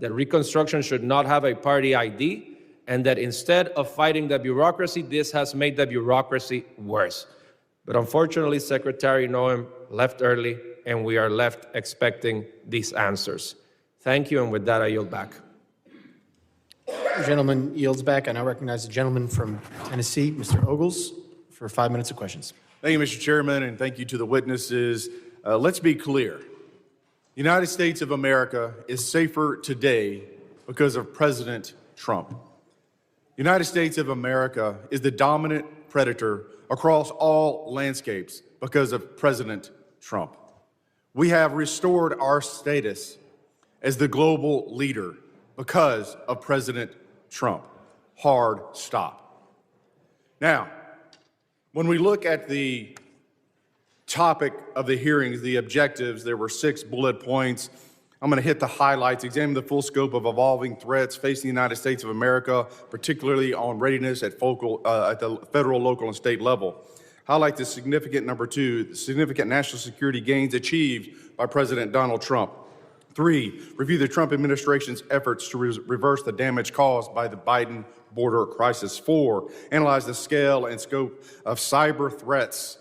that Reconstruction should not have a party ID, and that instead of fighting the bureaucracy, this has made the bureaucracy worse. But unfortunately, Secretary Noem left early, and we are left expecting these answers. Thank you, and with that, I yield back. The gentleman yields back. I now recognize the gentleman from Tennessee, Mr. Ogles, for 5 minutes of questions. Thank you, Mr. Chairman, and thank you to the witnesses. Let's be clear. The United States of America is safer today because of President Trump. The United States of America is the dominant predator across all landscapes because of President Trump. We have restored our status as the global leader because of President Trump. Hard stop. Now, when we look at the topic of the hearings, the objectives, there were 6 bullet points. I'm going to hit the highlights, examine the full scope of evolving threats facing the United States of America, particularly on readiness at the federal, local, and state level. Highlight the significant, number 2, the significant national security gains achieved by President Donald Trump. 3, review the Trump administration's efforts to reverse the damage caused by the Biden border crisis. 4, analyze the scale and scope of cyber threats,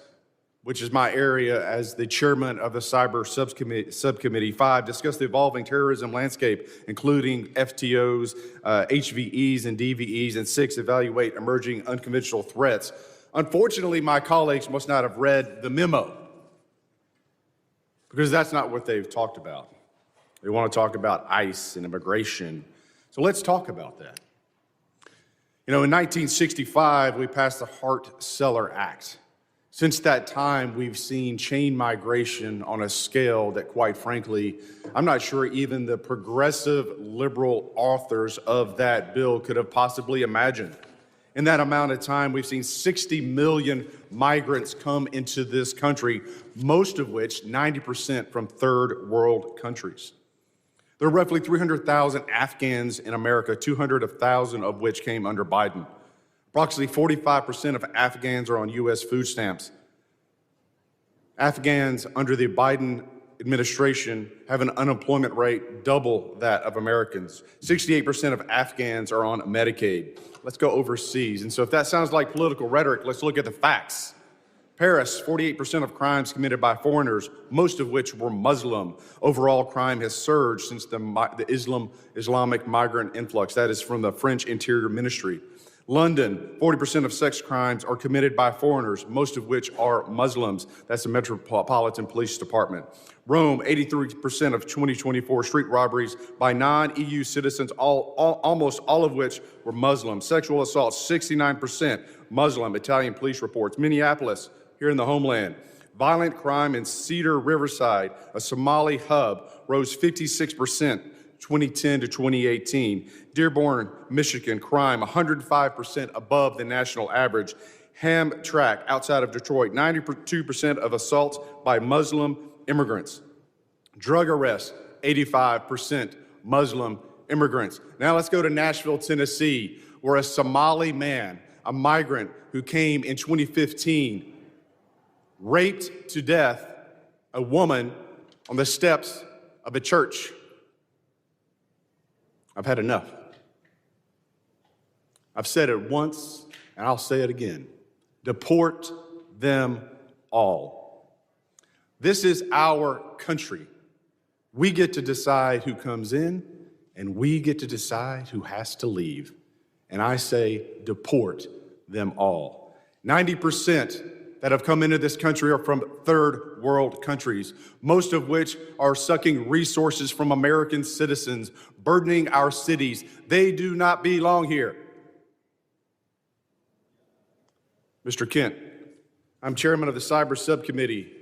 which is my area as the chairman of the cyber subcommittee. 5, discuss the evolving terrorism landscape, including FTOs, HVEs, and DVEs. And 6, evaluate emerging unconventional threats. Unfortunately, my colleagues must not have read the memo, because that's not what they've talked about. They want to talk about ICE and immigration. So let's talk about that. You know, in 1965, we passed the Hart-Celler Act. Since that time, we've seen chain migration on a scale that, quite frankly, I'm not sure even the progressive liberal authors of that bill could have possibly imagined. In that amount of time, we've seen 60 million migrants come into this country, most of which, 90%, from third world countries. There are roughly 300,000 Afghans in America, 200,000 of which came under Biden. Approximately 45% of Afghans are on U.S. food stamps. Afghans under the Biden administration have an unemployment rate double that of Americans. 68% of Afghans are on Medicaid. Let's go overseas. And so if that sounds like political rhetoric, let's look at the facts. Paris, 48% of crimes committed by foreigners, most of which were Muslim. Overall crime has surged since the Islamic migrant influx. That is from the French Interior Ministry. London, 40% of sex crimes are committed by foreigners, most of which are Muslims. That's the Metropolitan Police Department. Rome, 83% of 2024 street robberies by non-EU citizens, almost all of which were Muslim. Sexual assaults, 69% Muslim, Italian police reports. Minneapolis, here in the homeland. Violent crime in Cedar Riverside, a Somali hub, rose 56%. 2010 to 2018. Dearborn, Michigan, crime 105% above the national average. Hamtramck, outside of Detroit, 92% of assaults by Muslim immigrants. Drug arrests, 85% Muslim immigrants. Now let's go to Nashville, Tennessee, where a Somali man, a migrant who came in 2015, raped to death a woman on the steps of a church. I've had enough. I've said it once, and I'll say it again. Deport them all. This is our country. We get to decide who comes in, and we get to decide who has to leave. And I say, deport them all. 90% that have come into this country are from third world countries, most of which are sucking resources from American citizens, burdening our cities. They do not belong here. Mr. Kent, I'm chairman of the Cyber Subcommittee.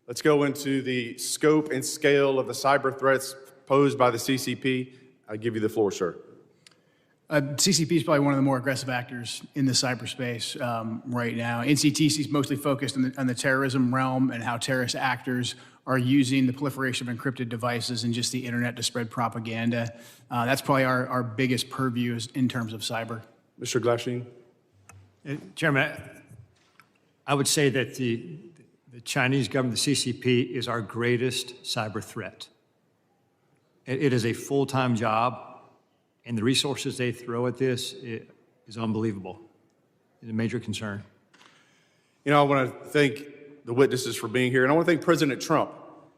Let's go into the scope and scale of the cyber threats posed by the CCP. I give you the floor, sir. CCP is probably one of the more aggressive actors in the cyberspace right now. NCTC is mostly focused on the terrorism realm and how terrorist actors are using the proliferation of encrypted devices and just the internet to spread propaganda. That's probably our biggest purview in terms of cyber. Mr. Glasheen? Chairman, I would say that the Chinese government, the CCP, is our greatest cyber threat. It is a full-time job. and the resources they throw at this is unbelievable. It's a major concern. You know, I want to thank the witnesses for being here, and I want to thank President Trump.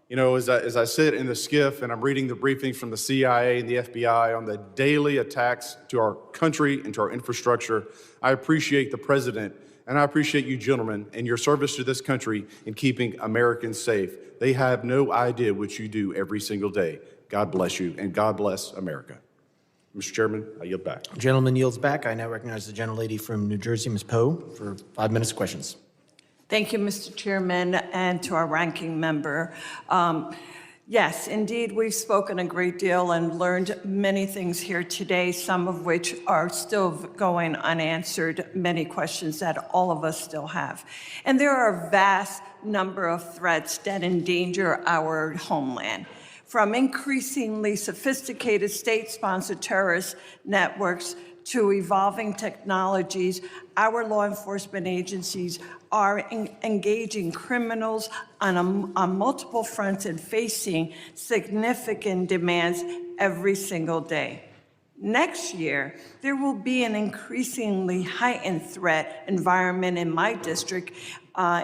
You know, as I sit in the skiff and I'm reading the briefings from the CIA and the FBI on the daily attacks to our country and to our infrastructure, I appreciate the president, and I appreciate you gentlemen and your service to this country in keeping Americans safe. They have no idea what you do every single day. God bless you, and God bless America. Mr. Chairman, I yield back. Gentleman yields back. I now recognize the gentlelady from New Jersey, Ms. Poe, for 5 minutes of questions. Thank you, Mr. Chairman, and to our ranking member. Yes, indeed, we've spoken a great deal and learned many things here today, some of which are still going unanswered, many questions that all of us still have. And there are a vast number of threats that endanger our homeland, from increasingly sophisticated state-sponsored terrorist networks to evolving technologies. Our law enforcement agencies are engaging criminals on multiple fronts and facing significant demands every single day. Next year, there will be an increasingly heightened threat environment in my district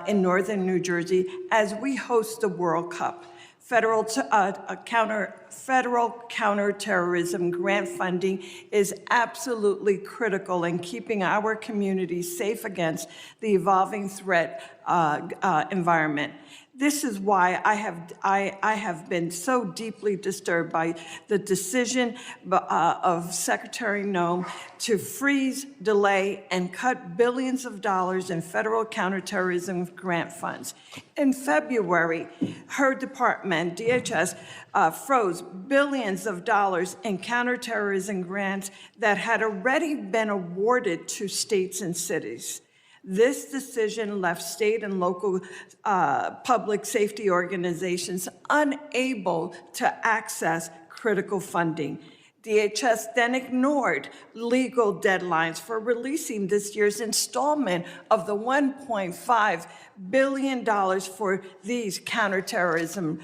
in northern New Jersey as we host the World Cup. Federal counterterrorism grant funding is absolutely critical in keeping our communities safe against the evolving threat environment. This is why I have been so deeply disturbed by the decision of Secretary Noem to freeze, delay, and cut billions of dollars in federal counterterrorism grant funds. In February, her department, DHS, froze billions of dollars in counterterrorism grants that had already been awarded to states and cities. This decision left state and local public safety organizations unable to access critical funding. DHS then ignored legal deadlines for releasing this year's installment of the $1.5 billion for these counterterrorism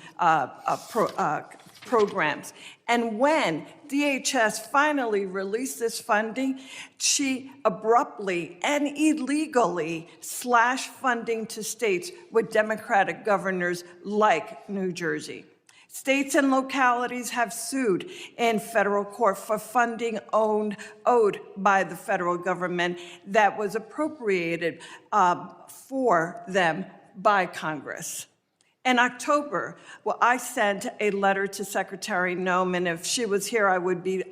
programs. And when DHS finally released this funding, she abruptly and illegally slashed funding to states with Democratic governors like New Jersey. States and localities have sued in federal court for funding owed by the federal government that was appropriated for them by Congress. In October, I sent a letter to Secretary Noem, and if she was here, I would be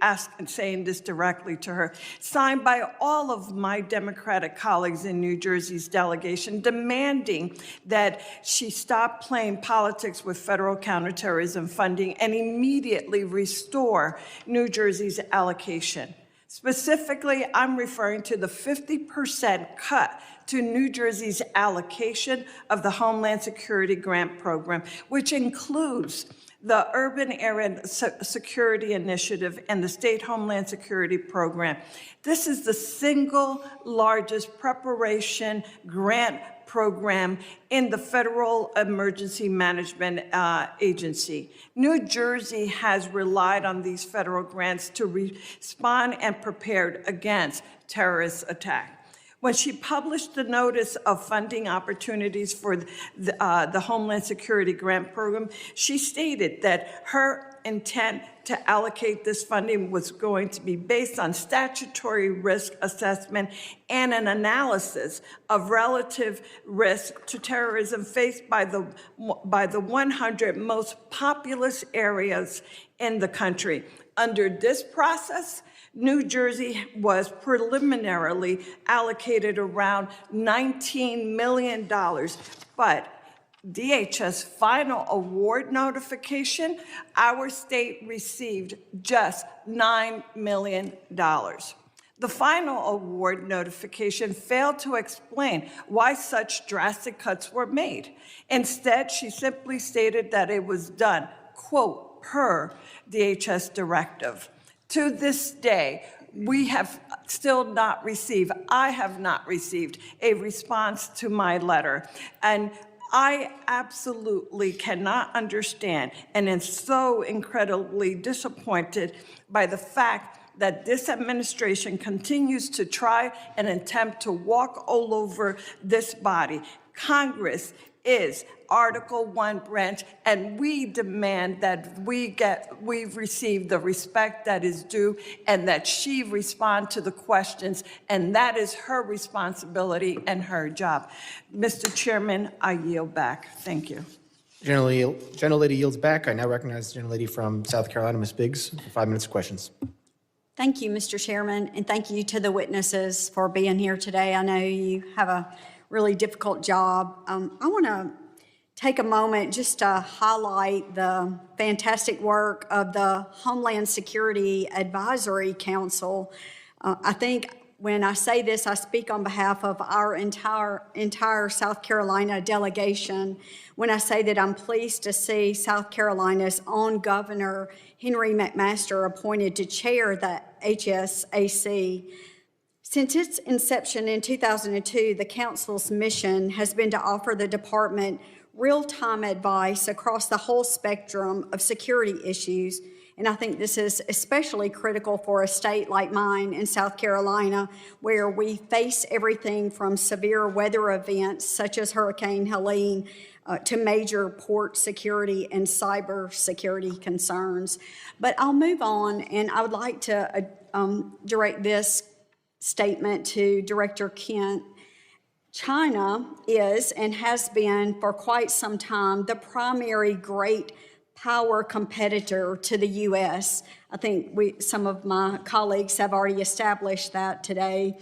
saying this directly to her, signed by all of my Democratic colleagues in New Jersey's delegation, demanding that she stop playing politics with federal counterterrorism funding and immediately restore New Jersey's allocation. Specifically, I'm referring to the 50% cut to New Jersey's allocation of the Homeland Security Grant Program, which includes the Urban Area Security Initiative and the State Homeland Security Program. This is the single largest preparation grant program in the Federal Emergency Management Agency. New Jersey has relied on these federal grants to respond and prepare against terrorist attacks. When she published the notice of funding opportunities for the Homeland Security Grant Program, she stated that her intent to allocate this funding was going to be based on statutory risk assessment and an analysis of relative risk to terrorism faced by the 100 most populous areas in the country. Under this process, New Jersey was preliminarily allocated around $19 million, but DHS final award notification, our state received just $9 million. The final award notification failed to explain why such drastic cuts were made. Instead, she simply stated that it was done, quote, per DHS directive. To this day, we have still not received, I have not received a response to my letter. And I absolutely cannot understand and am so incredibly disappointed by the fact that this administration continues to try and attempt to walk all over this body. Congress is Article 1 branch, and we demand that we receive the respect that is due and that she respond to the questions, and that is her responsibility and her job. Mr. Chairman, I yield back. Thank you. Gentlelady yields back. I now recognize the gentlelady from South Carolina, Ms. Biggs, for 5 minutes of questions. Thank you, Mr. Chairman, and thank you to the witnesses for being here today. I know you have a really difficult job. I want to take a moment just to highlight the fantastic work of the Homeland Security Advisory Council. I think when I say this, I speak on behalf of our entire South Carolina delegation when I say that I'm pleased to see South Carolina's own Governor, Henry McMaster, appointed to chair the HSAC. Since its inception in 2002, the Council's mission has been to offer the department real-time advice across the whole spectrum of security issues. And I think this is especially critical for a state like mine in South Carolina, where we face everything from severe weather events such as Hurricane Helene to major port security and cyber security concerns. But I'll move on, and I would like to direct this statement to Director Kent. China is and has been for quite some time the primary great power competitor to the U.S. I think some of my colleagues have already established that today.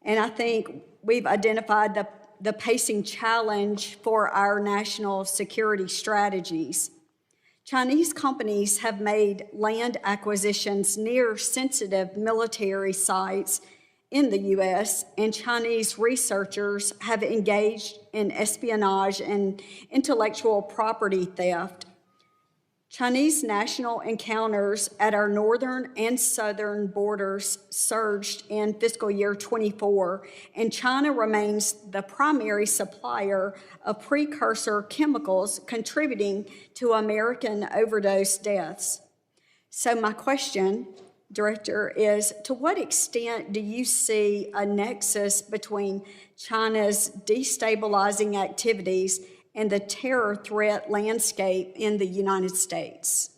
And I think we've identified the pacing challenge for our national security strategies. Chinese companies have made land acquisitions near sensitive military sites in the U.S., and Chinese researchers have engaged in espionage and intellectual property theft. Chinese national encounters at our northern and southern borders surged in fiscal year 24, and China remains the primary supplier of precursor chemicals contributing to American overdose deaths. So my question, Director, is to what extent do you see a nexus between China's destabilizing activities and the terror threat landscape in the United States?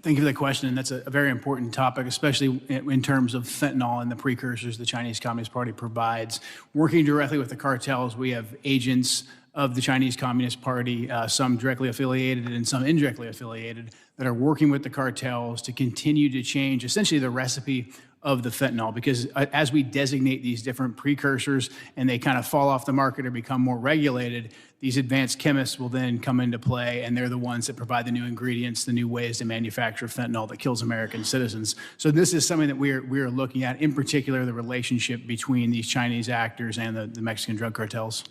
Thank you for that question, and that's a very important topic, especially in terms of fentanyl and the precursors the Chinese Communist Party provides. Working directly with the cartels, we have agents of the Chinese Communist Party, some directly affiliated and some indirectly affiliated, that are working with the cartels to continue to change essentially the recipe of the fentanyl, because as we designate these different precursors and they kind of fall off the market or become more regulated, these advanced chemists will then come into play, and they're the ones that provide the new ingredients, the new ways to manufacture fentanyl that kills American citizens. So this is something that we are looking at, in particular the relationship between these Chinese actors and the Mexican drug cartels.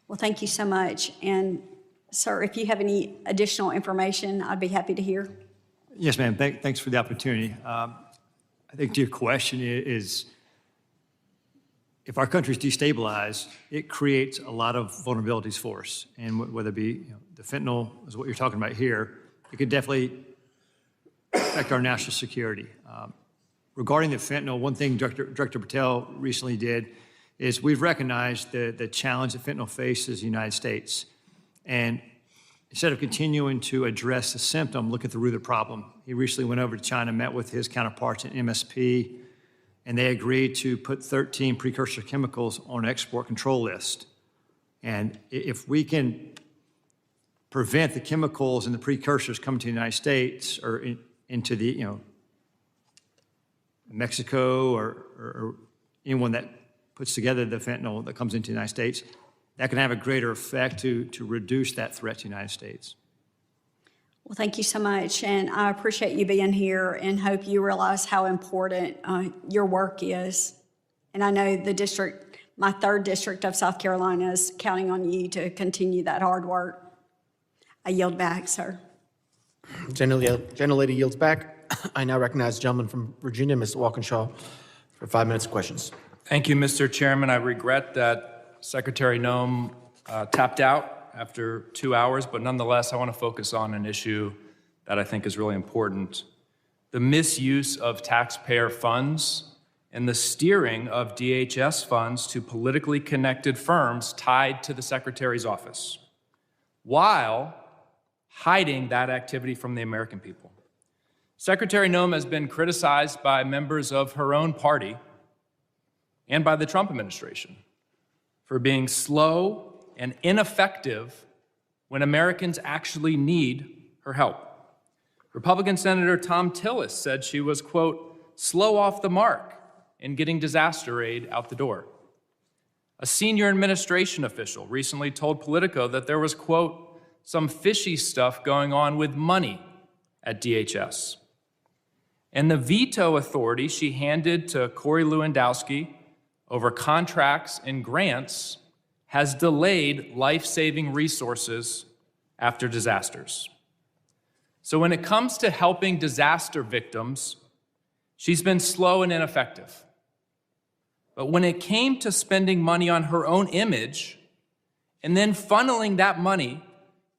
Well, thank you so much. And sir, if you have any additional information, I'd be happy to hear. Yes, ma'am. Thanks for the opportunity. I think to your question is, if our country's destabilized, it creates a lot of vulnerabilities for us. And whether it be the fentanyl is what you're talking about here, it could definitely affect our national security. Regarding the fentanyl, one thing Director Patel recently did is we've recognized the challenge that fentanyl faces the United States. And instead of continuing to address the symptom, look at the root of the problem. He recently went over to China, met with his counterparts at MSP, and they agreed to put 13 precursor chemicals on an export control list. And if we can prevent the chemicals and the precursors coming to the United States or into the, Mexico or anyone that puts together the fentanyl that comes into the United States, that can have a greater effect to reduce that threat to the United States. Well, thank you so much, and I appreciate you being here and hope you realize how important your work is. And I know the district, my 3rd district of South Carolina, is counting on you to continue that hard work. I yield back, sir. Gentlelady yields back. I now recognize the gentleman from Virginia, Mr. Walkinshaw, for 5 minutes of questions. Thank you, Mr. Chairman. I regret that Secretary Noem tapped out after 2 hours, but nonetheless, I want to focus on an issue that I think is really important: the misuse of taxpayer funds and the steering of DHS funds to politically connected firms tied to the Secretary's office, while hiding that activity from the American people. Secretary Noem has been criticized by members of her own party and by the Trump administration for being slow and ineffective when Americans actually need her help. Republican Senator Tom Tillis said she was, quote, slow off the mark in getting disaster aid out the door. A senior administration official recently told Politico that there was, quote, some fishy stuff going on with money at DHS. And the veto authority she handed to Corey Lewandowski over contracts and grants has delayed life-saving resources after disasters. So when it comes to helping disaster victims, she's been slow and ineffective. But when it came to spending money on her own image and then funneling that money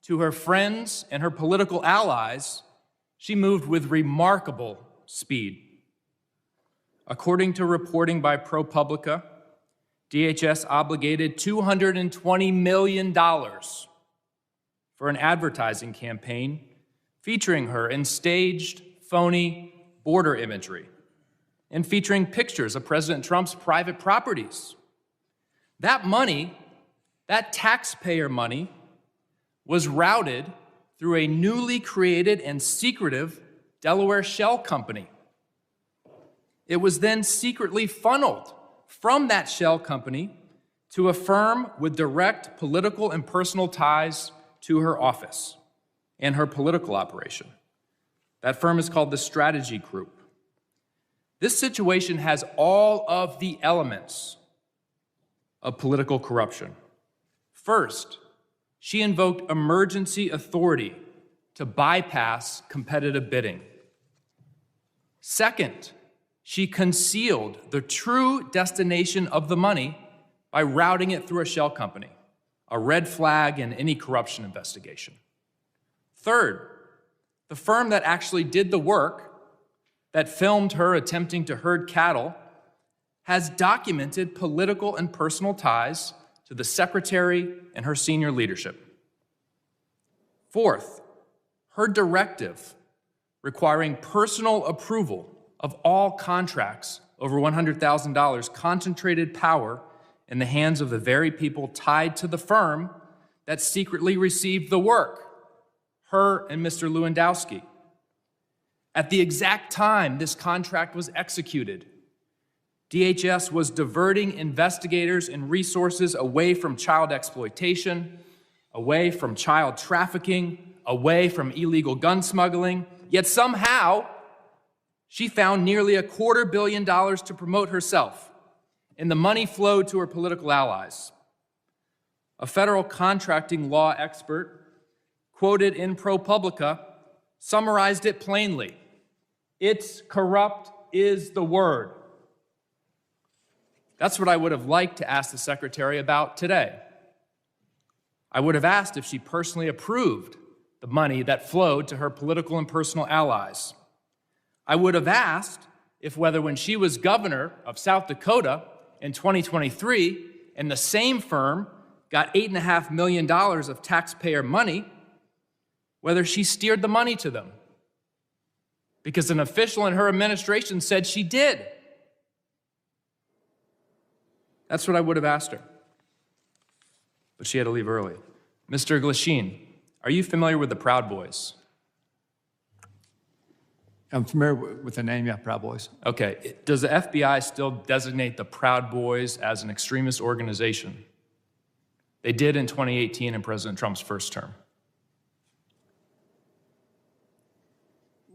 to her friends and her political allies, she moved with remarkable speed. According to reporting by ProPublica, DHS obligated $220 million for an advertising campaign featuring her in staged, phony border imagery and featuring pictures of President Trump's private properties. That money, that taxpayer money, was routed through a newly created and secretive Delaware shell company. It was then secretly funneled from that shell company to a firm with direct political and personal ties to her office and her political operation. That firm is called the Strategy Group. This situation has all of the elements of political corruption. First, she invoked emergency authority to bypass competitive bidding. Second, she concealed the true destination of the money by routing it through a shell company, a red flag in any corruption investigation. Third, the firm that actually did the work, that filmed her attempting to herd cattle, has documented political and personal ties to the secretary and her senior leadership. Fourth, her directive requiring personal approval of all contracts over $100,000 concentrated power in the hands of the very people tied to the firm that secretly received the work, her and Mr. Lewandowski. At the exact time this contract was executed, DHS was diverting investigators and resources away from child exploitation, away from child trafficking, away from illegal gun smuggling, yet somehow she found nearly $250 million to promote herself, and the money flowed to her political allies. A federal contracting law expert quoted in ProPublica summarized it plainly. It's corrupt is the word. That's what I would have liked to ask the secretary about today. I would have asked if she personally approved the money that flowed to her political and personal allies. I would have asked if whether when she was governor of South Dakota in 2023 and the same firm got $8.5 million of taxpayer money, whether she steered the money to them. Because an official in her administration said she did. That's what I would have asked her. But she had to leave early. Mr. Glasheen, are you familiar with the Proud Boys? I'm familiar with the name, yeah, Proud Boys. Okay, does the FBI still designate the Proud Boys as an extremist organization? They did in 2018 in President Trump's first term.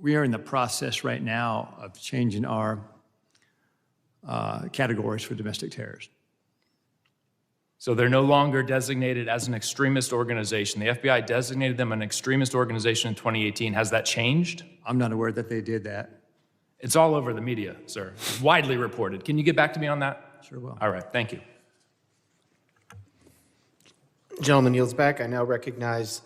We are in the process right now of changing our categories for domestic terrorism. So they're no longer designated as an extremist organization. The FBI designated them an extremist organization in 2018. Has that changed? I'm not aware that they did that. It's all over the media, sir. It's widely reported. Can you get back to me on that? Sure will. All right, thank you. Gentleman yields back. I now recognize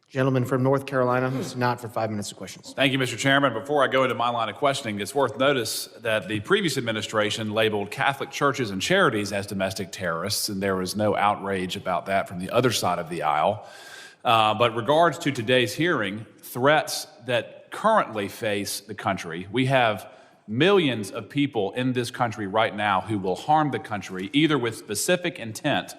gentleman from North Carolina, Mr. Knott, for 5 minutes of questions. Thank you, Mr. Chairman. Before I go into my line of questioning, it's worth notice that the previous administration labeled Catholic churches and charities as domestic terrorists, and there was no outrage about that from the other side of the aisle. But regards to today's hearing, threats that currently face the country, we have millions of people in this country right now who will harm the country either with specific intent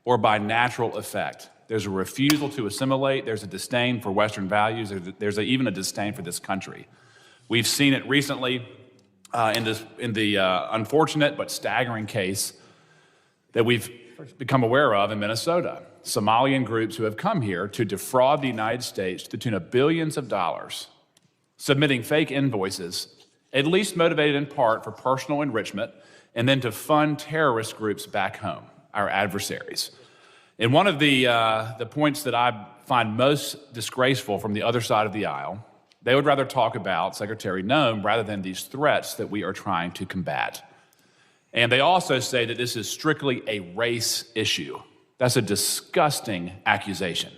or by natural effect. There's a refusal to assimilate. There's a disdain for Western values. There's even a disdain for this country. We've seen it recently in the unfortunate but staggering case that we've become aware of in Minnesota. Somalian groups who have come here to defraud the United States to the tune of billions of dollars, submitting fake invoices, at least motivated in part for personal enrichment, and then to fund terrorist groups back home, our adversaries. And one of the points that I find most disgraceful from the other side of the aisle, they would rather talk about Secretary Noem rather than these threats that we are trying to combat. And they also say that this is strictly a race issue. That's a disgusting accusation.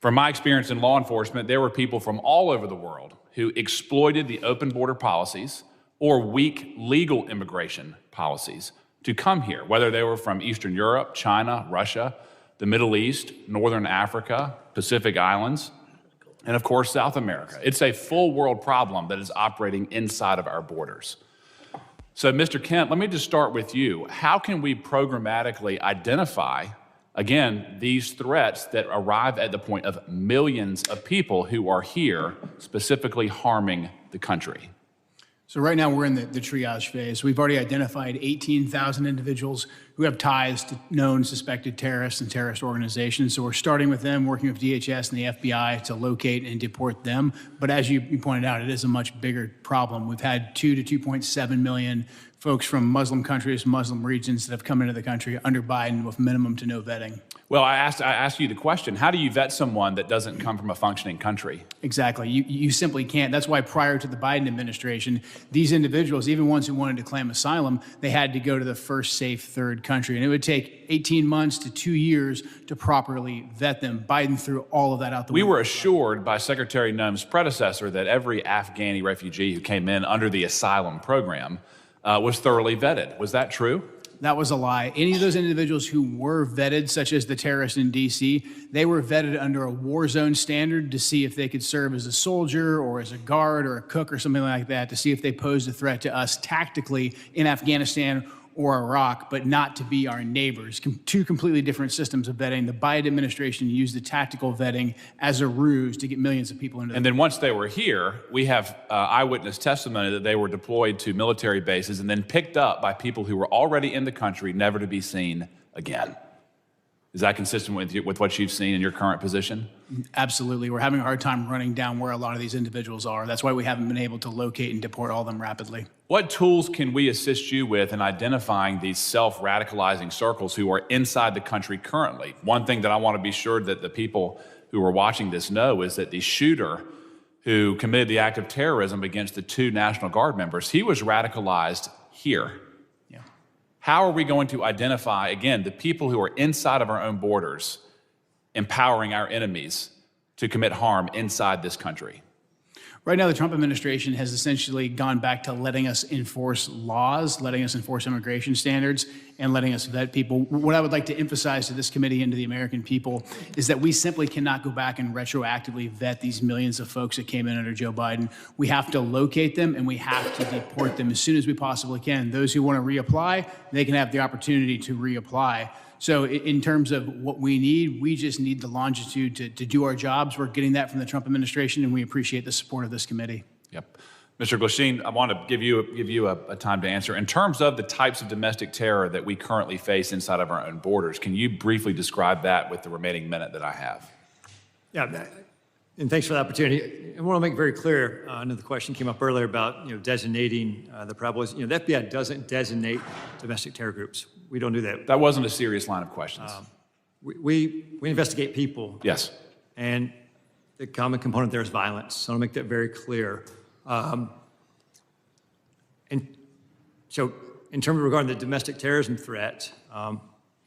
From my experience in law enforcement, there were people from all over the world who exploited the open border policies or weak legal immigration policies to come here, whether they were from Eastern Europe, China, Russia, the Middle East, Northern Africa, Pacific Islands, and of course, South America. It's a full world problem that is operating inside of our borders. So, Mr. Kent, let me just start with you. How can we programmatically identify, again, these threats that arrive at the point of millions of people who are here specifically harming the country? So right now we're in the triage phase. We've already identified 18,000 individuals who have ties to known suspected terrorists and terrorist organizations. So we're starting with them, working with DHS and the FBI to locate and deport them. But as you pointed out, it is a much bigger problem. We've had 2 to 2.7 million folks from Muslim countries, Muslim regions that have come into the country under Biden with minimum to no vetting. Well, I asked you the question, how do you vet someone that doesn't come from a functioning country? Exactly. You simply can't. That's why prior to the Biden administration, these individuals, even ones who wanted to claim asylum, they had to go to the first safe third country. And it would take 18 months to 2 years to properly vet them. Biden threw all of that out the window. We were assured by Secretary Noem's predecessor that every Afghani refugee who came in under the Asylum program was thoroughly vetted. Was that true? That was a lie. Any of those individuals who were vetted, such as the terrorists in D.C., they were vetted under a war zone standard to see if they could serve as a soldier or as a guard or a cook or something like that, to see if they posed a threat to us tactically in Afghanistan or Iraq, but not to be our neighbors. Two completely different systems of vetting. The Biden administration used the tactical vetting as a ruse to get millions of people into the And then once they were here, we have eyewitness testimony that they were deployed to military bases and then picked up by people who were already in the country, never to be seen again. Is that consistent with what you've seen in your current position? Absolutely. We're having a hard time running down where a lot of these individuals are. That's why we haven't been able to locate and deport all of them rapidly. What tools can we assist you with in identifying these self-radicalizing circles who are inside the country currently? One thing that I want to be sure that the people who are watching this know is that the shooter who committed the act of terrorism against the 2 National Guard members, he was radicalized here. Yeah. How are we going to identify, again, the people who are inside of our own borders, empowering our enemies to commit harm inside this country? Right now, the Trump administration has essentially gone back to letting us enforce laws, letting us enforce immigration standards, and letting us vet people. What I would like to emphasize to this committee and to the American people is that we simply cannot go back and retroactively vet these millions of folks that came in under Joe Biden. We have to locate them, and we have to deport them as soon as we possibly can. Those who want to reapply, they can have the opportunity to reapply. So in terms of what we need, we just need the longitude to do our jobs. We're getting that from the Trump administration, and we appreciate the support of this committee. Yep. Mr. Glasheen, I want to give you a time to answer. In terms of the types of domestic terror that we currently face inside of our own borders, can you briefly describe that with the remaining minute that I have? Yeah, and thanks for the opportunity. I want to make very clear, I know the question came up earlier about designating the prevalence. The FBI doesn't designate domestic terror groups. We don't do that. That wasn't a serious line of questions. We investigate people. Yes. And the common component there is violence. So I'll make that very clear. And so in terms of regarding the domestic terrorism threat,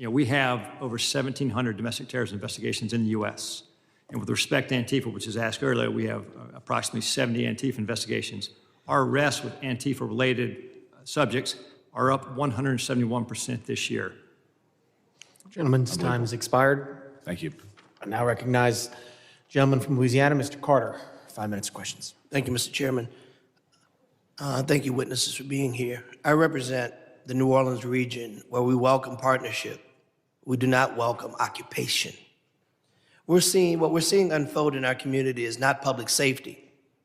we have over 1,700 domestic terrorism investigations in the U.S. And with respect to Antifa, which was asked earlier, we have approximately 70 Antifa investigations. Our arrests with Antifa-related subjects are up 171% this year. Gentleman's time has expired. Thank you. I now recognize gentleman from Louisiana, Mr. Carter, 5 minutes of questions. Thank you, Mr. Chairman. Thank you, witnesses, for being here. I represent the New Orleans region where we welcome partnership. We do not welcome occupation. What we're seeing unfold in our community is not public safety.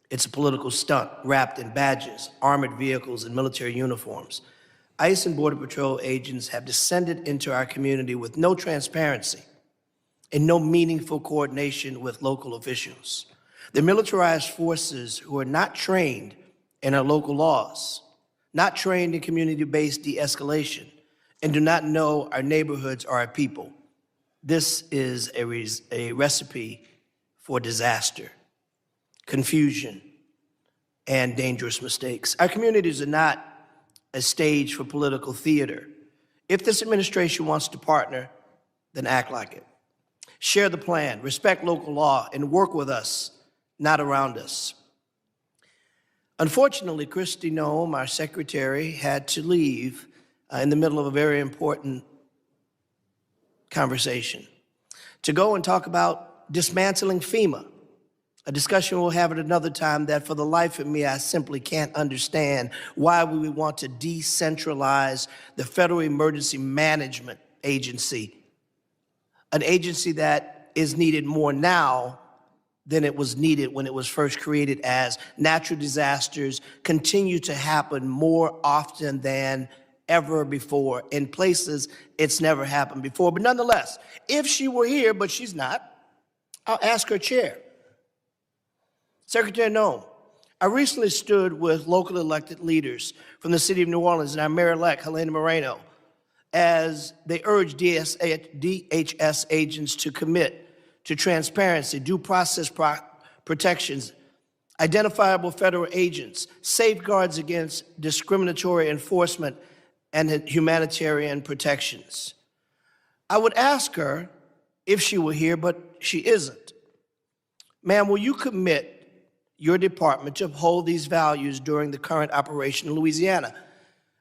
It's a political stunt wrapped in badges, armored vehicles, and military uniforms. ICE and Border Patrol agents have descended into our community with no transparency and no meaningful coordination with local officials. The militarized forces who are not trained in our local laws, not trained in community-based de-escalation, and do not know our neighborhoods or our people. This is a recipe for disaster, confusion, and dangerous mistakes. Our communities are not a stage for political theater. If this administration wants to partner, then act like it. Share the plan, respect local law, and work with us, not around us. Unfortunately, Kristi, Noem, our secretary, had to leave in the middle of a very important conversation to go and talk about dismantling FEMA, a discussion we'll have at another time that for the life of me, I simply can't understand why we would want to decentralize the Federal Emergency Management Agency, an agency that is needed more now than it was needed when it was first created, as natural disasters continue to happen more often than ever before in places it's never happened before. But nonetheless, if she were here, but she's not, I'll ask her chair. Secretary Noem, I recently stood with local elected leaders from the city of New Orleans and our mayor-elect, Helena Moreno, as they urged DHS agents to commit to transparency, due process protections, identifiable federal agents, safeguards against discriminatory enforcement, and humanitarian protections. I would ask her if she were here, but she isn't. Ma'am, will you commit your department to uphold these values during the current operation in Louisiana?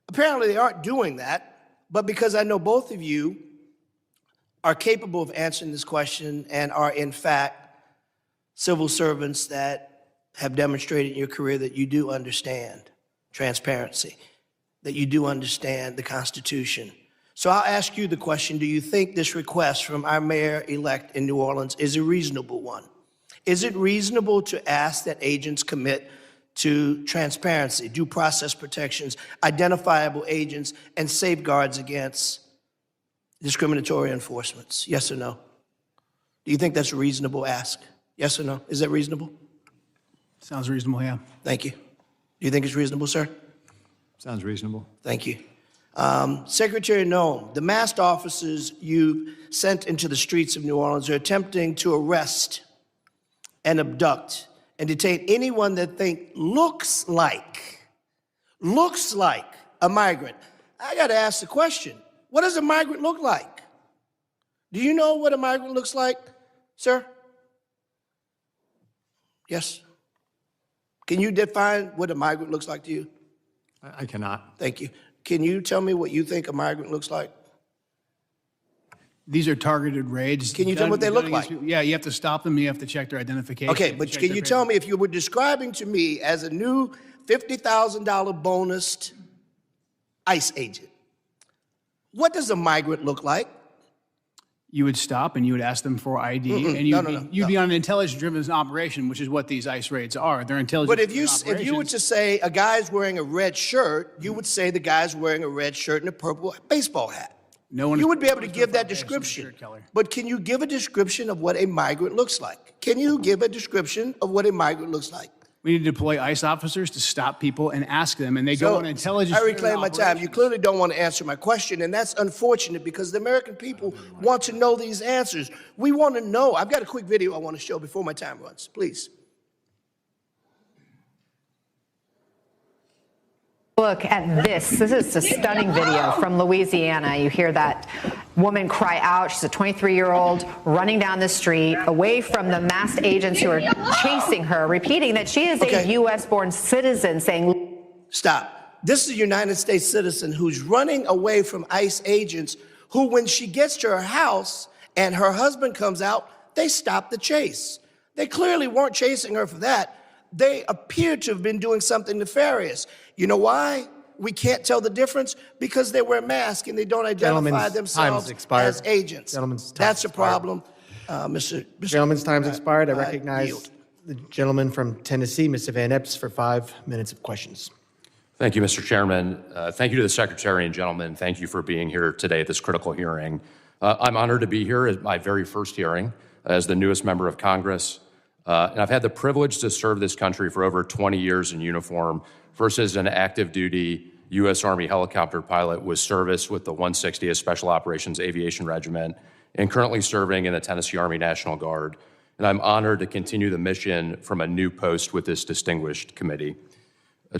Apparently they aren't doing that, but because I know both of you are capable of answering this question and are in fact civil servants that have demonstrated in your career that you do understand transparency, that you do understand the Constitution. So I'll ask you the question, do you think this request from our mayor-elect in New Orleans is a reasonable one? Is it reasonable to ask that agents commit to transparency, due process protections, identifiable agents, and safeguards against discriminatory enforcements? Yes or no? Do you think that's a reasonable ask? Yes or no? Is that reasonable? Sounds reasonable, yeah. Thank you. Do you think it's reasonable, sir? Sounds reasonable. Thank you. Secretary Noem, the masked officers you sent into the streets of New Orleans are attempting to arrest and abduct and detain anyone that looks like a migrant. I got to ask the question, what does a migrant look like? Do you know what a migrant looks like, sir? Yes? Can you define what a migrant looks like to you? I cannot. Thank you. Can you tell me what you think a migrant looks like? These are targeted raids. Can you tell me what they look like? Yeah, you have to stop them. You have to check their identification. Okay, but can you tell me if you were describing to me as a new $50,000 bonused ICE agent, what does a migrant look like? You would stop and you would ask them for ID, and you'd be on an intelligence-driven operation, which is what these ICE raids are. They're intelligence. But if you were to say a guy's wearing a red shirt, you would say the guy's wearing a red shirt and a purple baseball hat. No one. You would be able to give that description. But can you give a description of what a migrant looks like? Can you give a description of what a migrant looks like? We need to deploy ICE officers to stop people and ask them, and they go on intelligence. I reclaim my time. You clearly don't want to answer my question, and that's unfortunate because the American people want to know these answers. We want to know. I've got a quick video I want to show before my time runs. Please. Look at this. This is a stunning video from Louisiana. You hear that woman cry out. She's a 23-year-old running down the street away from the masked agents who are chasing her, repeating that she is a U.S.-born citizen, saying, Stop. This is a United States citizen who's running away from ICE agents who, when she gets to her house and her husband comes out, they stop the chase. They clearly weren't chasing her for that. They appear to have been doing something nefarious. You know why we can't tell the difference? Because they wear masks and they don't identify themselves as agents. That's a problem. Gentleman's time's expired. I recognize the gentleman from Tennessee, Mr. Van Epps, for 5 minutes of questions. Thank you, Mr. Chairman. Thank you to the Secretary and gentlemen. Thank you for being here today at this critical hearing. I'm honored to be here at my very first hearing as the newest member of Congress. And I've had the privilege to serve this country for over 20 years in uniform, first as an active duty U.S. Army helicopter pilot with service with the 160th Special Operations Aviation Regiment, and currently serving in the Tennessee Army National Guard. And I'm honored to continue the mission from a new post with this distinguished committee.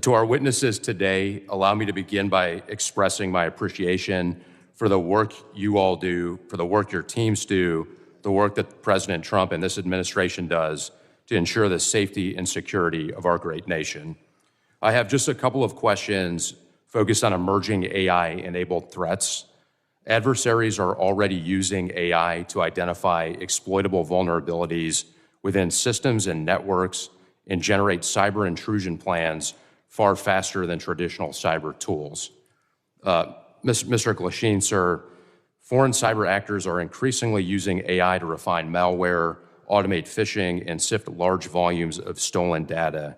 To our witnesses today, allow me to begin by expressing my appreciation for the work you all do, for the work your teams do, the work that President Trump and this administration does to ensure the safety and security of our great nation. I have just a couple of questions focused on emerging AI-enabled threats. Adversaries are already using AI to identify exploitable vulnerabilities within systems and networks and generate cyber intrusion plans far faster than traditional cyber tools. Mr. Glasheen, sir, foreign cyber actors are increasingly using AI to refine malware, automate phishing, and sift large volumes of stolen data.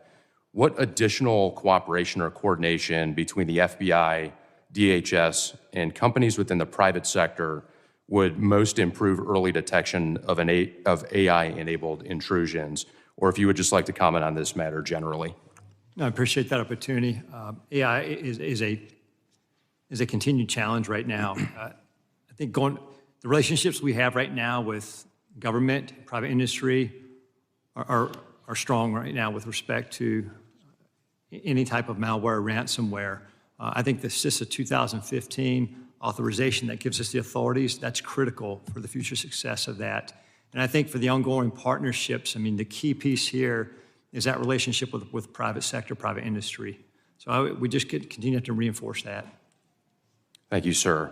What additional cooperation or coordination between the FBI, DHS, and companies within the private sector would most improve early detection of AI-enabled intrusions? Or if you would just like to comment on this matter generally. No, I appreciate that opportunity. AI is a continued challenge right now. I think the relationships we have right now with government, private industry are strong right now with respect to any type of malware, ransomware. I think the CISA 2015 authorization that gives us the authorities, that's critical for the future success of that. And I think for the ongoing partnerships, I mean, the key piece here is that relationship with private sector, private industry. So we just continue to reinforce that. Thank you, sir.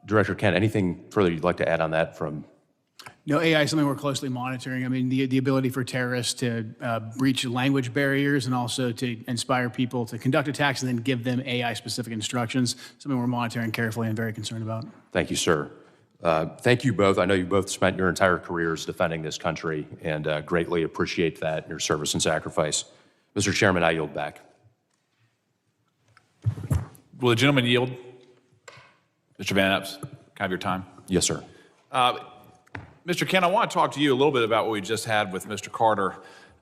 Director Kent, anything further you'd like to add on that from? No, AI is something we're closely monitoring. I mean, the ability for terrorists to breach language barriers and also to inspire people to conduct attacks and then give them AI-specific instructions, something we're monitoring carefully and very concerned about. Thank you, sir. Thank you both. I know you both spent your entire careers defending this country and greatly appreciate that, your service and sacrifice. Mr. Chairman, I yield back. Will the gentleman yield? Mr. Van Epps, can I have your time? Yes, sir. Mr. Kent, I want to talk to you a little bit about what we just had with Mr. Carter.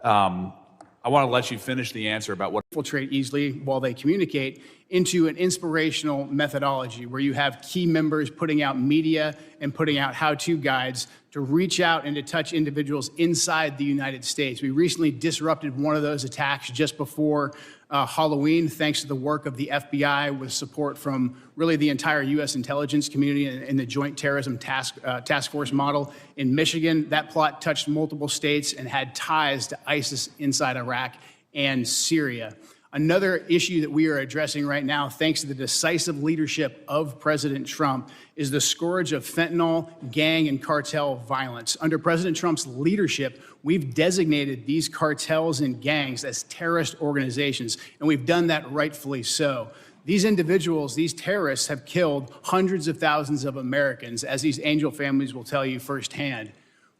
I want to let you finish the answer about what infiltrate easily while they communicate into an inspirational methodology where you have key members putting out media and putting out how-to guides to reach out and to touch individuals inside the United States. We recently disrupted one of those attacks just before Halloween, thanks to the work of the FBI with support from really the entire U.S. intelligence community and the Joint Terrorism Task Force model in Michigan. That plot touched multiple states and had ties to ISIS inside Iraq and Syria. Another issue that we are addressing right now, thanks to the decisive leadership of President Trump, is the scourge of fentanyl, gang, and cartel violence. Under President Trump's leadership, we've designated these cartels and gangs as terrorist organizations, and we've done that rightfully so. These individuals, these terrorists, have killed hundreds of thousands of Americans, as these angel families will tell you firsthand.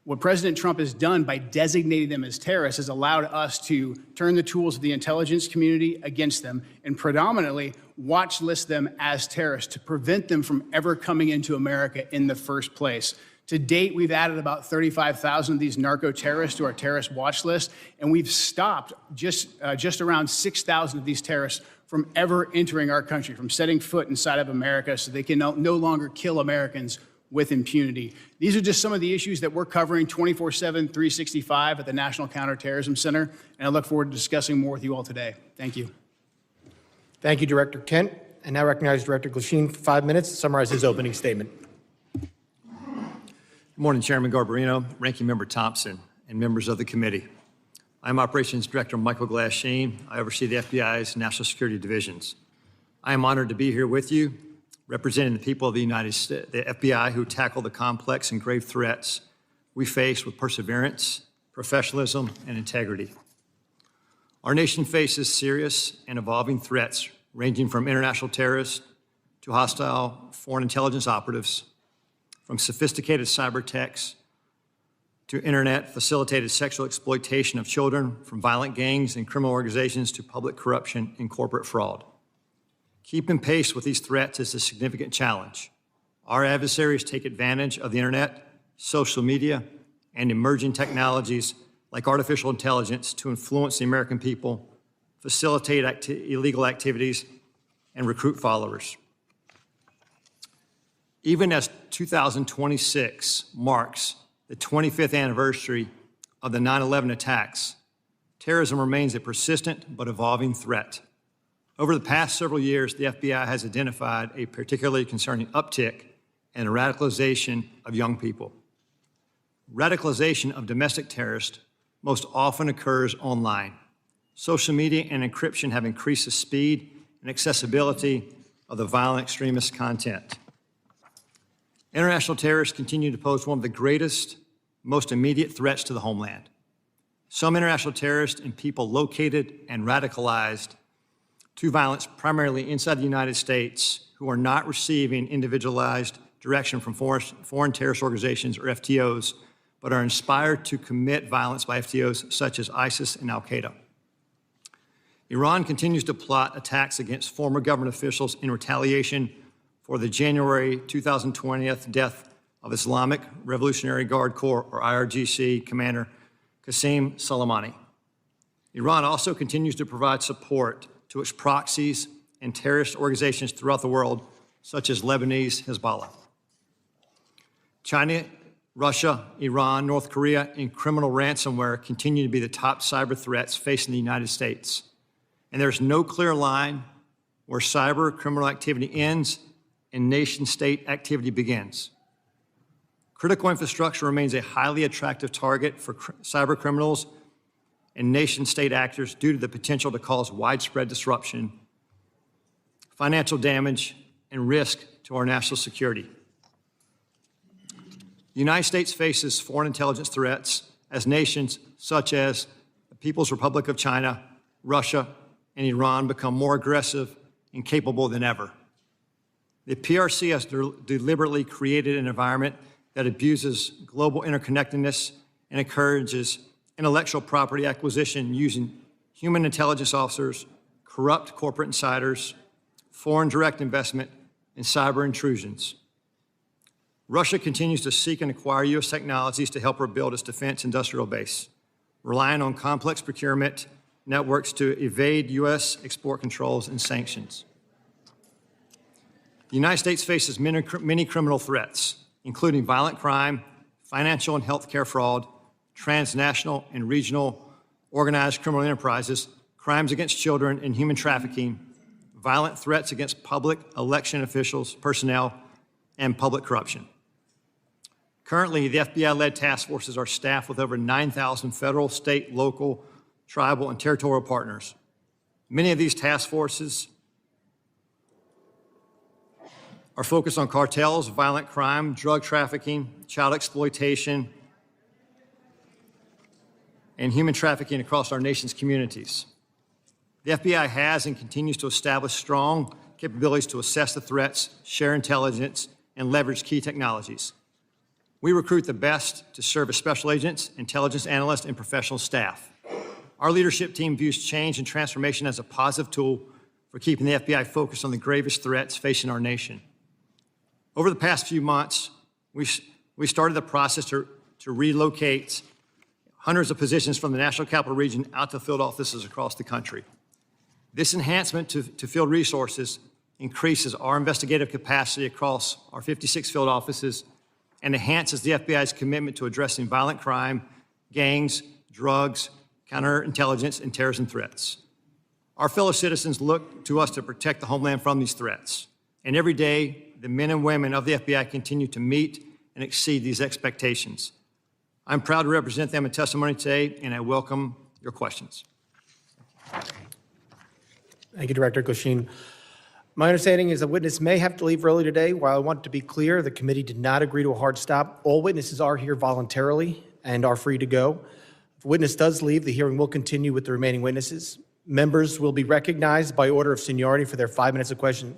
What President Trump has done by designating them as terrorists has allowed us to turn the tools of the intelligence community against them and predominantly watch list them as terrorists to prevent them from ever coming into America in the first place. To date, we've added about 35,000 of these narco-terrorists to our terrorist watch list, and we've stopped just around 6,000 of these terrorists from ever entering our country, from setting foot inside of America so they can no longer kill Americans with impunity. These are just some of the issues that we're covering 24/7, 365 at the National Counterterrorism Center, and I look forward to discussing more with you all today. Thank you. Thank you, Director Kent. And now recognize Director Glasheen for 5 minutes to summarize his opening statement. Good morning, Chairman Garbarino, Ranking Member Thompson, and members of the committee. I'm Operations Director Michael Glasheen. I oversee the FBI's National Security Divisions. I am honored to be here with you, representing the people of the United States, the FBI, who tackle the complex and grave threats we face with perseverance, professionalism, and integrity. Our nation faces serious and evolving threats ranging from international terrorists to hostile foreign intelligence operatives, from sophisticated cyber attacks to internet-facilitated sexual exploitation of children, from violent gangs and criminal organizations to public corruption and corporate fraud. Keeping pace with these threats is a significant challenge. Our adversaries take advantage of the internet, social media, and emerging technologies like artificial intelligence to influence the American people, facilitate illegal activities, and recruit followers. Even as 2026 marks the 25th anniversary of the 9/11 attacks, terrorism remains a persistent but evolving threat. Over the past several years, the FBI has identified a particularly concerning uptick in the radicalization of young people. Radicalization of domestic terrorists most often occurs online. Social media and encryption have increased the speed and accessibility of the violent extremist content. International terrorists continue to pose one of the greatest, most immediate threats to the homeland. Some international terrorists and people located and radicalized to violence primarily inside the United States who are not receiving individualized direction from foreign terrorist organizations or FTOs, but are inspired to commit violence by FTOs such as ISIS and Al-Qaeda. Iran continues to plot attacks against former government officials in retaliation for the January 2020 death of Islamic Revolutionary Guard Corps, or IRGC, Commander Qasem Soleimani. Iran also continues to provide support to its proxies and terrorist organizations throughout the world, such as Lebanese Hezbollah. China, Russia, Iran, North Korea, and criminal ransomware continue to be the top cyber threats facing the United States. And there's no clear line where cyber criminal activity ends and nation-state activity begins. Critical infrastructure remains a highly attractive target for cyber criminals and nation-state actors due to the potential to cause widespread disruption, financial damage, and risk to our national security. The United States faces foreign intelligence threats as nations such as the People's Republic of China, Russia, and Iran become more aggressive and capable than ever. The PRC has deliberately created an environment that abuses global interconnectedness and encourages intellectual property acquisition using human intelligence officers, corrupt corporate insiders, foreign direct investment, and cyber intrusions. Russia continues to seek and acquire U.S. technologies to help rebuild its defense industrial base, relying on complex procurement networks to evade U.S. export controls and sanctions. The United States faces many criminal threats, including violent crime, financial and healthcare fraud, transnational and regional organized criminal enterprises, crimes against children, and human trafficking, violent threats against public election officials, personnel, and public corruption. Currently, the FBI-led task forces are staffed with over 9,000 federal, state, local, tribal, and territorial partners. Many of these task forces are focused on cartels, violent crime, drug trafficking, child exploitation, and human trafficking across our nation's communities. The FBI has and continues to establish strong capabilities to assess the threats, share intelligence, and leverage key technologies. We recruit the best to serve as special agents, intelligence analysts, and professional staff. Our leadership team views change and transformation as a positive tool for keeping the FBI focused on the gravest threats facing our nation. Over the past few months, we started the process to relocate hundreds of positions from the National Capital Region out to field offices across the country. This enhancement to field resources increases our investigative capacity across our 56 field offices and enhances the FBI's commitment to addressing violent crime, gangs, drugs, counterintelligence, and terrorism threats. Our fellow citizens look to us to protect the homeland from these threats. And every day, the men and women of the FBI continue to meet and exceed these expectations. I'm proud to represent them in testimony today, and I welcome your questions. Thank you, Director Glasheen. My understanding is a witness may have to leave early today. While I want to be clear, the committee did not agree to a hard stop. All witnesses are here voluntarily and are free to go. If a witness does leave, the hearing will continue with the remaining witnesses. Members will be recognized by order of seniority for their 5 minutes of question.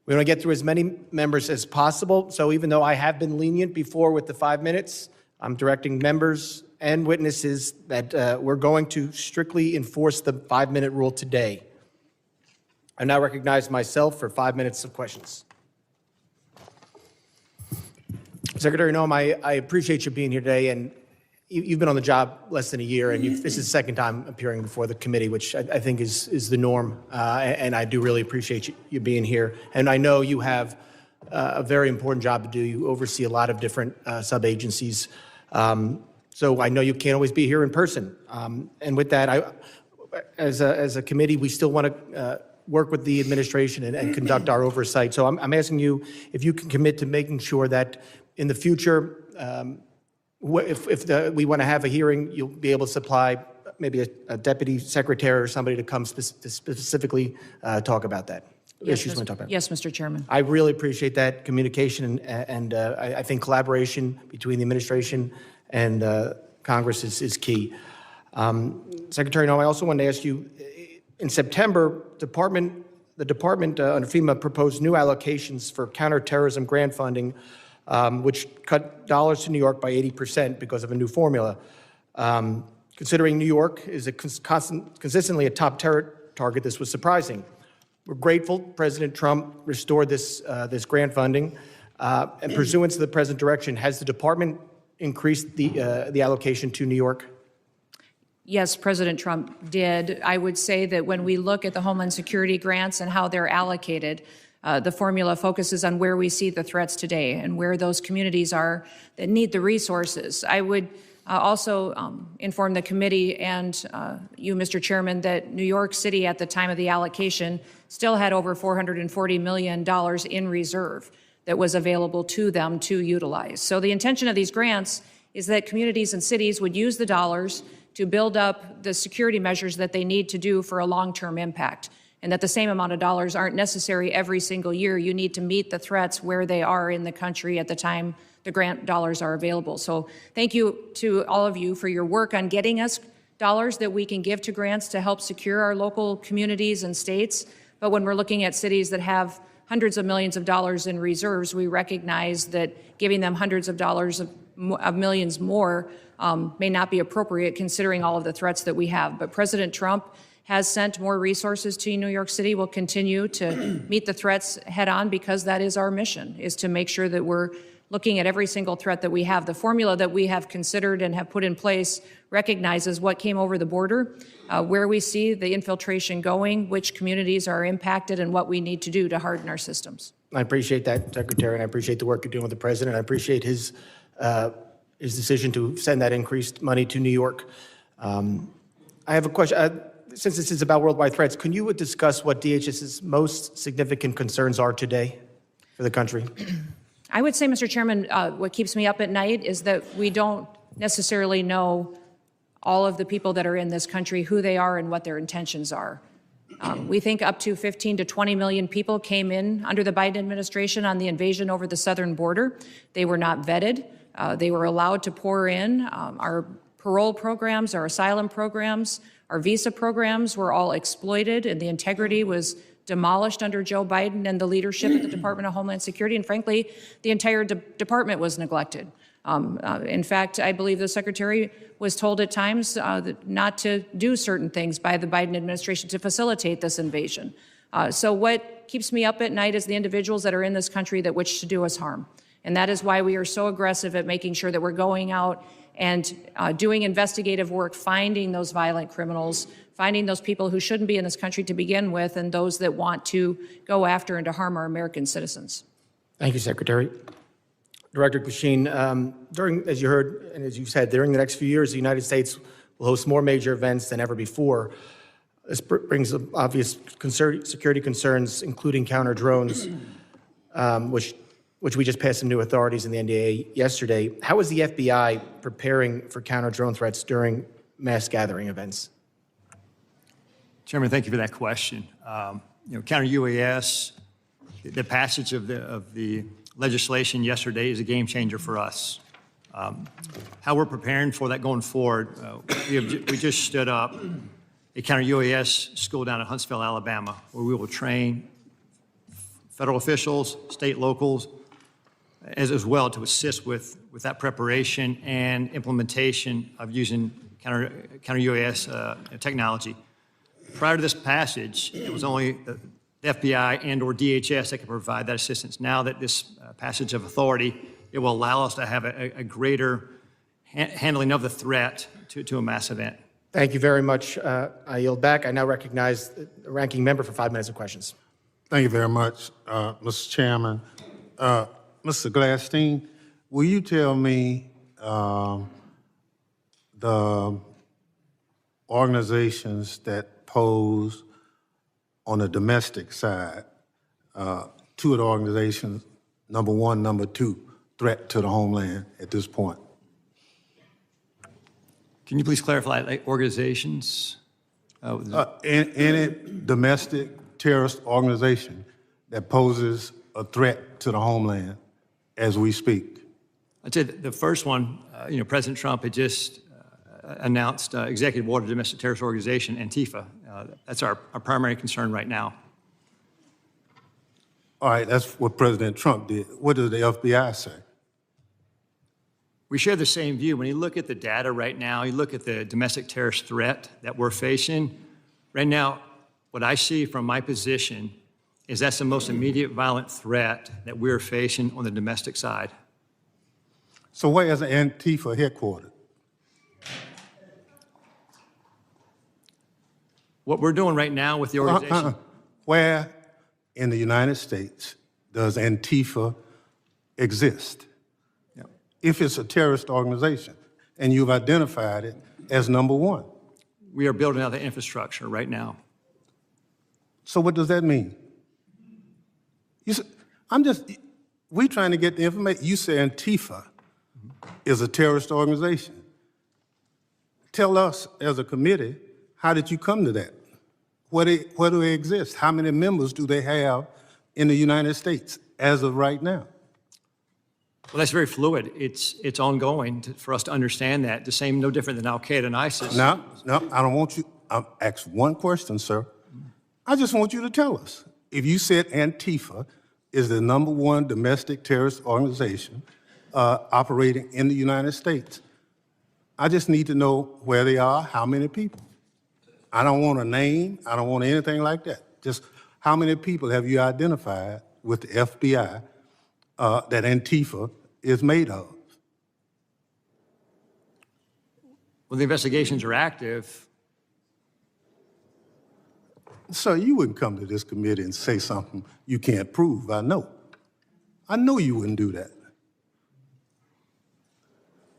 We want to get through as many members as possible, so even though I have been lenient before with the 5 minutes, I'm directing members and witnesses that we're going to strictly enforce the 5-minute rule today. I now recognize myself for 5 minutes of questions. Secretary Noem, I appreciate you being here today, and you've been on the job less than a year, and this is the second time appearing before the committee, which I think is the norm, and I do really appreciate you being here. And I know you have a very important job to do. You oversee a lot of different sub-agencies, so I know you can't always be here in person. And with that, as a committee, we still want to work with the administration and conduct our oversight. So I'm asking you if you can commit to making sure that in the future, if we want to have a hearing, you'll be able to supply maybe a deputy secretary or somebody to come specifically talk about that. Yes, issues we talk about. Yes, Mr. Chairman. I really appreciate that communication, and I think collaboration between the administration and Congress is key. Secretary Noem, I also wanted to ask you, in September, the department under FEMA proposed new allocations for counterterrorism grant funding, which cut dollars to New York by 80% because of a new formula. Considering New York is consistently a top terror target, this was surprising. We're grateful President Trump restored this grant funding. And pursuant to the present direction, has the department increased the allocation to New York? Yes, President Trump did. I would say that when we look at the Homeland Security grants and how they're allocated, the formula focuses on where we see the threats today and where those communities are that need the resources. I would also inform the committee and you, Mr. Chairman, that New York City at the time of the allocation still had over $440 million in reserve that was available to them to utilize. So the intention of these grants is that communities and cities would use the dollars to build up the security measures that they need to do for a long-term impact, and that the same amount of dollars aren't necessary every single year. You need to meet the threats where they are in the country at the time the grant dollars are available. So thank you to all of you for your work on getting us dollars that we can give to grants to help secure our local communities and states. But when we're looking at cities that have hundreds of millions of dollars in reserves, we recognize that giving them hundreds of dollars of millions more may not be appropriate considering all of the threats that we have. But President Trump has sent more resources to New York City. We'll continue to meet the threats head on because that is our mission, is to make sure that we're looking at every single threat that we have. The formula that we have considered and have put in place recognizes what came over the border, where we see the infiltration going, which communities are impacted, and what we need to do to harden our systems. I appreciate that, Secretary, and I appreciate the work you're doing with the President. I appreciate his decision to send that increased money to New York. I have a question. Since this is about worldwide threats, can you discuss what DHS's most significant concerns are today for the country? I would say, Mr. Chairman, what keeps me up at night is that we don't necessarily know all of the people that are in this country, who they are and what their intentions are. We think up to 15 to 20 million people came in under the Biden administration on the invasion over the southern border. They were not vetted. They were allowed to pour in. Our parole programs, our asylum programs, our visa programs were all exploited, and the integrity was demolished under Joe Biden and the leadership at the Department of Homeland Security. And frankly, the entire department was neglected. In fact, I believe the Secretary was told at times not to do certain things by the Biden administration to facilitate this invasion. So what keeps me up at night is the individuals that are in this country that wish to do us harm. And that is why we are so aggressive at making sure that we're going out and doing investigative work, finding those violent criminals, finding those people who shouldn't be in this country to begin with, and those that want to go after and to harm our American citizens. Thank you, Secretary. Director Glasheen, as you heard and as you said, during the next few years, the United States will host more major events than ever before. This brings up obvious security concerns, including counter drones, which we just passed some new authorities in the NDA yesterday. How is the FBI preparing for counter drone threats during mass gathering events? Chairman, thank you for that question. Counter UAS, the passage of the legislation yesterday is a game changer for us. How we're preparing for that going forward, we just stood up a counter UAS school down in Huntsville, Alabama, where we will train federal officials, state, locals, as well to assist with that preparation and implementation of using counter UAS technology. Prior to this passage, it was only the FBI and or DHS that could provide that assistance. Now that this passage of authority, it will allow us to have a greater handling of the threat to a mass event. Thank you very much. I yield back. I now recognize the ranking member for 5 minutes of questions. Thank you very much, Mr. Chairman. Mr. Gladstein, will you tell me the organizations that pose on the domestic side, two of the organizations, number one, number two, threat to the homeland at this point? Can you please clarify, like, organizations? Any domestic terrorist organization that poses a threat to the homeland as we speak? I'd say the first one, President Trump had just announced executive order domestic terrorist organization, Antifa. That's our primary concern right now. All right, that's what President Trump did. What does the FBI say? We share the same view. When you look at the data right now, you look at the domestic terrorist threat that we're facing, right now, what I see from my position is that's the most immediate violent threat that we're facing on the domestic side. So where is Antifa headquartered? What we're doing right now with the organization. Where in the United States does Antifa exist? Yep. If it's a terrorist organization, and you've identified it as number one. We are building out the infrastructure right now. So what does that mean? We trying to get the information. You say Antifa is a terrorist organization. Tell us as a committee, how did you come to that? Where do they exist? How many members do they have in the United States as of right now? Well, that's very fluid. It's ongoing for us to understand that. The same, no different than Al-Qaeda and ISIS. No, I don't want you. I'll ask one question, sir. I just want you to tell us. If you said Antifa is the number one domestic terrorist organization operating in the United States, I just need to know where they are, how many people. I don't want a name. I don't want anything like that. Just how many people have you identified with the FBI that Antifa is made of? Well, the investigations are active. So you wouldn't come to this committee and say something you can't prove, I know. I know you wouldn't do that.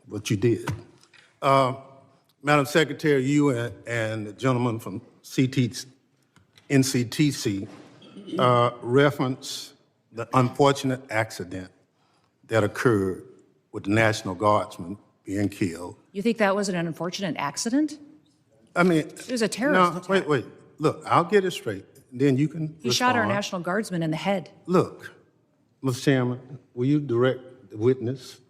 But you did. Madam Secretary, you and the gentleman from NCTC reference the unfortunate accident that occurred with the National Guardsman being killed. You think that was an unfortunate accident? I mean, It was a terrorist attack. Wait. Look, I'll get it straight. Then you can He shot our respond. National Guardsman in the head. Look, Mr. Chairman, will you direct the witness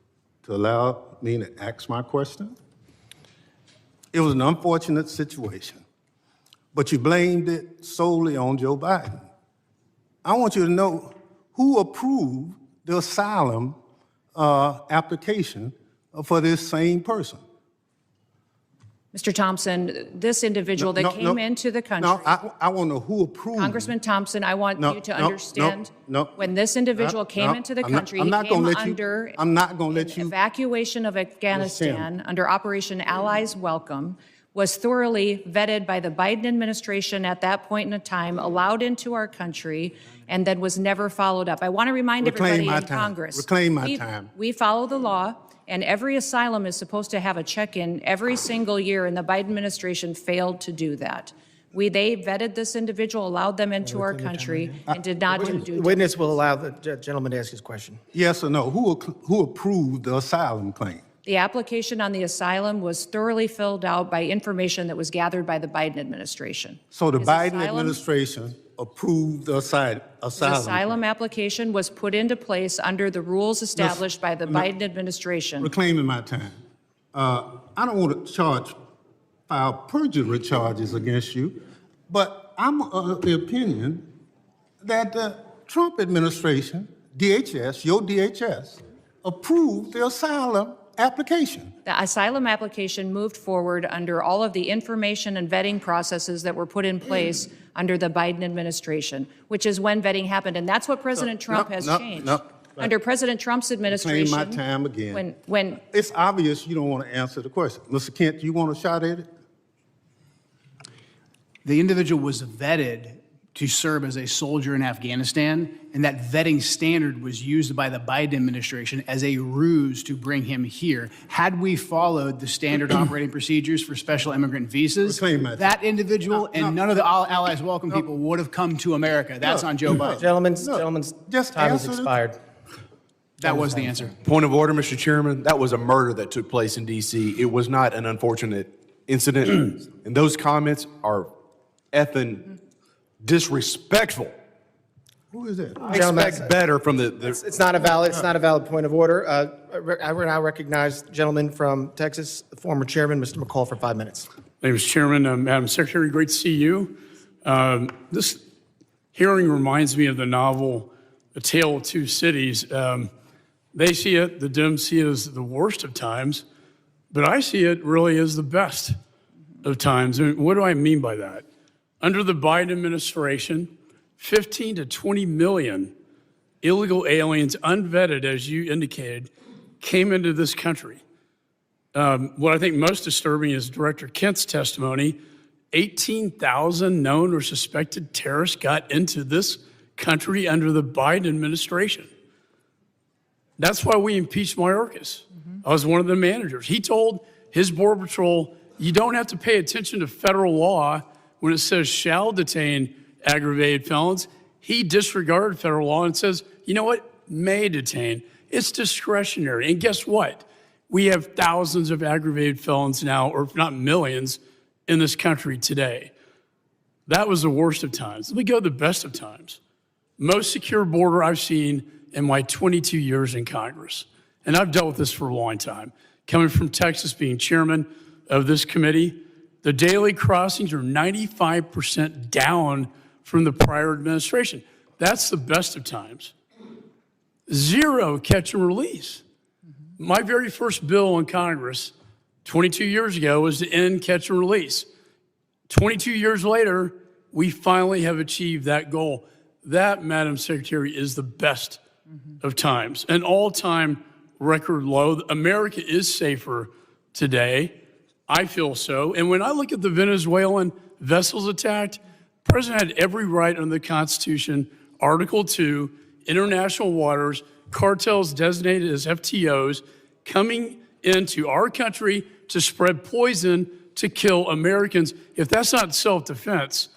to allow me to ask my question? It was an unfortunate situation, but you blamed it solely on Joe Biden. I want you to know who approved the asylum application for this same person. Mr. Thompson, this individual that came into the country. No, I want to know who approved. Congressman Thompson, I want you to understand. No. When this individual came into the country, he came under I'm not going to let you. Evacuation of Afghanistan under Operation Allies Welcome, was thoroughly vetted by the Biden administration at that point in time, allowed into our country, and then was never followed up. I want to remind everybody in Congress. Reclaim my time. We follow the law. And every asylum is supposed to have a check-in every single year, and the Biden administration failed to do that. They vetted this individual, allowed them into our country, and did not do due The witness will allow the gentleman to ask his question. Yes or no? Who approved the asylum claim? The application on the asylum was thoroughly filled out by information that was gathered by the Biden administration. So the His Biden asylum- administration approved the The asylum. asylum application was put into place under the rules established by the Biden administration. Reclaiming my time. I don't want to file perjury charges against you, but I'm of the opinion that the Trump administration, DHS, your DHS, approved the asylum application. The asylum application moved forward under all of the information and vetting processes that were put in place under the Biden administration, which is when vetting happened. And that's what President Trump has changed. Under President Trump's administration. Reclaim my time again. When It's obvious you don't want to answer the question. Mr. Kent, you want a shot at it? The individual was vetted to serve as a soldier in Afghanistan, and that vetting standard was used by the Biden administration as a ruse to bring him here. Had we followed the standard operating procedures for special immigrant visas, that individual and none of the allies welcome people would have come to America. That's on Joe Biden. Gentlemen's Just time has answer the- expired. That was the answer. Point of order, Mr. Chairman. That was a murder that took place in D.C. It was not an unfortunate incident. And those comments are effing disrespectful. Who is that? I expect better from the It's not a valid point of order. I will now recognize the gentleman from Texas, the former chairman, Mr. McCall, for 5 minutes. Thank you, Mr. Chairman. Madam Secretary, great to see you. This hearing reminds me of the novel A Tale of Two Cities. They see it, the Dems see it as the worst of times, but I see it really as the best of times. And what do I mean by that? Under the Biden administration, 15 to 20 million illegal aliens, unvetted, as you indicated, came into this country. What I think most disturbing is Director Kent's testimony. 18,000 known or suspected terrorists got into this country under the Biden administration. That's why we impeached Mayorkas. I was one of the managers. He told his Border Patrol, you don't have to pay attention to federal law when it says shall detain aggravated felons. He disregarded federal law and says, you know what, may detain. It's discretionary. And guess what? We have thousands of aggravated felons now, or if not millions, in this country today. That was the worst of times. Let me go to the best of times. Most secure border I've seen in my 22 years in Congress. And I've dealt with this for a long time. Coming from Texas, being chairman of this committee, the daily crossings are 95% down from the prior administration. That's the best of times. Zero catch and release. My very first bill in Congress 22 years ago was to end catch and release. 22 years later, we finally have achieved that goal. That, Madam Secretary, is the best of times. An all-time record low. America is safer today. I feel so. And when I look at the Venezuelan vessels attacked, the president had every right under the Constitution, Article 2, international waters, cartels designated as FTOs, coming into our country to spread poison to kill Americans. If that's not self-defense,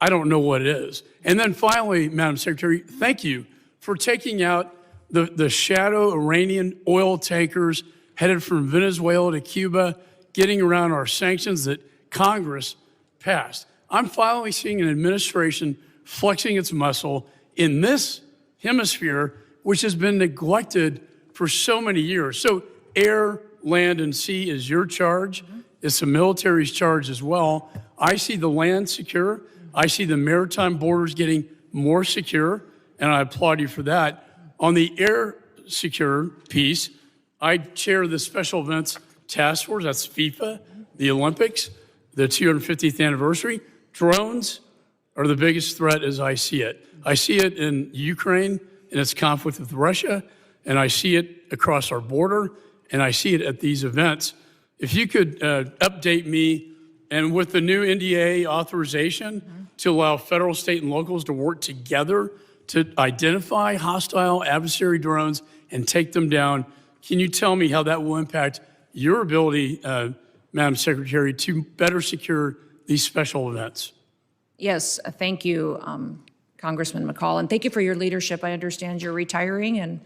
I don't know what it is. And then finally, Madam Secretary, thank you for taking out the shadow Iranian oil tankers headed from Venezuela to Cuba, getting around our sanctions that Congress passed. I'm finally seeing an administration flexing its muscle in this hemisphere, which has been neglected for so many years. So air, land, and sea is your charge. It's the military's charge as well. I see the land secure. I see the maritime borders getting more secure, and I applaud you for that. On the air secure piece, I chair the Special Events Task Force. That's FIFA, the Olympics, the 250th anniversary. Drones are the biggest threat as I see it. I see it in Ukraine in its conflict with Russia, and I see it across our border, and I see it at these events. If you could update me, and with the new NDA authorization to allow federal, state, and locals to work together to identify hostile adversary drones and take them down, can you tell me how that will impact your ability, Madam Secretary, to better secure these special events? Yes, thank you, Congressman McCall, and thank you for your leadership. I understand you're retiring, and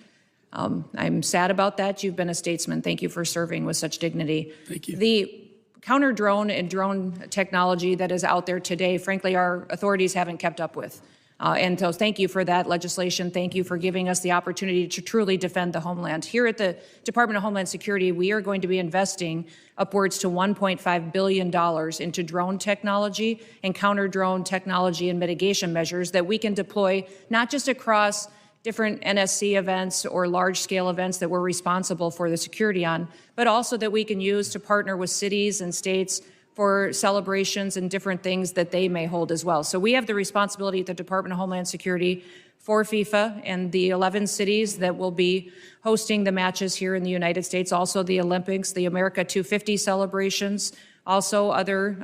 I'm sad about that. You've been a statesman. Thank you for serving with such dignity. Thank you. The counter-drone and drone technology that is out there today, frankly, our authorities haven't kept up with. And so thank you for that legislation. Thank you for giving us the opportunity to truly defend the homeland. Here at the Department of Homeland Security, we are going to be investing upwards to $1.5 billion into drone technology and counter-drone technology and mitigation measures that we can deploy not just across different NSC events or large-scale events that we're responsible for the security on, but also that we can use to partner with cities and states for celebrations and different things that they may hold as well. So we have the responsibility at the Department of Homeland Security for FIFA and the 11 cities that will be hosting the matches here in the United States, also the Olympics, the America 250 celebrations, also other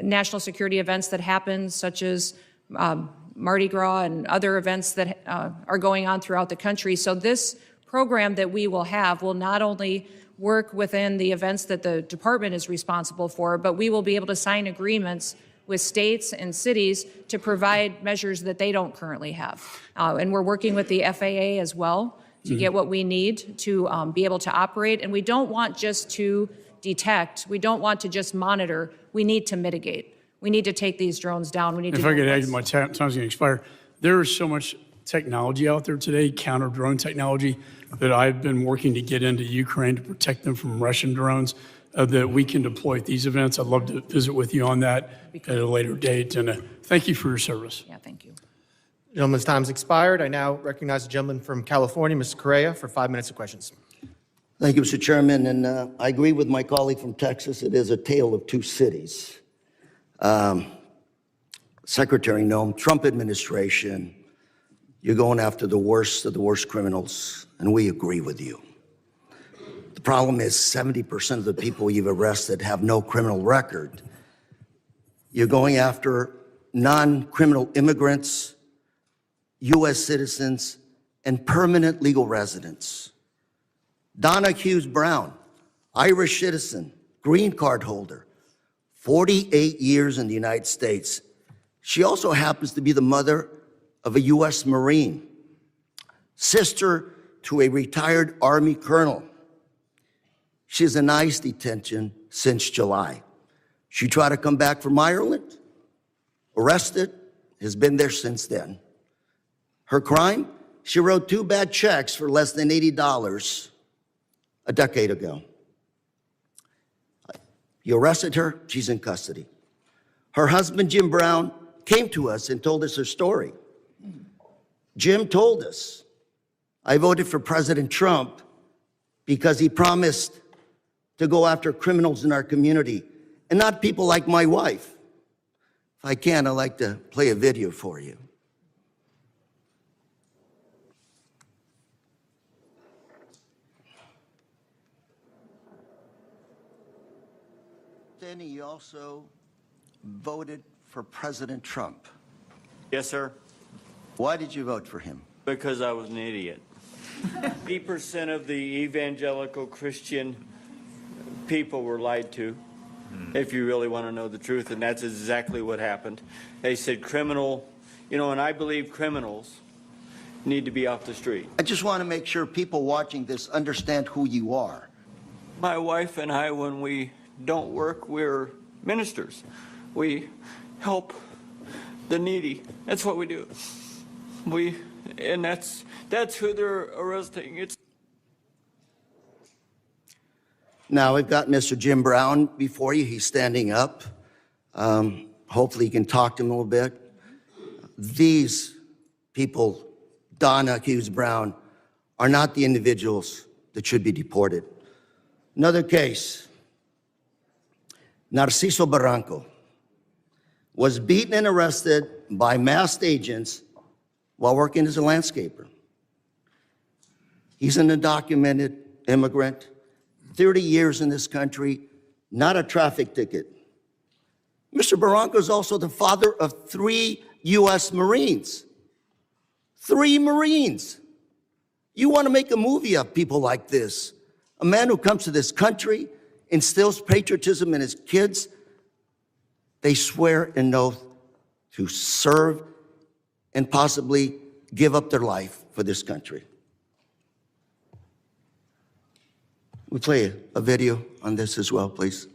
national security events that happen, such as Mardi Gras and other events that are going on throughout the country. So this program that we will have will not only work within the events that the department is responsible for, but we will be able to sign agreements with states and cities to provide measures that they don't currently have. And we're working with the FAA as well to get what we need to be able to operate. And we don't want just to detect, we don't want to just monitor, we need to mitigate. We need to take these drones down. We need If to I could add, my time's going to expire. There is so much technology out there today, counter-drone technology, that I've been working to get into Ukraine to protect them from Russian drones that we can deploy at these events. I'd love to visit with you on that at a later date. And thank you for your service. Yeah, thank you. Gentleman's time's expired. I now recognize the gentleman from California, Mr. Correa, for 5 minutes of questions. Thank you, Mr. Chairman. And I agree with my colleague from Texas. It is a tale of two cities. Secretary Noem, Trump administration, you're going after the worst of the worst criminals, and we agree with you. The problem is 70% of the people you've arrested have no criminal record. You're going after non-criminal immigrants, U.S. citizens, and permanent legal residents. Donna Hughes Brown, Irish citizen, green card holder, 48 years in the United States. She also happens to be the mother of a U.S. Marine, sister to a retired Army colonel. She's in ICE detention since July. She tried to come back from Ireland, arrested, has been there since then. Her crime? She wrote 2 bad checks for less than $80 a decade ago. You arrested her, she's in custody. Her husband, Jim Brown, came to us and told us her story. Jim told us, I voted for President Trump because he promised to go after criminals in our community and not people like my wife. If I can, I'd like to play a video for you. Then he also voted for President Trump. Yes, sir. Why did you vote for him? Because I was an idiot. 80% of the evangelical Christian people were lied to, if you really want to know the truth, and that's exactly what happened. They said criminal, and I believe criminals need to be off the street. I just want to make sure people watching this understand who you are. My wife and I, when we don't work, we're ministers. We help the needy. That's what we do. And that's who they're arresting. Now, we've got Mr. Jim Brown before you. He's standing up. Hopefully you can talk to him a little bit. These people, Donna Hughes Brown, are not the individuals that should be deported. Another case, Narciso Barranco was beaten and arrested by masked agents while working as a landscaper. He's an undocumented immigrant, 30 years in this country, not a traffic ticket. Mr. Barranco is also the father of 3 U.S. Marines. 3 Marines. You want to make a movie of people like this. A man who comes to this country, instills patriotism in his kids. They swear an oath to serve and possibly give up their life for this country. We play a video on this as well, please.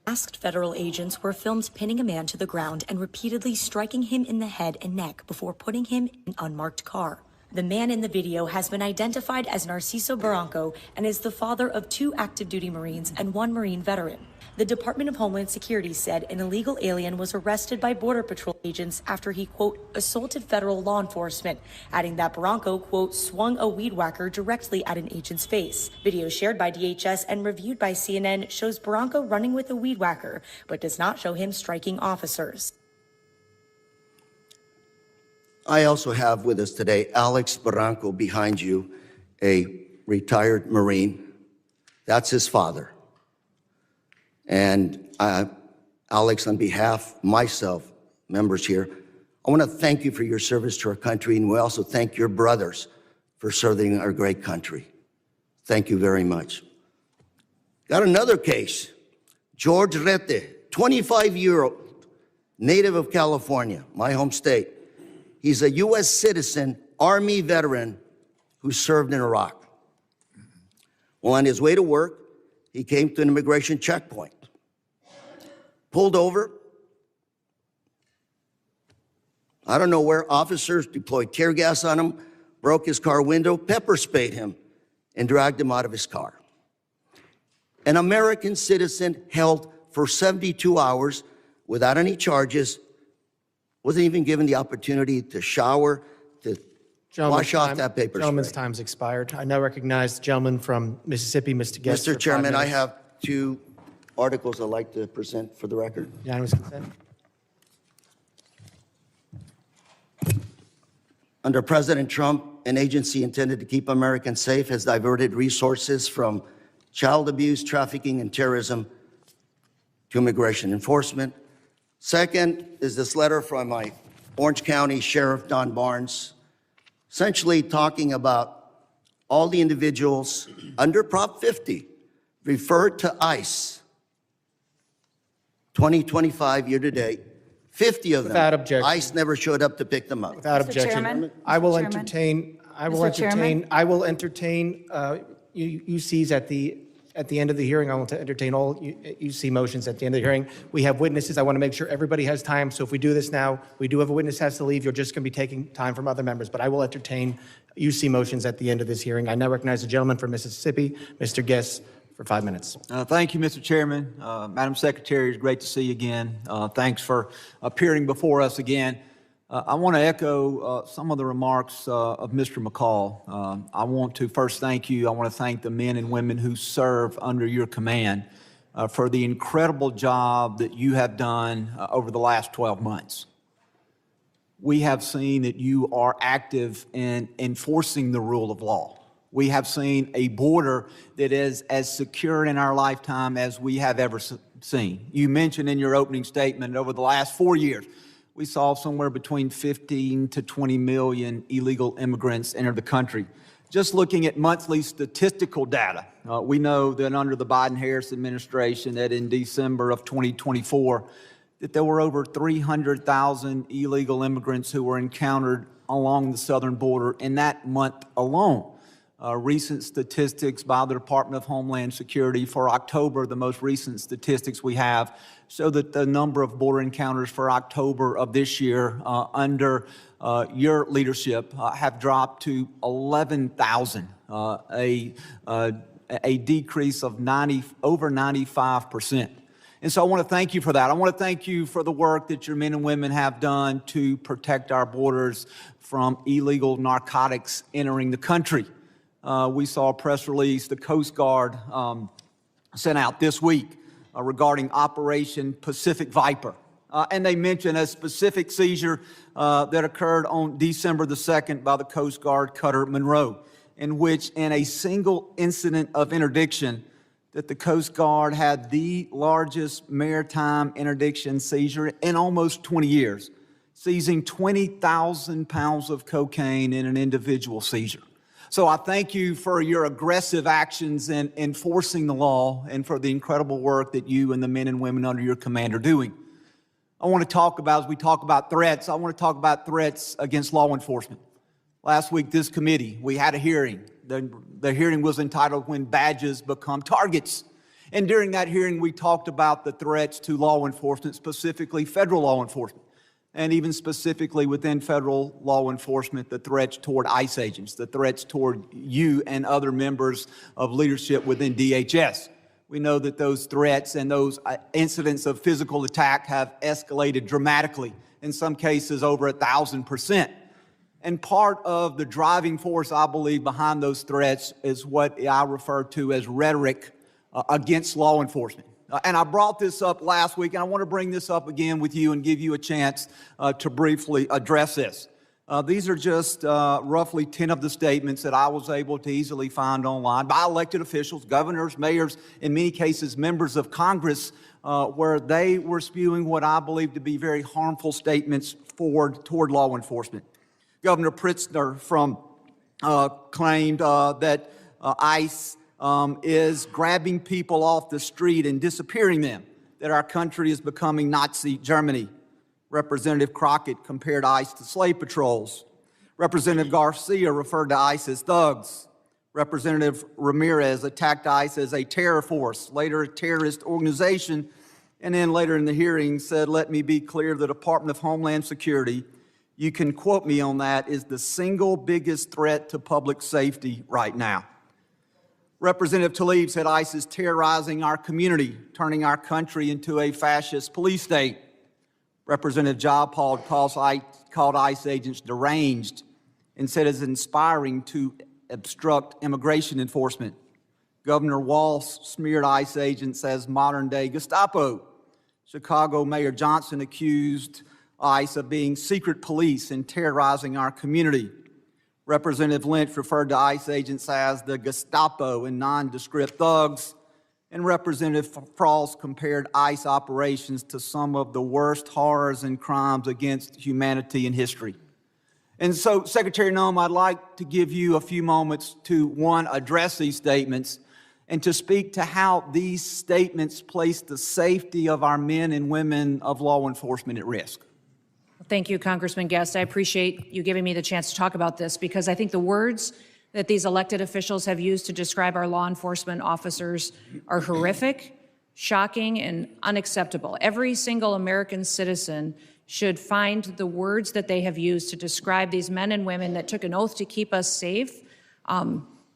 Masked federal agents were filmed pinning a man to the ground and repeatedly striking him in the head and neck before putting him in an unmarked car. The man in the video has been identified as Narciso Barranco and is the father of 2 active duty Marines and 1 Marine veteran. The Department of Homeland Security said an illegal alien was arrested by Border Patrol agents after he, quote, assaulted federal law enforcement, adding that Barranco, quote, swung a weed whacker directly at an agent's face. Video shared by DHS and reviewed by CNN shows Barranco running with a weed whacker, but does not show him striking officers. I also have with us today Alex Barranco behind you, a retired Marine. That's his father. And Alex, on behalf of myself, members here, I want to thank you for your service to our country, and we also thank your brothers for serving our great country. Thank you very much. Got another case. George Rete, 25-year-old, native of California, my home state. He's a U.S. citizen, Army veteran who served in Iraq. Well, on his way to work, he came to an immigration checkpoint. Pulled over. I don't know where officers deployed tear gas on him, broke his car window, pepper sprayed him, and dragged him out of his car. An American citizen held for 72 hours without any charges, wasn't even given the opportunity to shower, to wash off that paper Gentleman's spray. time's expired. I now recognize the gentleman from Mississippi, Mr. Guest. Mr. Chairman, I have 2 articles I'd like to present for the record. Unanimous consent. Under President Trump, an agency intended to keep Americans safe has diverted resources from child abuse, trafficking, and terrorism to immigration enforcement. Second is this letter from my Orange County Sheriff, Don Barnes, essentially talking about all the individuals under Prop 50 referred to ICE 2025 year to date, 50 of them. Without objection. ICE never showed up to pick them up. Without Mr. objection. Chairman? I will Mr. Chairman? entertain UCs at the end of the hearing. I want to entertain all UC motions at the end of the hearing. We have witnesses. I want to make sure everybody has time. So if we do this now, we do have a witness has to leave. You're just going to be taking time from other members. But I will entertain UC motions at the end of this hearing. I now recognize the gentleman from Mississippi, Mr. Guest, for 5 minutes. Thank you, Mr. Chairman. Madam Secretary, it's great to see you again. Thanks for appearing before us again. I want to echo some of the remarks of Mr. McCall. I want to first thank you. I want to thank the men and women who serve under your command for the incredible job that you have done over the last 12 months. We have seen that you are active in enforcing the rule of law. We have seen a border that is as secure in our lifetime as we have ever seen. You mentioned in your opening statement over the last 4 years, we saw somewhere between 15 to 20 million illegal immigrants enter the country. Just looking at monthly statistical data, we know that under the Biden-Harris administration that in December of 2024, that there were over 300,000 illegal immigrants who were encountered along the southern border in that month alone. Recent statistics by the Department of Homeland Security for October, the most recent statistics we have, show that the number of border encounters for October of this year under your leadership have dropped to 11,000, a decrease of over 95%. And so I want to thank you for that. I want to thank you for the work that your men and women have done to protect our borders from illegal narcotics entering the country. We saw a press release the Coast Guard sent out this week regarding Operation Pacific Viper. And they mentioned a specific seizure that occurred on December the 2nd by the Coast Guard cutter Monroe, in which in a single incident of interdiction that the Coast Guard had the largest maritime interdiction seizure in almost 20 years, seizing 20,000 pounds of cocaine in an individual seizure. So I thank you for your aggressive actions in enforcing the law and for the incredible work that you and the men and women under your command are doing. I want to talk about, as we talk about threats, I want to talk about threats against law enforcement. Last week, this committee, we had a hearing. The hearing was entitled When Badges Become Targets. And during that hearing, we talked about the threats to law enforcement, specifically federal law enforcement, and even specifically within federal law enforcement, the threats toward ICE agents, the threats toward you and other members of leadership within DHS. We know that those threats and those incidents of physical attack have escalated dramatically, in some cases over 1,000%. And part of the driving force, I believe, behind those threats is what I refer to as rhetoric against law enforcement. And I brought this up last week, and I want to bring this up again with you and give you a chance to briefly address this. These are just roughly 10 of the statements that I was able to easily find online by elected officials, governors, mayors, in many cases members of Congress, where they were spewing what I believe to be very harmful statements toward law enforcement. Governor Pritzker claimed that ICE is grabbing people off the street and disappearing them, that our country is becoming Nazi Germany. Representative Crockett compared ICE to slave patrols. Representative Garcia referred to ICE as thugs. Representative Ramirez attacked ICE as a terror force, later a terrorist organization, and then later in the hearing said, let me be clear, the Department of Homeland Security, you can quote me on that, is the single biggest threat to public safety right now. Representative Tlaib said ICE is terrorizing our community, turning our country into a fascist police state. Representative Jayapal called ICE agents deranged and said it's inspiring to obstruct immigration enforcement. Governor Walz smeared ICE agents as modern-day Gestapo. Chicago Mayor Johnson accused ICE of being secret police and terrorizing our community. Representative Lynch referred to ICE agents as the Gestapo and nondescript thugs. And Representative Frost compared ICE operations to some of the worst horrors and crimes against humanity in history. And so, Secretary Noem, I'd like to give you a few moments to, one, address these statements and to speak to how these statements place the safety of our men and women of law enforcement at risk. Thank you, Congressman Guest. I appreciate you giving me the chance to talk about this because I think the words that these elected officials have used to describe our law enforcement officers are horrific, shocking, and unacceptable. Every single American citizen should find the words that they have used to describe these men and women that took an oath to keep us safe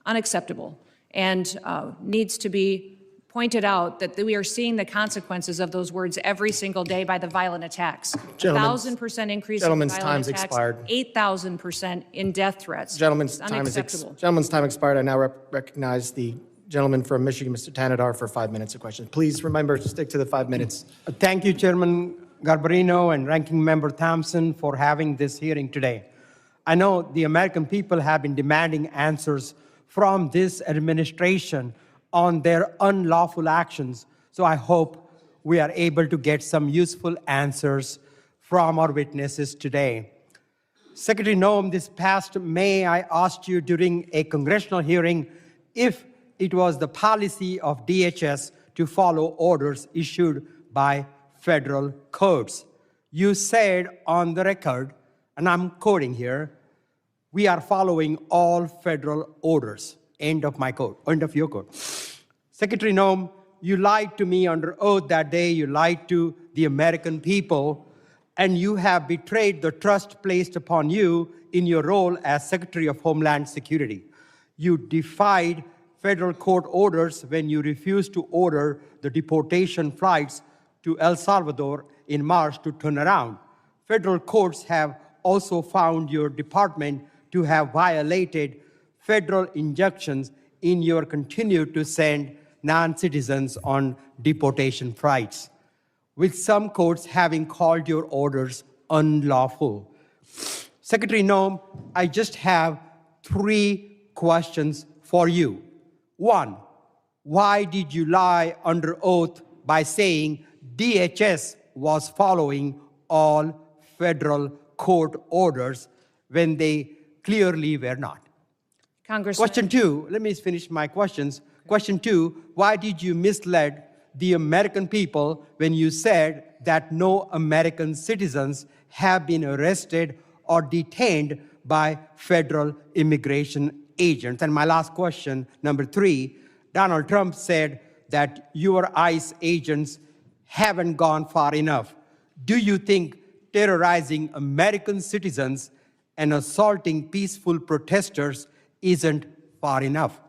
unacceptable and needs to be pointed out that we are seeing the consequences of those words every single day by the violent attacks. 1,000% increase in violent attacks, 8,000% in death threats. Gentleman's It's time unacceptable. Gentleman's time expired. I now recognize the gentleman from Michigan, Mr. Tanadar, for 5 minutes of questions. Please remember to stick to the 5 minutes. Thank you, Chairman Garbarino and Ranking Member Thompson, for having this hearing today. I know the American people have been demanding answers from this administration on their unlawful actions. So I hope we are able to get some useful answers from our witnesses today. Secretary Noem, this past May, I asked you during a congressional hearing if it was the policy of DHS to follow orders issued by federal courts. You said on the record, and I'm quoting here, we are following all federal orders. End of your quote. Secretary Noem, you lied to me under oath that day. You lied to the American people, and you have betrayed the trust placed upon you in your role as Secretary of Homeland Security. You defied federal court orders when you refused to order the deportation flights to El Salvador in March to turn around. Federal courts have also found your department to have violated federal injunctions in your continue to send non-citizens on deportation flights, with some courts having called your orders unlawful. Secretary Noem, I just have 3 questions for you. 1, why did you lie under oath by saying DHS was following all federal court orders when they clearly were not? Congressman. Question two, let me finish my questions. Question two, why did you mislead the American people when you said that no American citizens have been arrested or detained by federal immigration agents? And my last question, number three, Donald Trump said that your ICE agents haven't gone far enough. Do you think terrorizing American citizens and assaulting peaceful protesters isn't far enough?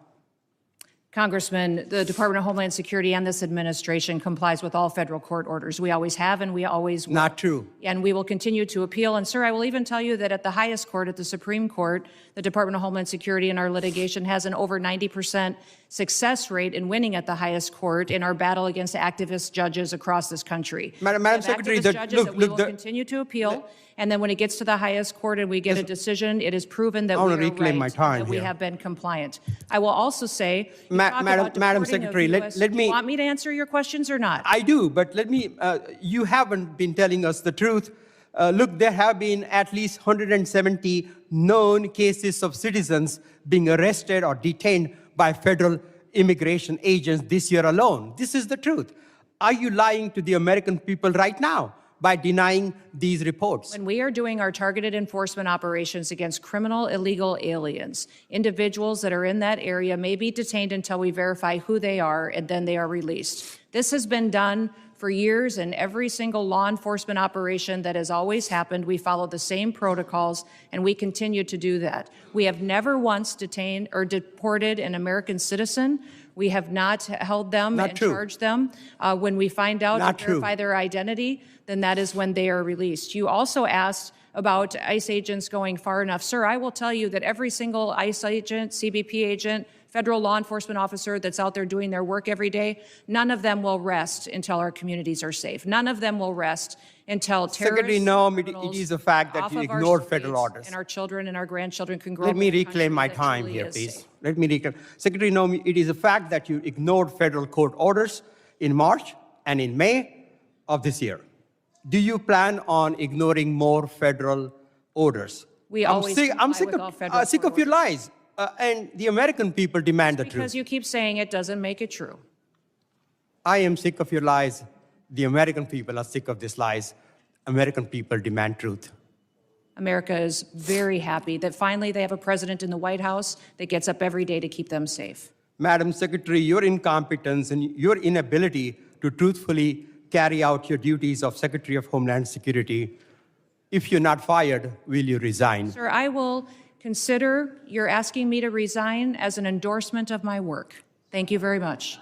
Congressman, the Department of Homeland Security and this administration complies with all federal court orders. We always have and we always will. Not true. And we will continue to appeal. And sir, I will even tell you that at the highest court, at the Supreme Court, the Department of Homeland Security in our litigation has an over 90% success rate in winning at the highest court in our battle against activist judges across this country. Madam Secretary, we will continue to appeal. And then when it gets to the highest court and we get a decision, it is proven that we are reclaim my right, time that we here. have been compliant. I will also say, Madam Secretary, let me. Do you want me to answer your questions or not? I do, but let me. You haven't been telling us the truth. Look, there have been at least 170 known cases of citizens being arrested or detained by federal immigration agents this year alone. This is the truth. Are you lying to the American people right now by denying these reports? When we are doing our targeted enforcement operations against criminal illegal aliens, individuals that are in that area may be detained until we verify who they are, and then they are released. This has been done for years, and every single law enforcement operation that has always happened, we follow the same protocols, and we continue to do that. We have never once detained or deported an American citizen. We have not held them and charged them. When we find out and verify their identity, then that is when they are released. You also asked about ICE agents going far enough. Sir, I will tell you that every single ICE agent, CBP agent, federal law enforcement officer that's out there doing their work every day, none of them will rest until our communities are safe. None of them will rest until Secretary Noem, it is a fact that you ignored federal orders. And our children and our grandchildren can grow Let up me in a reclaim country my that time truly here, is please. safe. Let me reclaim. Secretary Noem, it is a fact that you ignored federal court orders in March and in May of this year. Do you plan on ignoring more federal orders? We always I'm comply with all federal sick court of your lies. And the American people demand the truth. Because you keep saying it doesn't make it true. I am sick of your lies. The American people are sick of these lies. American people demand truth. America is very happy that finally they have a president in the White House that gets up every day to keep them safe. Madam Secretary, your incompetence and your inability to truthfully carry out your duties of Secretary of Homeland Security, if you're not fired, will you resign? Sir, I will consider your asking me to resign as an endorsement of my work. Thank you very much.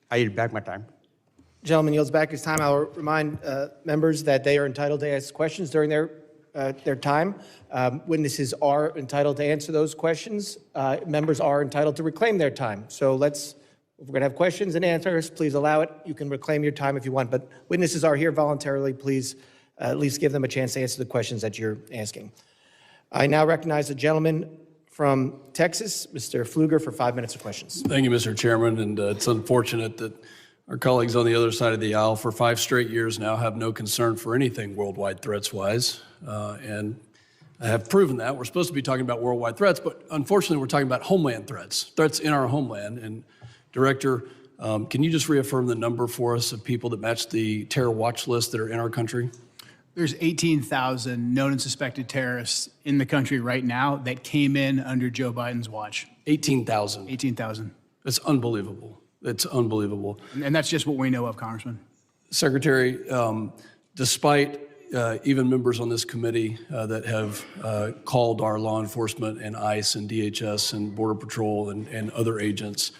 I yield back my time. Gentleman yields back his time. I'll remind members that they are entitled to ask questions during their time. Witnesses are entitled to answer those questions. Members are entitled to reclaim their time. So if we're going to have questions and answers, please allow it. You can reclaim your time if you want, but witnesses are here voluntarily. Please at least give them a chance to answer the questions that you're asking. I now recognize the gentleman from Texas, Mr. Pfluger, for 5 minutes of questions. Thank you, Mr. Chairman, and it's unfortunate that our colleagues on the other side of the aisle for 5 straight years now have no concern for anything worldwide threats-wise, and I have proven that. We're supposed to be talking about worldwide threats, but unfortunately we're talking about homeland threats in our homeland. And Director, can you just reaffirm the number for us of people that match the terror watch list that are in our country? There's 18,000 known and suspected terrorists in the country right now that came in under Joe Biden's watch. 18,000? 18,000. That's unbelievable. It's unbelievable. And that's just what we know of, Congressman. Secretary, despite even members on this committee that have called our law enforcement and ICE and DHS and Border Patrol and other agents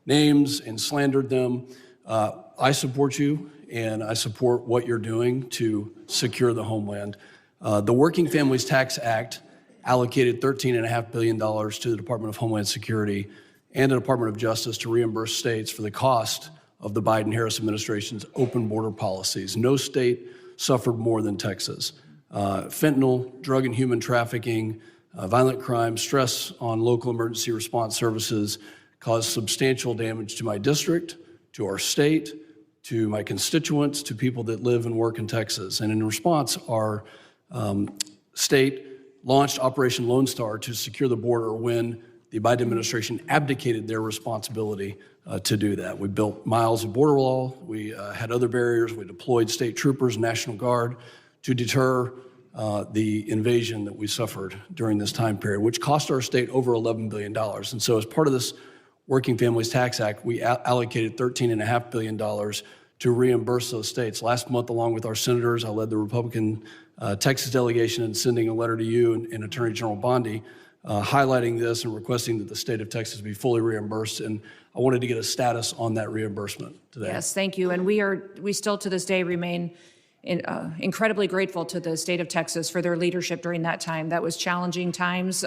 names and slandered them, I support you, and I support what you're doing to secure the homeland. The Working Families Tax Act allocated $13.5 billion to the Department of Homeland Security and the Department of Justice to reimburse states for the cost of the Biden-Harris administration's open border policies. No state suffered more than Texas. Fentanyl, drug and human trafficking, violent crime, stress on local emergency response services caused substantial damage to my district, to our state, to my constituents, to people that live and work in Texas. And in response, our state launched Operation Lone Star to secure the border when the Biden administration abdicated their responsibility to do that. We built miles of border wall. We had other barriers. We deployed state troopers, National Guard to deter the invasion that we suffered during this time period, which cost our state over $11 billion. And so as part of this Working Families Tax Act, we allocated $13.5 billion to reimburse those states. Last month, along with our senators, I led the Republican Texas delegation in sending a letter to you and Attorney General Bondi highlighting this and requesting that the state of Texas be fully reimbursed. And I wanted to get a status on that reimbursement today. Yes, thank you. And we still to this day remain incredibly grateful to the state of Texas for their leadership during that time. That was challenging times,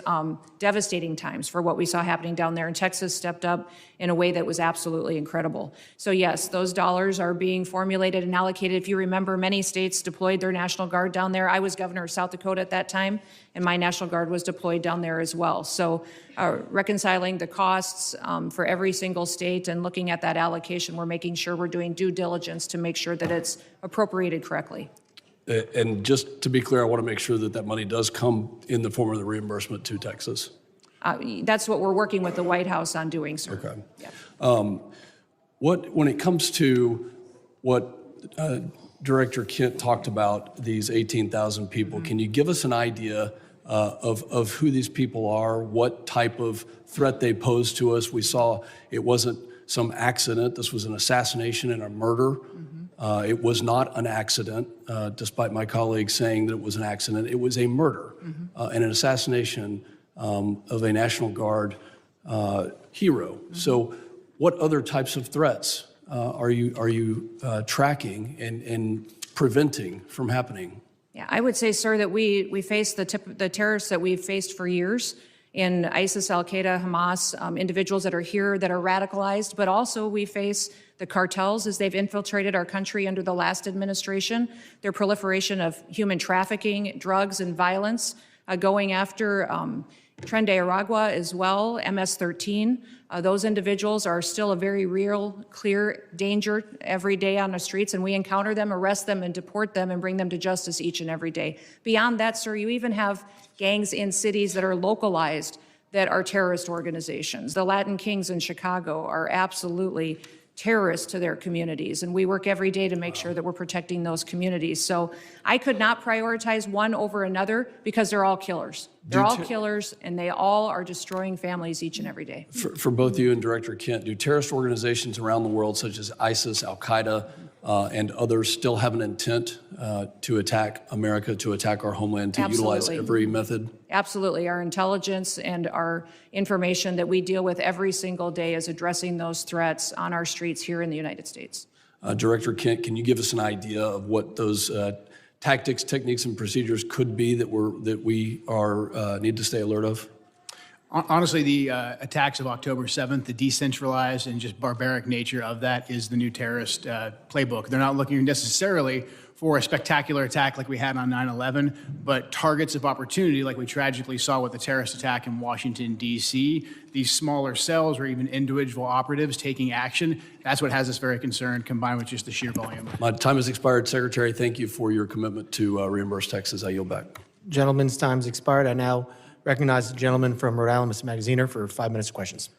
devastating times for what we saw happening down there. And Texas stepped up in a way that was absolutely incredible. So yes, those dollars are being formulated and allocated. If you remember, many states deployed their National Guard down there. I was governor of South Dakota at that time, and my National Guard was deployed down there as well. So reconciling the costs for every single state and looking at that allocation, we're making sure we're doing due diligence to make sure that it's appropriated correctly. And just to be clear, I want to make sure that that money does come in the form of the reimbursement to Texas. That's what we're working with the White House on doing, sir. Okay. Yeah. When it comes to what Director Kent talked about, these 18,000 people, can you give us an idea of who these people are, what type of threat they pose to us? We saw it wasn't some accident. This was an assassination and a murder. It was not an accident, despite my colleagues saying that it was an accident. It was a murder and an assassination of a National Guard hero. So what other types of threats are you tracking and preventing from happening? Yeah, I would say, sir, that we face the terrorists that we've faced for years in ISIS, Al-Qaeda, Hamas, individuals that are here that are radicalized, but also we face the cartels as they've infiltrated our country under the last administration, their proliferation of human trafficking, drugs, and violence, going after Tren de Aragua as well, MS-13. Those individuals are still a very real, clear danger every day on the streets, and we encounter them, arrest them, and deport them and bring them to justice each and every day. Beyond that, sir, you even have gangs in cities that are localized that are terrorist organizations. The Latin Kings in Chicago are absolutely terrorists to their communities, and we work every day to make sure that we're protecting those communities. So I could not prioritize one over another because they're all killers. They're all killers, and they all are destroying families each and every day. For both you and Director Kent, do terrorist organizations around the world, such as ISIS, Al-Qaeda, and others, still have an intent to attack America, to attack our homeland, to utilize every method? Absolutely. Our intelligence and our information that we deal with every single day is addressing those threats on our streets here in the United States. Director Kent, can you give us an idea of what those tactics, techniques, and procedures could be that we need to stay alert of? Honestly, the attacks of October 7th, the decentralized and just barbaric nature of that is the new terrorist playbook. They're not looking necessarily for a spectacular attack like we had on 9/11, but targets of opportunity like we tragically saw with the terrorist attack in Washington, D.C., these smaller cells or even individual operatives taking action. That's what has us very concerned, combined with just the sheer volume. My time has expired. Secretary, thank you for your commitment to reimburse Texas. I yield back. Gentleman's time's expired. I now recognize the gentleman from Rhode Island, Mr. Magaziner, for 5 minutes of questions.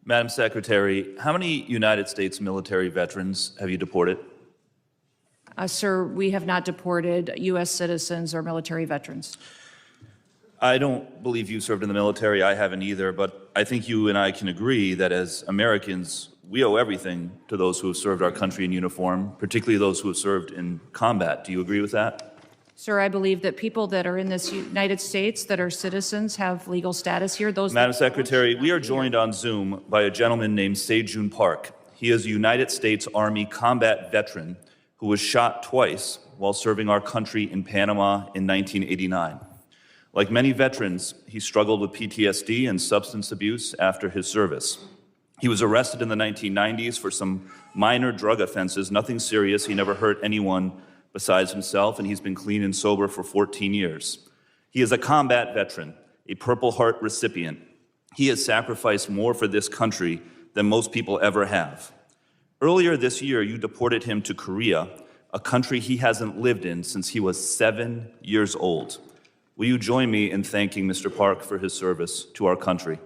Madam Secretary, how many United States military veterans have you deported? Sir, we have not deported U.S. citizens or military veterans. I don't believe you served in the military. I haven't either, but I think you and I can agree that as Americans, we owe everything to those who have served our country in uniform, particularly those who have served in combat. Do you agree with that? Sir, I believe that people that are in this United States that are citizens have legal status here. Madam Secretary, we are joined on Zoom by a gentleman named Se-Jun Park. He is a United States Army combat veteran who was shot twice while serving our country in Panama in 1989. Like many veterans, he struggled with PTSD and substance abuse after his service. He was arrested in the 1990s for some minor drug offenses, nothing serious. He never hurt anyone besides himself, and he's been clean and sober for 14 years. He is a combat veteran, a Purple Heart recipient. He has sacrificed more for this country than most people ever have. Earlier this year, you deported him to Korea, a country he hasn't lived in since he was 7 years old. Will you join me in thanking Mr. Park for his service to our country?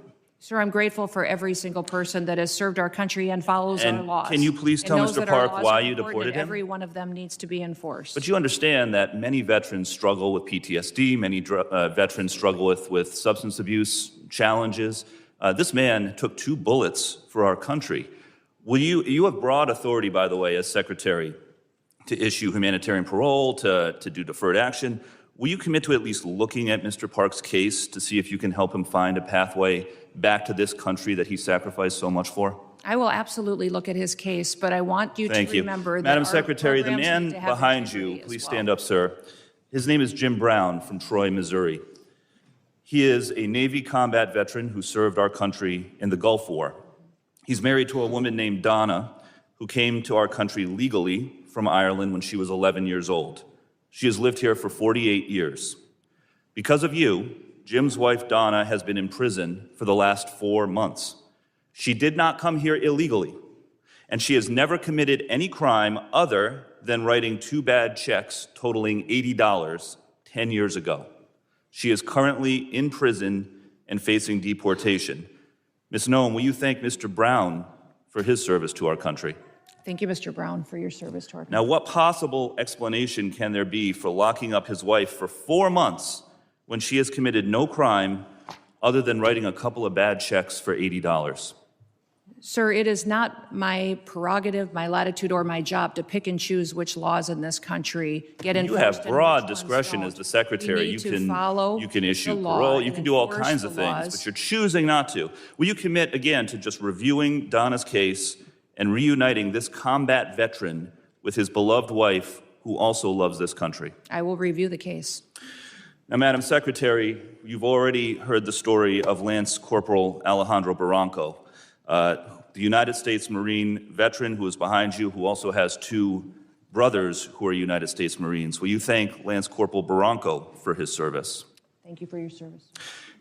Sir, I'm grateful for every single person that has served our country and follows our And laws. can you please and tell knows Mr. that our Park laws why are you important deported and him? every one of them needs to be enforced. But you understand that many veterans struggle with PTSD, many veterans struggle with substance abuse challenges. This man took 2 bullets for our country. You have broad authority, by the way, as Secretary, to issue humanitarian parole, to do deferred action. Will you commit to at least looking at Mr. Park's case to see if you can help him find a pathway back to this country that he sacrificed so much for? I will absolutely look at his case, but I want you Thank to you. remember that Madam our Secretary, the programs man need to have behind integrity you, as please well. stand up, sir. His name is Jim Brown from Troy, Missouri. He is a Navy combat veteran who served our country in the Gulf War. He's married to a woman named Donna, who came to our country legally from Ireland when she was 11 years old. She has lived here for 48 years. Because of you, Jim's wife, Donna, has been in prison for the last 4 months. She did not come here illegally, and she has never committed any crime other than writing 2 bad checks totaling $80 10 years ago. She is currently in prison and facing deportation. Ms. Noem, will you thank Mr. Brown for his service to our country? Thank you, Mr. Brown, for your service to our country. Now, what possible explanation can there be for locking up his wife for 4 months when she has committed no crime other than writing a couple of bad checks for $80? Sir, it is not my prerogative, my latitude, or my job to pick and choose which laws in this country get enforced. You have and broad which ones discretion don't. as the Secretary. We need to follow You can issue the law parole, you and can do all enforce kinds of the things, laws. but you're choosing not to. Will you commit, again, to just reviewing Donna's case and reuniting this combat veteran with his beloved wife, who also loves this country? I will review the case. Now, Madam Secretary, you've already heard the story of Lance Corporal Alejandro Barranco, the United States Marine veteran who is behind you, who also has 2 brothers who are United States Marines. Will you thank Lance Corporal Barranco for his service? Thank you for your service.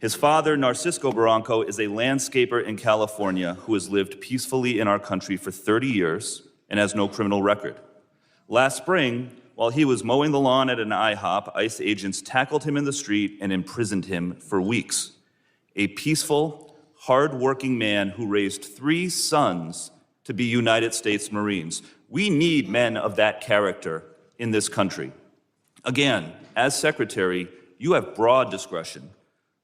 His father, Narcisco Barranco, is a landscaper in California who has lived peacefully in our country for 30 years and has no criminal record. Last spring, while he was mowing the lawn at an IHOP, ICE agents tackled him in the street and imprisoned him for weeks. A peaceful, hard-working man who raised 3 sons to be United States Marines. We need men of that character in this country. Again, as Secretary, you have broad discretion.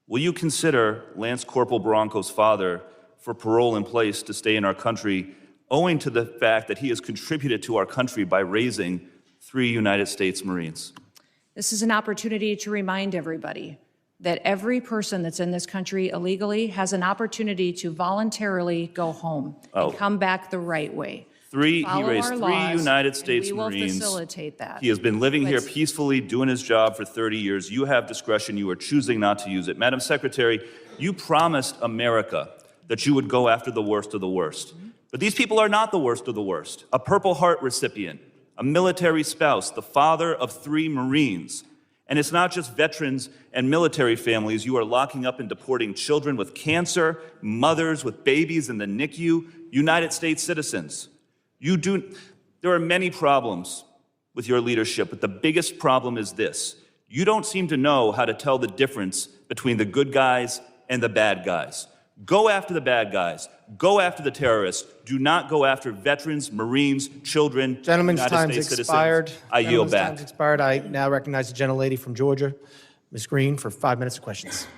Will you consider Lance Corporal Barranco's father for parole in place to stay in our country, owing to the fact that he has contributed to our country by raising 3 United States Marines? This is an opportunity to remind everybody that every person that's in this country illegally has an opportunity to voluntarily go home and come back the right way. He Follow raised our 3 laws, United States and we will Marines. facilitate that. He has been living here But- peacefully, doing his job for 30 years. You have discretion. You are choosing not to use it. Madam Secretary, you promised America that you would go after the worst of the worst. But these people are not the worst of the worst. A Purple Heart recipient, a military spouse, the father of 3 Marines. And it's not just veterans and military families. You are locking up and deporting children with cancer, mothers with babies in the NICU, United States citizens. There are many problems with your leadership, but the biggest problem is this. You don't seem to know how to tell the difference between the good guys and the bad guys. Go after the bad guys. Go after the terrorists. Do not go after veterans, Marines, children, Gentleman's United time's States expired. citizens. I yield Gentleman's back. time's expired. I now recognize the gentlelady from Georgia, Ms. Green, for 5 minutes of questions.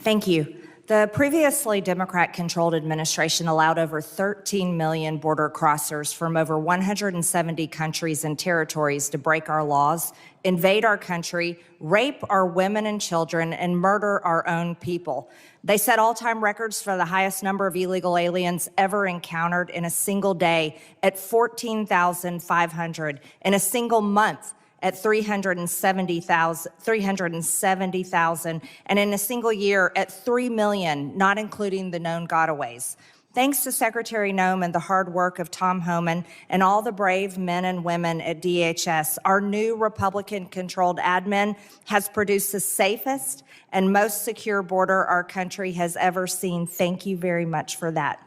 Thank you. The previously Democrat-controlled administration allowed over 13 million border crossers from over 170 countries and territories to break our laws, invade our country, rape our women and children, and murder our own people. They set all-time records for the highest number of illegal aliens ever encountered in a single day at 14,500, in a single month at 370,000, and in a single year at 3 million, not including the known gotaways. Thanks to Secretary Noem and the hard work of Tom Homan and all the brave men and women at DHS, our new Republican-controlled admin has produced the safest and most secure border our country has ever seen. Thank you very much for that.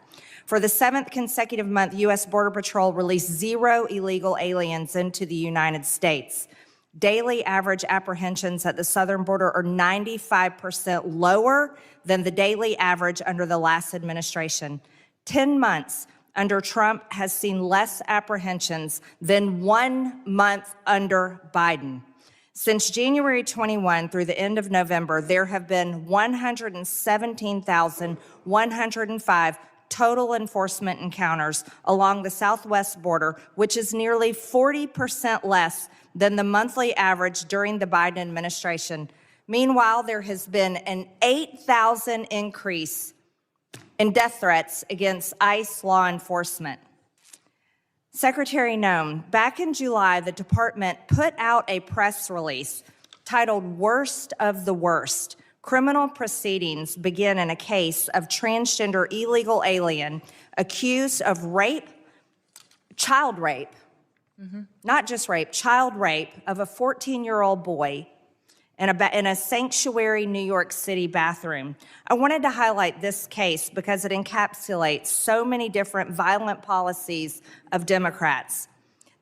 For the 7th consecutive month, U.S. Border Patrol released 0 illegal aliens into the United States. Daily average apprehensions at the southern border are 95% lower than the daily average under the last administration. 10 months under Trump has seen less apprehensions than 1 month under Biden. Since January 21 through the end of November, there have been 117,105 total enforcement encounters along the southwest border, which is nearly 40% less than the monthly average during the Biden administration. Meanwhile, there has been an 8,000 increase in death threats against ICE law enforcement. Secretary Noem, back in July, the department put out a press release titled Worst of the Worst. Criminal proceedings begin in a case of transgender illegal alien accused of rape, child rape, not just rape, child rape of a 14-year-old boy in a sanctuary New York City bathroom. I wanted to highlight this case because it encapsulates so many different violent policies of Democrats.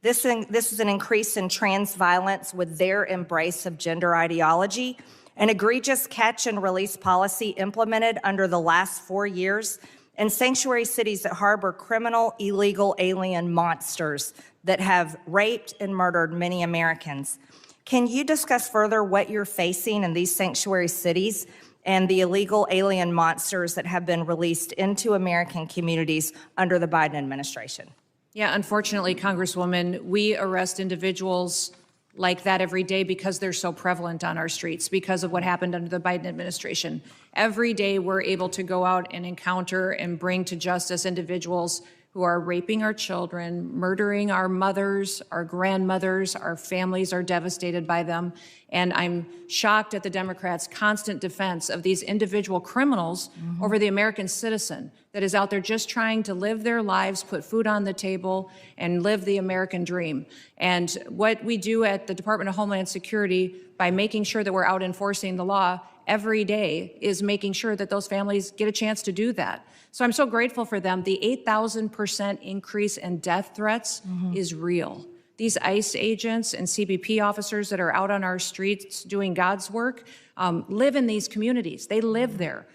This is an increase in trans violence with their embrace of gender ideology, an egregious catch and release policy implemented under the last 4 years, and sanctuary cities that harbor criminal illegal alien monsters that have raped and murdered many Americans. Can you discuss further what you're facing in these sanctuary cities and the illegal alien monsters that have been released into American communities under the Biden administration? Yeah, unfortunately, Congresswoman, we arrest individuals like that every day because they're so prevalent on our streets, because of what happened under the Biden administration. Every day we're able to go out and encounter and bring to justice individuals who are raping our children, murdering our mothers, our grandmothers, our families are devastated by them. And I'm shocked at the Democrats' constant defense of these individual criminals over the American citizen that is out there just trying to live their lives, put food on the table, and live the American dream. And what we do at the Department of Homeland Security by making sure that we're out enforcing the law every day is making sure that those families get a chance to do that. So I'm so grateful for them. The 8,000% increase in death threats is real. These ICE agents and CBP officers that are out on our streets doing God's work live in these communities. They live there.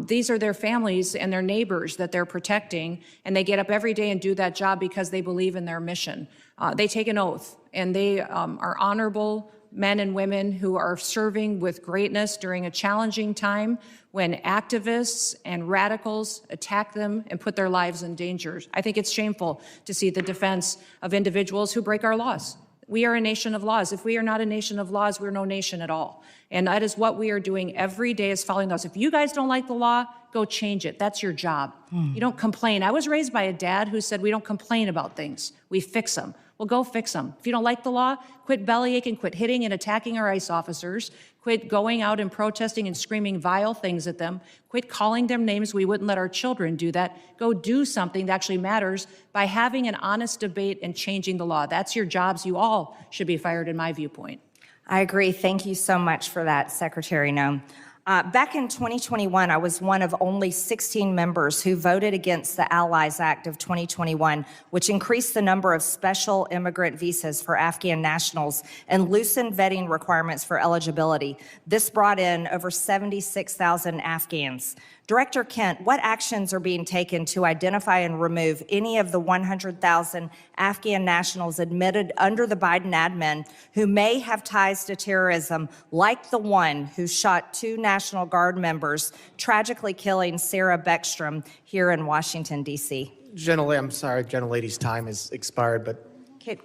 These are their families and their neighbors that they're protecting, and they get up every day and do that job because they believe in their mission. They take an oath, and they are honorable men and women who are serving with greatness during a challenging time when activists and radicals attack them and put their lives in danger. I think it's shameful to see the defense of individuals who break our laws. We are a nation of laws. If we are not a nation of laws, we're no nation at all. And that is what we are doing every day, is following those. If you guys don't like the law, go change it. That's your job. You don't complain. I was raised by a dad who said we don't complain about things. We fix them. Well, go fix them. If you don't like the law, quit bellyaching, quit hitting and attacking our ICE officers, quit going out and protesting and screaming vile things at them, quit calling them names. We wouldn't let our children do that. Go do something that actually matters by having an honest debate and changing the law. That's your jobs. You all should be fired, in my viewpoint. I agree. Thank you so much for that, Secretary Noem. Back in 2021, I was one of only 16 members who voted against the Allies Act of 2021, which increased the number of special immigrant visas for Afghan nationals and loosened vetting requirements for eligibility. This brought in over 76,000 Afghans. Director Kent, what actions are being taken to identify and remove any of the 100,000 Afghan nationals admitted under the Biden admin who may have ties to terrorism, like the one who shot 2 National Guard members, tragically killing Sarah Beckstrom here in Washington, D.C.? I'm sorry, gentlelady's time has expired, but...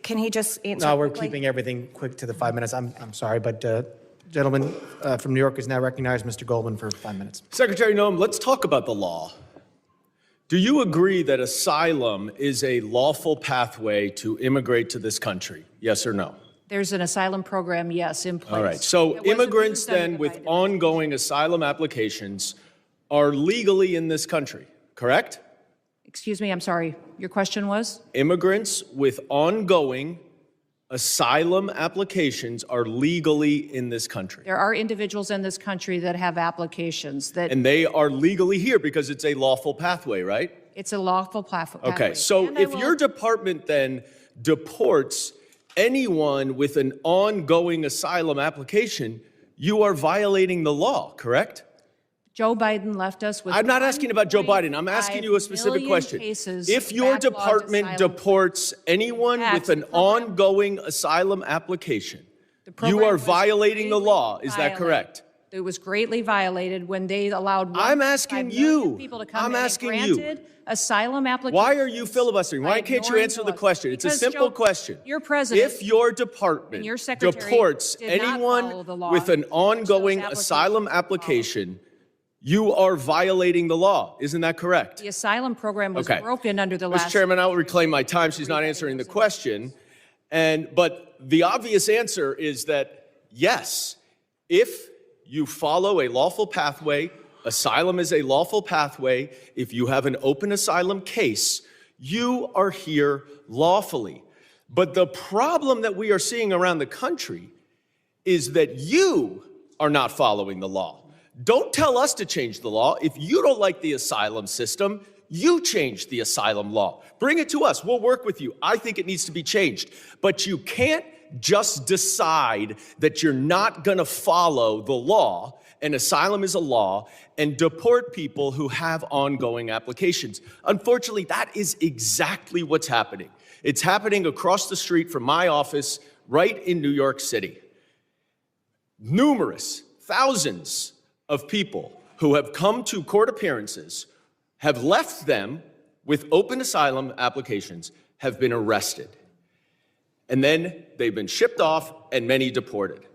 Can he just answer No, we're quickly? keeping everything quick to the 5 minutes. I'm sorry, but gentleman from New York is now recognized, Mr. Goldman, for 5 minutes. Secretary Noem, let's talk about the law. Do you agree that asylum is a lawful pathway to immigrate to this country? Yes or no? There's an asylum program, yes, in place. All right. So It wasn't immigrants used under then the with Biden ongoing asylum applications are legally in this country, correct? Excuse me, I'm sorry. Your question was? Immigrants with ongoing asylum applications are legally in this country. There are individuals in this country that have applications that... And they are legally here because it's a lawful pathway, right? It's a lawful pathway. Okay, so if your department then deports anyone with an ongoing asylum application, you are violating the law, correct? Joe Biden left us with. I'm not asking about Joe Biden. I'm asking you a specific question. If your department deports anyone with an ongoing asylum application, you are violating the law. Is that correct? It was greatly violated when they allowed. I'm asking you. People to come I'm in asking and you. granted asylum applications. Why are you filibustering? Why can't you answer the question? It's a simple question. Your president. If your department and your secretary deports did not anyone follow the law, with an ongoing applications asylum application, you are violating the law. Isn't that correct? The asylum program was Okay. broken under the Mr. last. Chairman, I will reclaim my time. She's not answering the question. But the obvious answer is that, yes, if you follow a lawful pathway, asylum is a lawful pathway. If you have an open asylum case, you are here lawfully. But the problem that we are seeing around the country is that you are not following the law. Don't tell us to change the law. If you don't like the asylum system, you change the asylum law. Bring it to us. We'll work with you. I think it needs to be changed. But you can't just decide that you're not going to follow the law, and asylum is a law, and deport people who have ongoing applications. Unfortunately, that is exactly what's happening. It's happening across the street from my office right in New York City. Numerous, thousands of people who have come to court appearances, have left them with open asylum applications, have been arrested. And then they've been shipped off and many deported.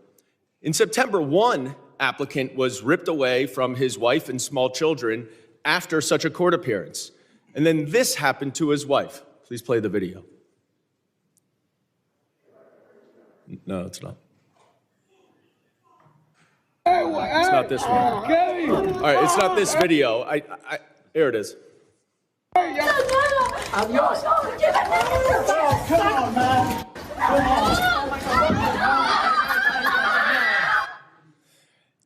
In September, one applicant was ripped away from his wife and small children after such a court appearance. And then this happened to his wife. Please play the video. No, it's not. It's not this one. All right, it's not this video. Here it is. I'm yours. Come on, man.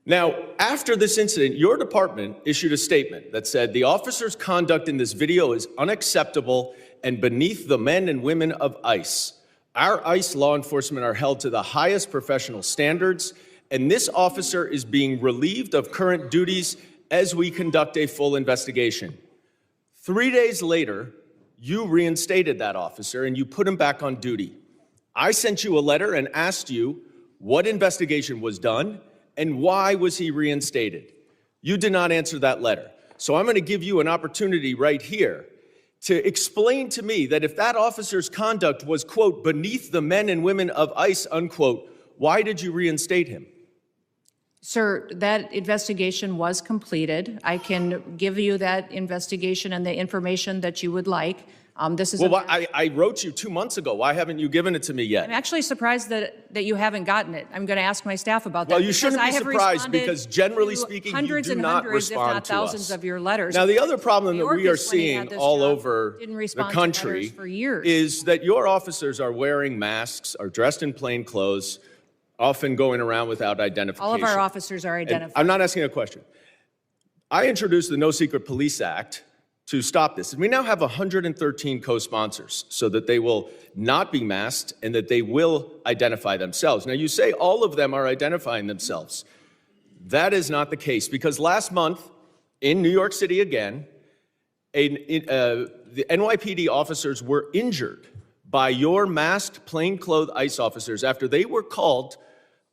Now, after this incident, your department issued a statement that said the officer's conduct in this video is unacceptable and beneath the men and women of ICE. Our ICE law enforcement are held to the highest professional standards, and this officer is being relieved of current duties as we conduct a full investigation. 3 days later, you reinstated that officer and you put him back on duty. I sent you a letter and asked you what investigation was done and why was he reinstated. You did not answer that letter. So I'm going to give you an opportunity right here to explain to me that if that officer's conduct was, quote, beneath the men and women of ICE, unquote, why did you reinstate him? Sir, that investigation was completed. I can give you that investigation and the information that you would like. This is. Well, I wrote you 2 months ago. Why haven't you given it to me yet? I'm actually surprised that you haven't gotten it. I'm going to ask my staff about that. Well, you shouldn't be surprised because generally speaking, you do not hundreds, respond if not to thousands us. of your letters. Now, the other problem that we are Mayorkas, when he had seeing this all job, over didn't the respond to letters country for years. is that your officers are wearing masks, are dressed in plain clothes, often going around without identification. All of our officers are And identified. I'm not asking a question. I introduced the No Secret Police Act to stop this. And we now have 113 co-sponsors so that they will not be masked and that they will identify themselves. Now, you say all of them are identifying themselves. That is not the case because last month in New York City again, the NYPD officers were injured by your masked, plainclothes ICE officers after they were called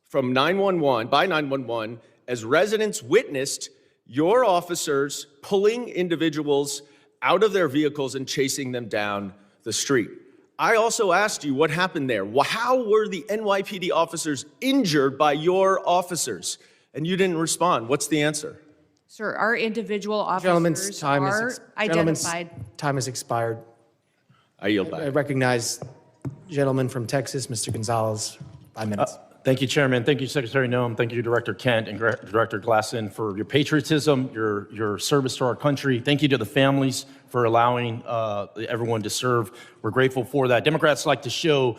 from 911 as residents witnessed your officers pulling individuals out of their vehicles and chasing them down the street. I also asked you what happened there. How were the NYPD officers injured by your officers? And you didn't respond. What's the answer? Sir, our individual Gentlemen's officers time are is identified. time has expired. I yield back. I recognize gentleman from Texas, Mr. Gonzalez, 5 minutes. Thank you, Chairman. Thank you, Secretary Noem. Thank you, Director Kent and Director Glasson, for your patriotism, your service to our country. Thank you to the families for allowing everyone to serve. We're grateful for that. Democrats like to show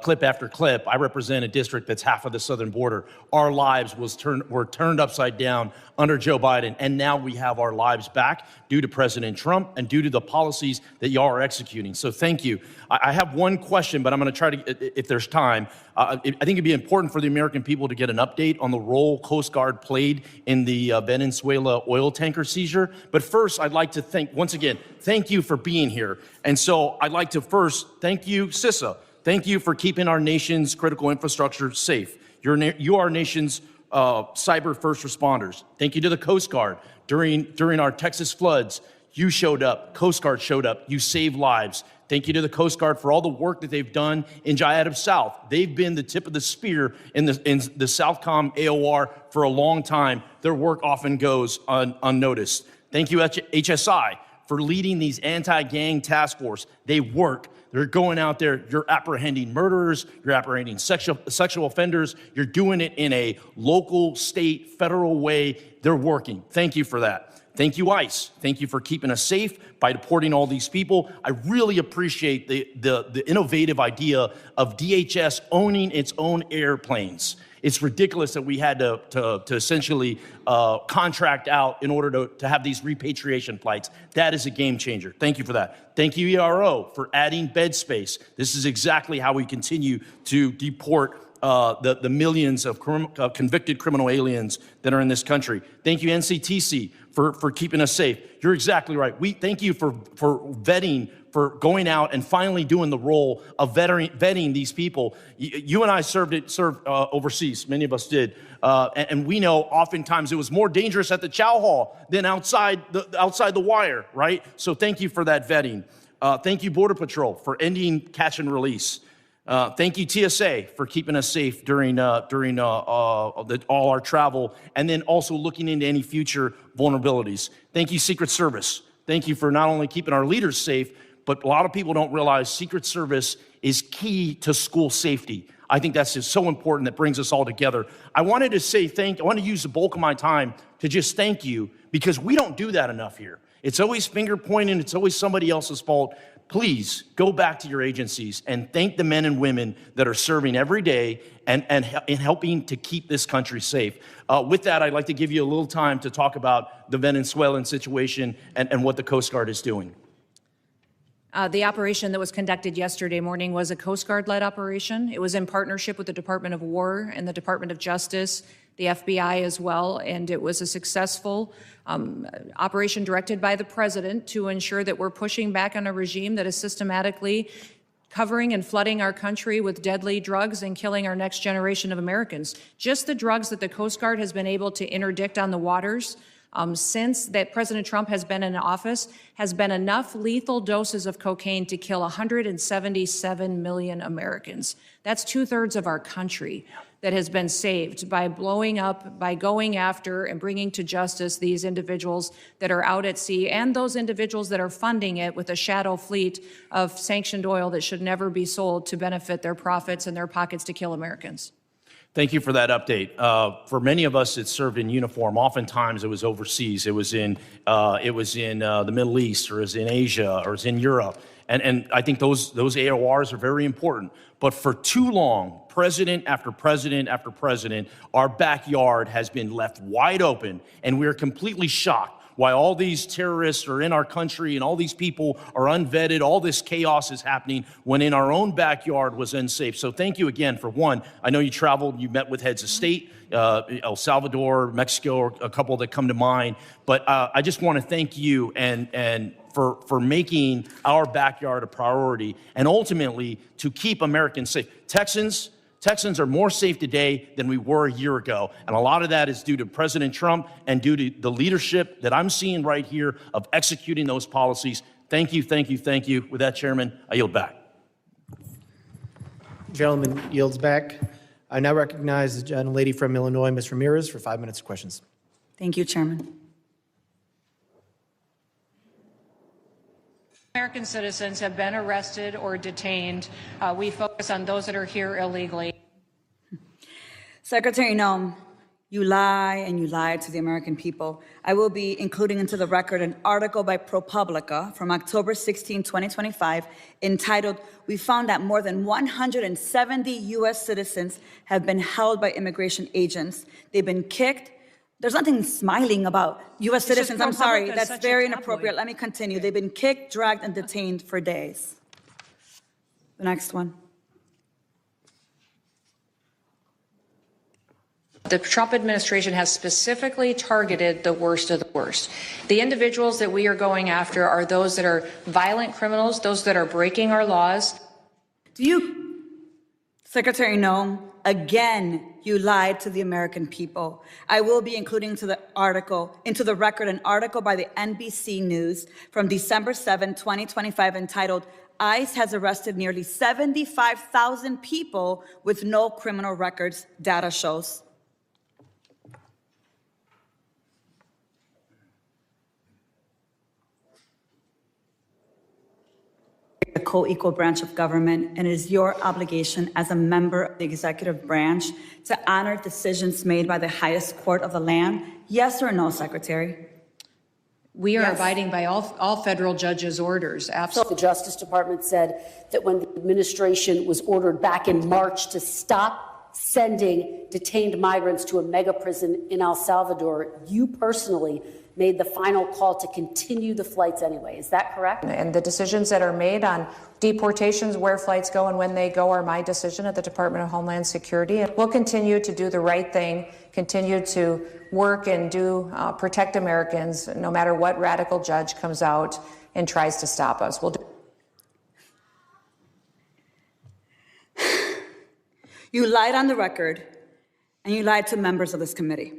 clip after clip. I represent a district that's half of the southern border. Our lives were turned upside down under Joe Biden, and now we have our lives back due to President Trump and due to the policies that y'all are executing. So thank you. I have one question, but I'm going to try to, if there's time, I think it'd be important for the American people to get an update on the role Coast Guard played in the Venezuela oil tanker seizure. But first, I'd like to once again, thank you for being here. And so I'd like to first thank you, CISA. Thank you for keeping our nation's critical infrastructure safe. You are our nation's cyber first responders. Thank you to the Coast Guard. During our Texas floods, you showed up, Coast Guard showed up, you saved lives. Thank you to the Coast Guard for all the work that they've done in Jayadam South. They've been the tip of the spear in the Southcom AOR for a long time. Their work often goes unnoticed. Thank you, HSI, for leading these anti-gang task force. They work. They're going out there. You're apprehending murderers. You're apprehending sexual offenders. You're doing it in a local, state, federal way. They're working. Thank you for that. Thank you, ICE. Thank you for keeping us safe by deporting all these people. I really appreciate the innovative idea of DHS owning its own airplanes. It's ridiculous that we had to essentially contract out in order to have these repatriation flights. That is a game changer. Thank you for that. Thank you, ERO, for adding bed space. This is exactly how we continue to deport the millions of convicted criminal aliens that are in this country. Thank you, NCTC, for keeping us safe. You're exactly right. We thank you for vetting, for going out and finally doing the role of vetting these people. You and I served overseas. Many of us did. And we know oftentimes it was more dangerous at the chow hall than outside the wire, right? So thank you for that vetting. Thank you, Border Patrol, for ending catch and release. Thank you, TSA, for keeping us safe during all our travel, and then also looking into any future vulnerabilities. Thank you, Secret Service. Thank you for not only keeping our leaders safe, but a lot of people don't realize Secret Service is key to school safety. I think that's just so important that brings us all together. I wanted to say I want to use the bulk of my time to just thank you, because we don't do that enough here. It's always finger pointing. It's always somebody else's fault. Please go back to your agencies and thank the men and women that are serving every day and helping to keep this country safe. With that, I'd like to give you a little time to talk about the Venezuelan situation and what the Coast Guard is doing. The operation that was conducted yesterday morning was a Coast Guard-led operation. It was in partnership with the Department of War and the Department of Justice, the FBI as well, and it was a successful operation directed by the president to ensure that we're pushing back on a regime that is systematically covering and flooding our country with deadly drugs and killing our next generation of Americans. Just the drugs that the Coast Guard has been able to interdict on the waters since that President Trump has been in office has been enough lethal doses of cocaine to kill 177 million Americans. That's 2/3 of our country that has been saved by blowing up, by going after and bringing to justice these individuals that are out at sea and those individuals that are funding it with a shadow fleet of sanctioned oil that should never be sold to benefit their profits and their pockets to kill Americans. Thank you for that update. For many of us that served in uniform, oftentimes it was overseas. It was in the Middle East, or it was in Asia, or it was in Europe. And I think those AORs are very important. But for too long, president after president after president, our backyard has been left wide open, and we're completely shocked why all these terrorists are in our country and all these people are unvetted. All this chaos is happening when in our own backyard was unsafe. So thank you again for one. I know you traveled, you met with heads of state, El Salvador, Mexico, a couple that come to mind. But I just want to thank you and for making our backyard a priority and ultimately to keep Americans safe. Texans are more safe today than we were a year ago. And a lot of that is due to President Trump and due to the leadership that I'm seeing right here of executing those policies. Thank you, thank you, thank you. With that, Chairman, I yield back. Gentleman yields back. I now recognize the gentlelady from Illinois, Ms. Ramirez, for 5 minutes of questions. Thank you, Chairman. American citizens have been arrested or detained. We focus on those that are here illegally. Secretary Noem, You lie and you lie to the American people. I will be including into the record an article by ProPublica from October 16, 2025, entitled, "We found that more than 170 U.S. citizens have been held by immigration agents. They've been kicked." There's nothing smiling about U.S. citizens. I'm sorry, ProPublica is that's such a very tabloid. inappropriate. Let me continue. They've been kicked, dragged, and detained for days. The next one. The Trump administration has specifically targeted the worst of the worst. The individuals that we are going after are those that are violent criminals, those that are breaking our laws. Do you, Secretary Noem, again, you lied to the American people. I will be including into the record, an article by the NBC News from December 7, 2025, entitled, "ICE has arrested nearly 75,000 people with no criminal records, data shows." A co-equal branch of government, and it is your obligation as a member of the executive branch to honor decisions made by the highest court of the land. Yes or no, Secretary? We are Yes. abiding by all federal judges' orders. Absolutely. The Justice Department said that when the administration was ordered back in March to stop sending detained migrants to a mega prison in El Salvador, you personally made the final call to continue the flights anyway. Is that correct? And the decisions that are made on deportations, where flights go and when they go, are my decision at the Department of Homeland Security. And we'll continue to do the right thing, continue to work and protect Americans, no matter what radical judge comes out and tries to stop us. We'll do. You lied on the record, and you lied to members of this committee.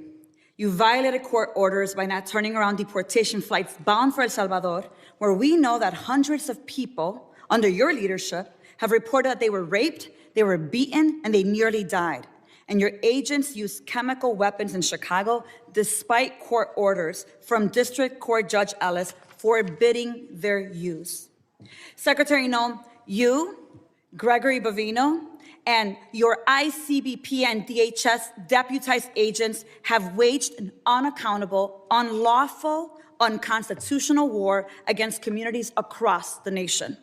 You violated court orders by not turning around deportation flights bound for El Salvador, where we know that hundreds of people under your leadership have reported that they were raped, they were beaten, and they nearly died. And your agents used chemical weapons in Chicago despite court orders from District Court Judge Ellis forbidding their use. Secretary Noem, you, Gregory Bovino, and your ICBP and DHS deputized agents have waged an unaccountable, unlawful, unconstitutional war against communities across the nation.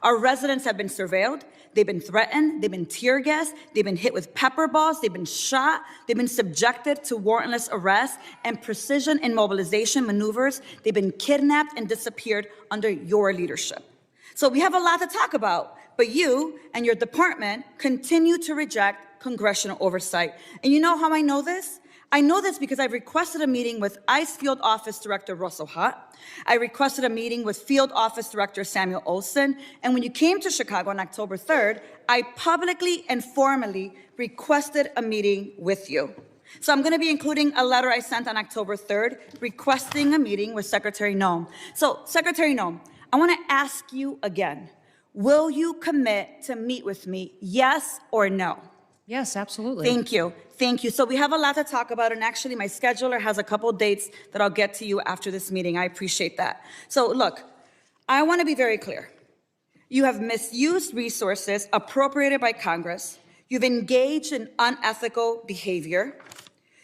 Our residents have been surveilled, they've been threatened, they've been tear gassed, they've been hit with pepper balls, they've been shot, they've been subjected to warrantless arrest and precision immobilization maneuvers, they've been kidnapped and disappeared under your leadership. So we have a lot to talk about. But you and your department continue to reject congressional oversight. And you know how I know this? I know this because I've requested a meeting with ICE Field Office Director Russell Hutt. I requested a meeting with Field Office Director Samuel Olson. And when you came to Chicago on October 3rd, I publicly and formally requested a meeting with you. So I'm going to be including a letter I sent on October 3rd requesting a meeting with Secretary Noem. So, Secretary Noem, I want to ask you again. Will you commit to meet with me, yes or no? Yes, absolutely. Thank you. Thank you. So we have a lot to talk about, and actually my scheduler has a couple dates that I'll get to you after this meeting. I appreciate that. So look, I want to be very clear. You have misused resources appropriated by Congress. You've engaged in unethical behavior.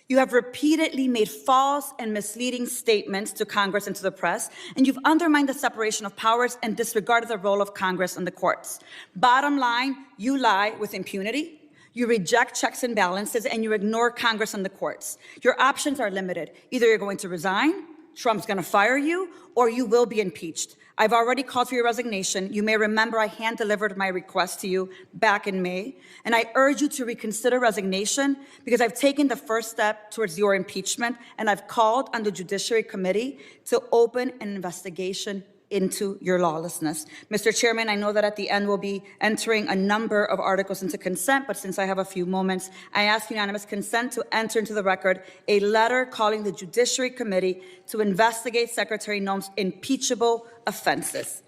You have repeatedly made false and misleading statements to Congress and to the press, and you've undermined the separation of powers and disregarded the role of Congress and the courts. Bottom line, you lie with impunity, you reject checks and balances, and you ignore Congress and the courts. Your options are limited. Either you're going to resign, Trump's going to fire you, or you will be impeached. I've already called for your resignation. You may remember I hand-delivered my request to you back in May, and I urge you to reconsider resignation because I've taken the first step towards your impeachment, and I've called on the Judiciary Committee to open an investigation into your lawlessness. Mr. Chairman, I know that at the end we'll be entering a number of articles into consent, but since I have a few moments, I ask unanimous consent to enter into the record a letter calling the Judiciary Committee to investigate Secretary Noem's impeachable offenses.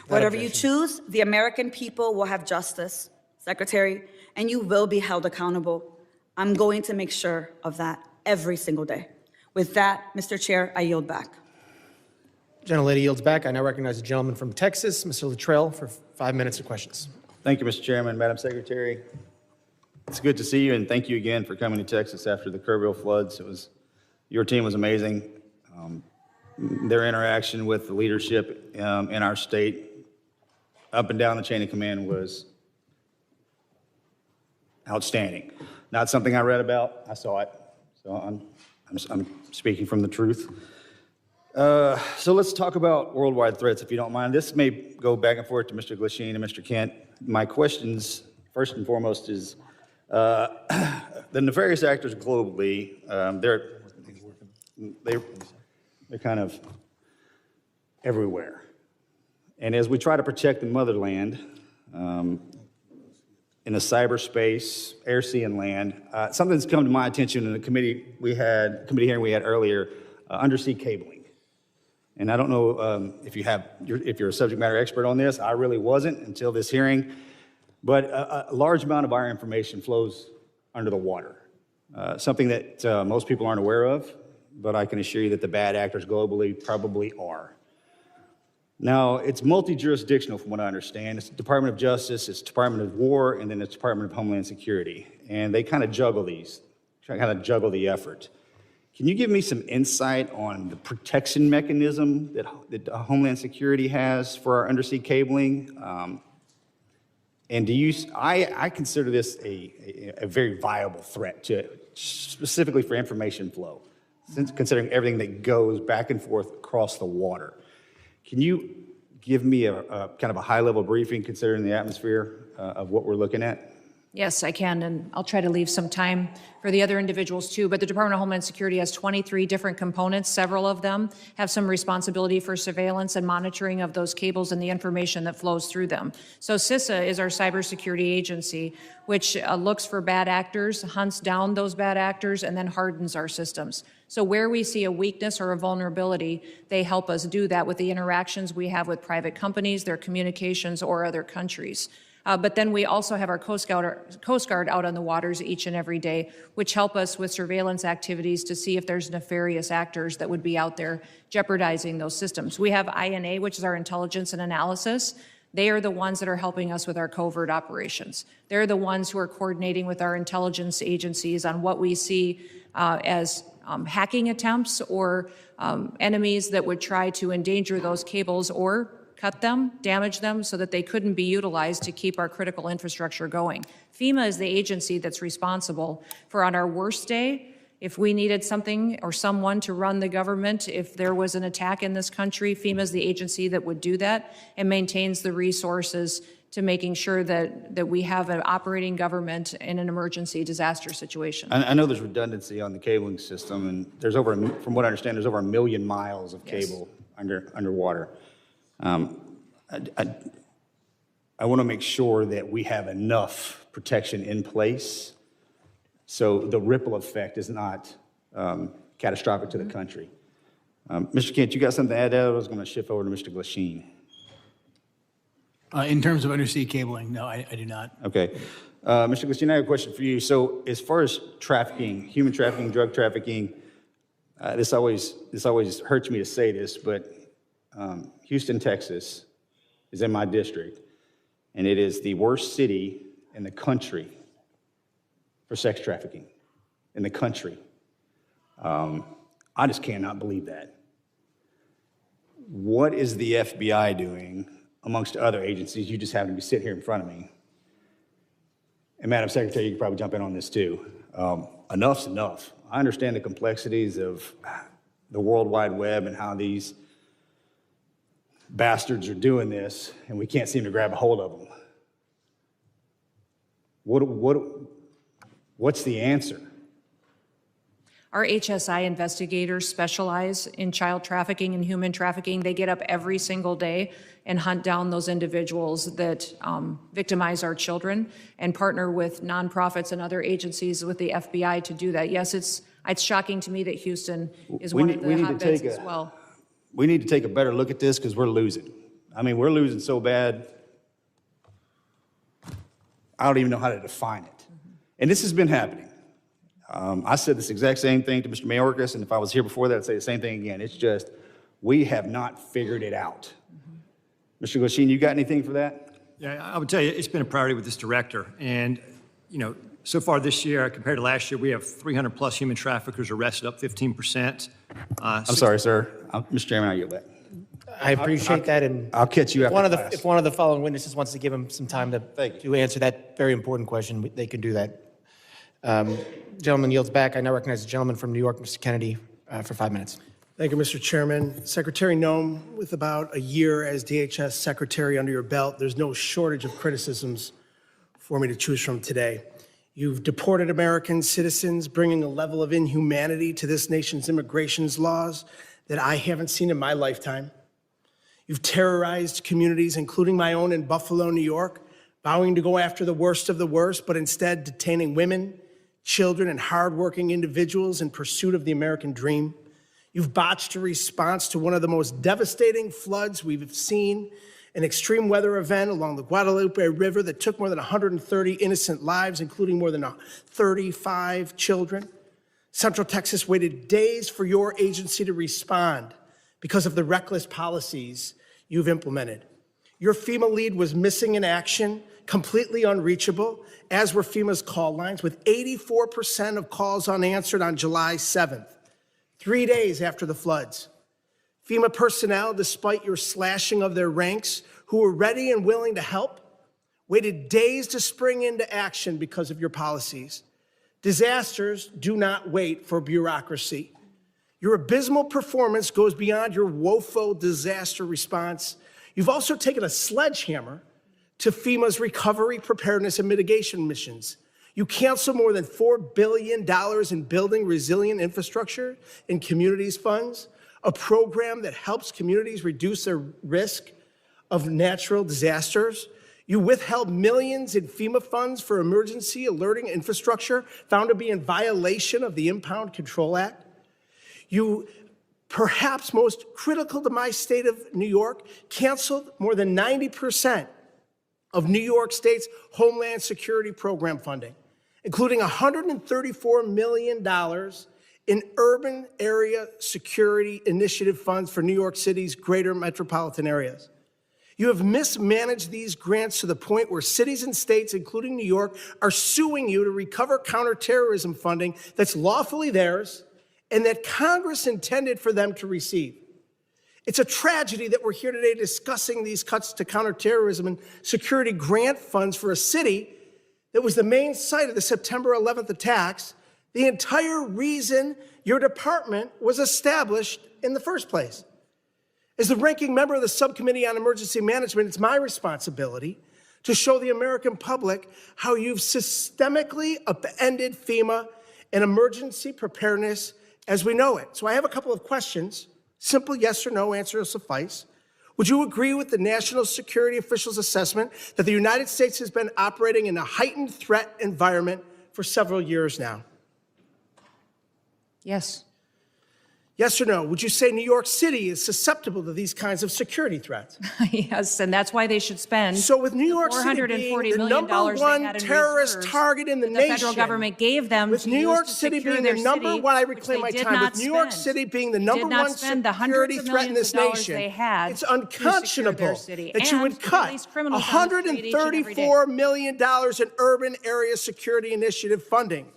Whatever you choose, the American people will have justice, Secretary, and you will be held accountable. I'm going to make sure of that every single day. With that, Mr. Chair, I yield back. Gentlelady yields back. I now recognize the gentleman from Texas, Mr. Luttrell, for 5 minutes of questions. Thank you, Mr. Chairman, Madam Secretary. It's good to see you, and thank you again for coming to Texas after the Kerrville floods. Your team was amazing. Their interaction with the leadership in our state, up and down the chain of command, was outstanding. Not something I read about, I saw it. So I'm speaking from the truth. So let's talk about worldwide threats, if you don't mind. This may go back and forth to Mr. Glasheen and Mr. Kent. My questions, first and foremost, is the nefarious actors globally, they're kind of everywhere. And as we try to protect the motherland, in the cyberspace, air, sea, and land, something's come to my attention in the committee hearing we had earlier, undersea cabling. And I don't know if you're a subject matter expert on this. I really wasn't until this hearing. But a large amount of our information flows under the water, something that most people aren't aware of, but I can assure you that the bad actors globally probably are. Now, it's multi-jurisdictional from what I understand. It's the Department of Justice, it's Department of War, and then it's Department of Homeland Security. And they kind of juggle these, kind of juggle the effort. Can you give me some insight on the protection mechanism that Homeland Security has for our undersea cabling? And I consider this a very viable threat specifically for information flow, considering everything that goes back and forth across the water. Can you give me a kind of a high-level briefing considering the atmosphere of what we're looking at? Yes, I can, and I'll try to leave some time for the other individuals too, but the Department of Homeland Security has 23 different components. Several of them have some responsibility for surveillance and monitoring of those cables and the information that flows through them. So CISA is our cybersecurity agency, which looks for bad actors, hunts down those bad actors, and then hardens our systems. So where we see a weakness or a vulnerability, they help us do that with the interactions we have with private companies, their communications, or other countries. But then we also have our Coast Guard out on the waters each and every day, which help us with surveillance activities to see if there's nefarious actors that would be out there jeopardizing those systems. We have INA, which is our intelligence and analysis. They are the ones that are helping us with our covert operations. They're the ones who are coordinating with our intelligence agencies on what we see as hacking attempts or enemies that would try to endanger those cables or cut them, damage them so that they couldn't be utilized to keep our critical infrastructure going. FEMA is the agency that's responsible for, on our worst day, if we needed something or someone to run the government, if there was an attack in this country, FEMA is the agency that would do that and maintains the resources to making sure that we have an operating government in an emergency disaster situation. I know there's redundancy on the cabling system, and there's from what I understand, there's over 1 million miles of cable underwater. I want to make sure that we have enough protection in place so the ripple effect is not catastrophic to the country. Mr. Kent, you got something to add to that? I was going to shift over to Mr. Glasheen. In terms of undersea cabling, no, I do not. Okay. Mr. Glasheen, I have a question for you. So as far as trafficking, human trafficking, drug trafficking, this always hurts me to say this, but Houston, Texas is in my district, and it is the worst city in the country for sex trafficking in the country. I just cannot believe that. What is the FBI doing amongst other agencies? You just happen to be sitting here in front of me. And Madam Secretary, you can probably jump in on this too. Enough's enough. I understand the complexities of the World Wide Web and how these bastards are doing this, and we can't seem to grab a hold of them. What's the answer? Our HSI investigators specialize in child trafficking and human trafficking. They get up every single day and hunt down those individuals that victimize our children and partner with nonprofits and other agencies with the FBI to do that. Yes, it's shocking to me that Houston is one of the hotbeds as well. We need to take a better look at this because we're losing. I mean, we're losing so bad, I don't even know how to define it. And this has been happening. I said this exact same thing to Mr. Mayorkas, and if I was here before that, I'd say the same thing again. It's just, we have not figured it out. Mr. Glasheen, you got anything for that? Yeah, I would tell you, it's been a priority with this director. And, you know, So far this year, compared to last year, we have 300 plus human traffickers arrested, up 15%. I'm sorry, sir. Mr. Chairman, I'll yield back. I appreciate that, and I'll catch you after class. if one of the following witnesses wants to give him some time to answer that very important question, they can do that. Gentleman yields back. I now recognize the gentleman from New York, Mr. Kennedy, for 5 minutes. Thank you, Mr. Chairman. Secretary Noem, with about a year as DHS Secretary under your belt, there's no shortage of criticisms for me to choose from today. You've deported American citizens, bringing a level of inhumanity to this nation's immigration laws that I haven't seen in my lifetime. You've terrorized communities, including my own in Buffalo, New York, vowing to go after the worst of the worst, but instead detaining women, children, and hardworking individuals in pursuit of the American dream. You've botched a response to one of the most devastating floods we've seen, an extreme weather event along the Guadalupe River that took more than 130 innocent lives, including more than 35 children. Central Texas waited days for your agency to respond because of the reckless policies you've implemented. Your FEMA lead was missing in action, completely unreachable, as were FEMA's call lines, with 84% of calls unanswered on July 7th, 3 days after the floods. FEMA personnel, despite your slashing of their ranks, who were ready and willing to help, waited days to spring into action because of your policies. Disasters do not wait for bureaucracy. Your abysmal performance goes beyond your woeful disaster response. You've also taken a sledgehammer to FEMA's recovery, preparedness, and mitigation missions. You canceled more than $4 billion in building resilient infrastructure and communities funds, a program that helps communities reduce their risk of natural disasters. You withheld millions in FEMA funds for emergency alerting infrastructure found to be in violation of the Impound Control Act. You, perhaps most critical to my state of New York, canceled more than 90% of New York State's Homeland Security Program funding, including $134 million in urban area security initiative funds for New York City's greater metropolitan areas. You have mismanaged these grants to the point where cities and states, including New York, are suing you to recover counterterrorism funding that's lawfully theirs and that Congress intended for them to receive. It's a tragedy that we're here today discussing these cuts to counterterrorism and security grant funds for a city that was the main site of the September 11th attacks, the entire reason your department was established in the first place. As the ranking member of the Subcommittee on Emergency Management, it's my responsibility to show the American public how you've systemically upended FEMA and emergency preparedness as we know it. So I have a couple of questions. Simple yes or no answer will suffice. Would you agree with the national security officials' assessment that the United States has been operating in a heightened threat environment for several years now? Yes. Yes or no? Would you say New York City is susceptible to these kinds of security threats? Yes, and that's why they should spend So with New York City being the number one terrorist target in the nation, the federal government gave them with New York City being the number one, I reclaim my time, with New York City being the number one security threat in this nation, it's unconscionable that you would cut $134 million in urban area security initiative funding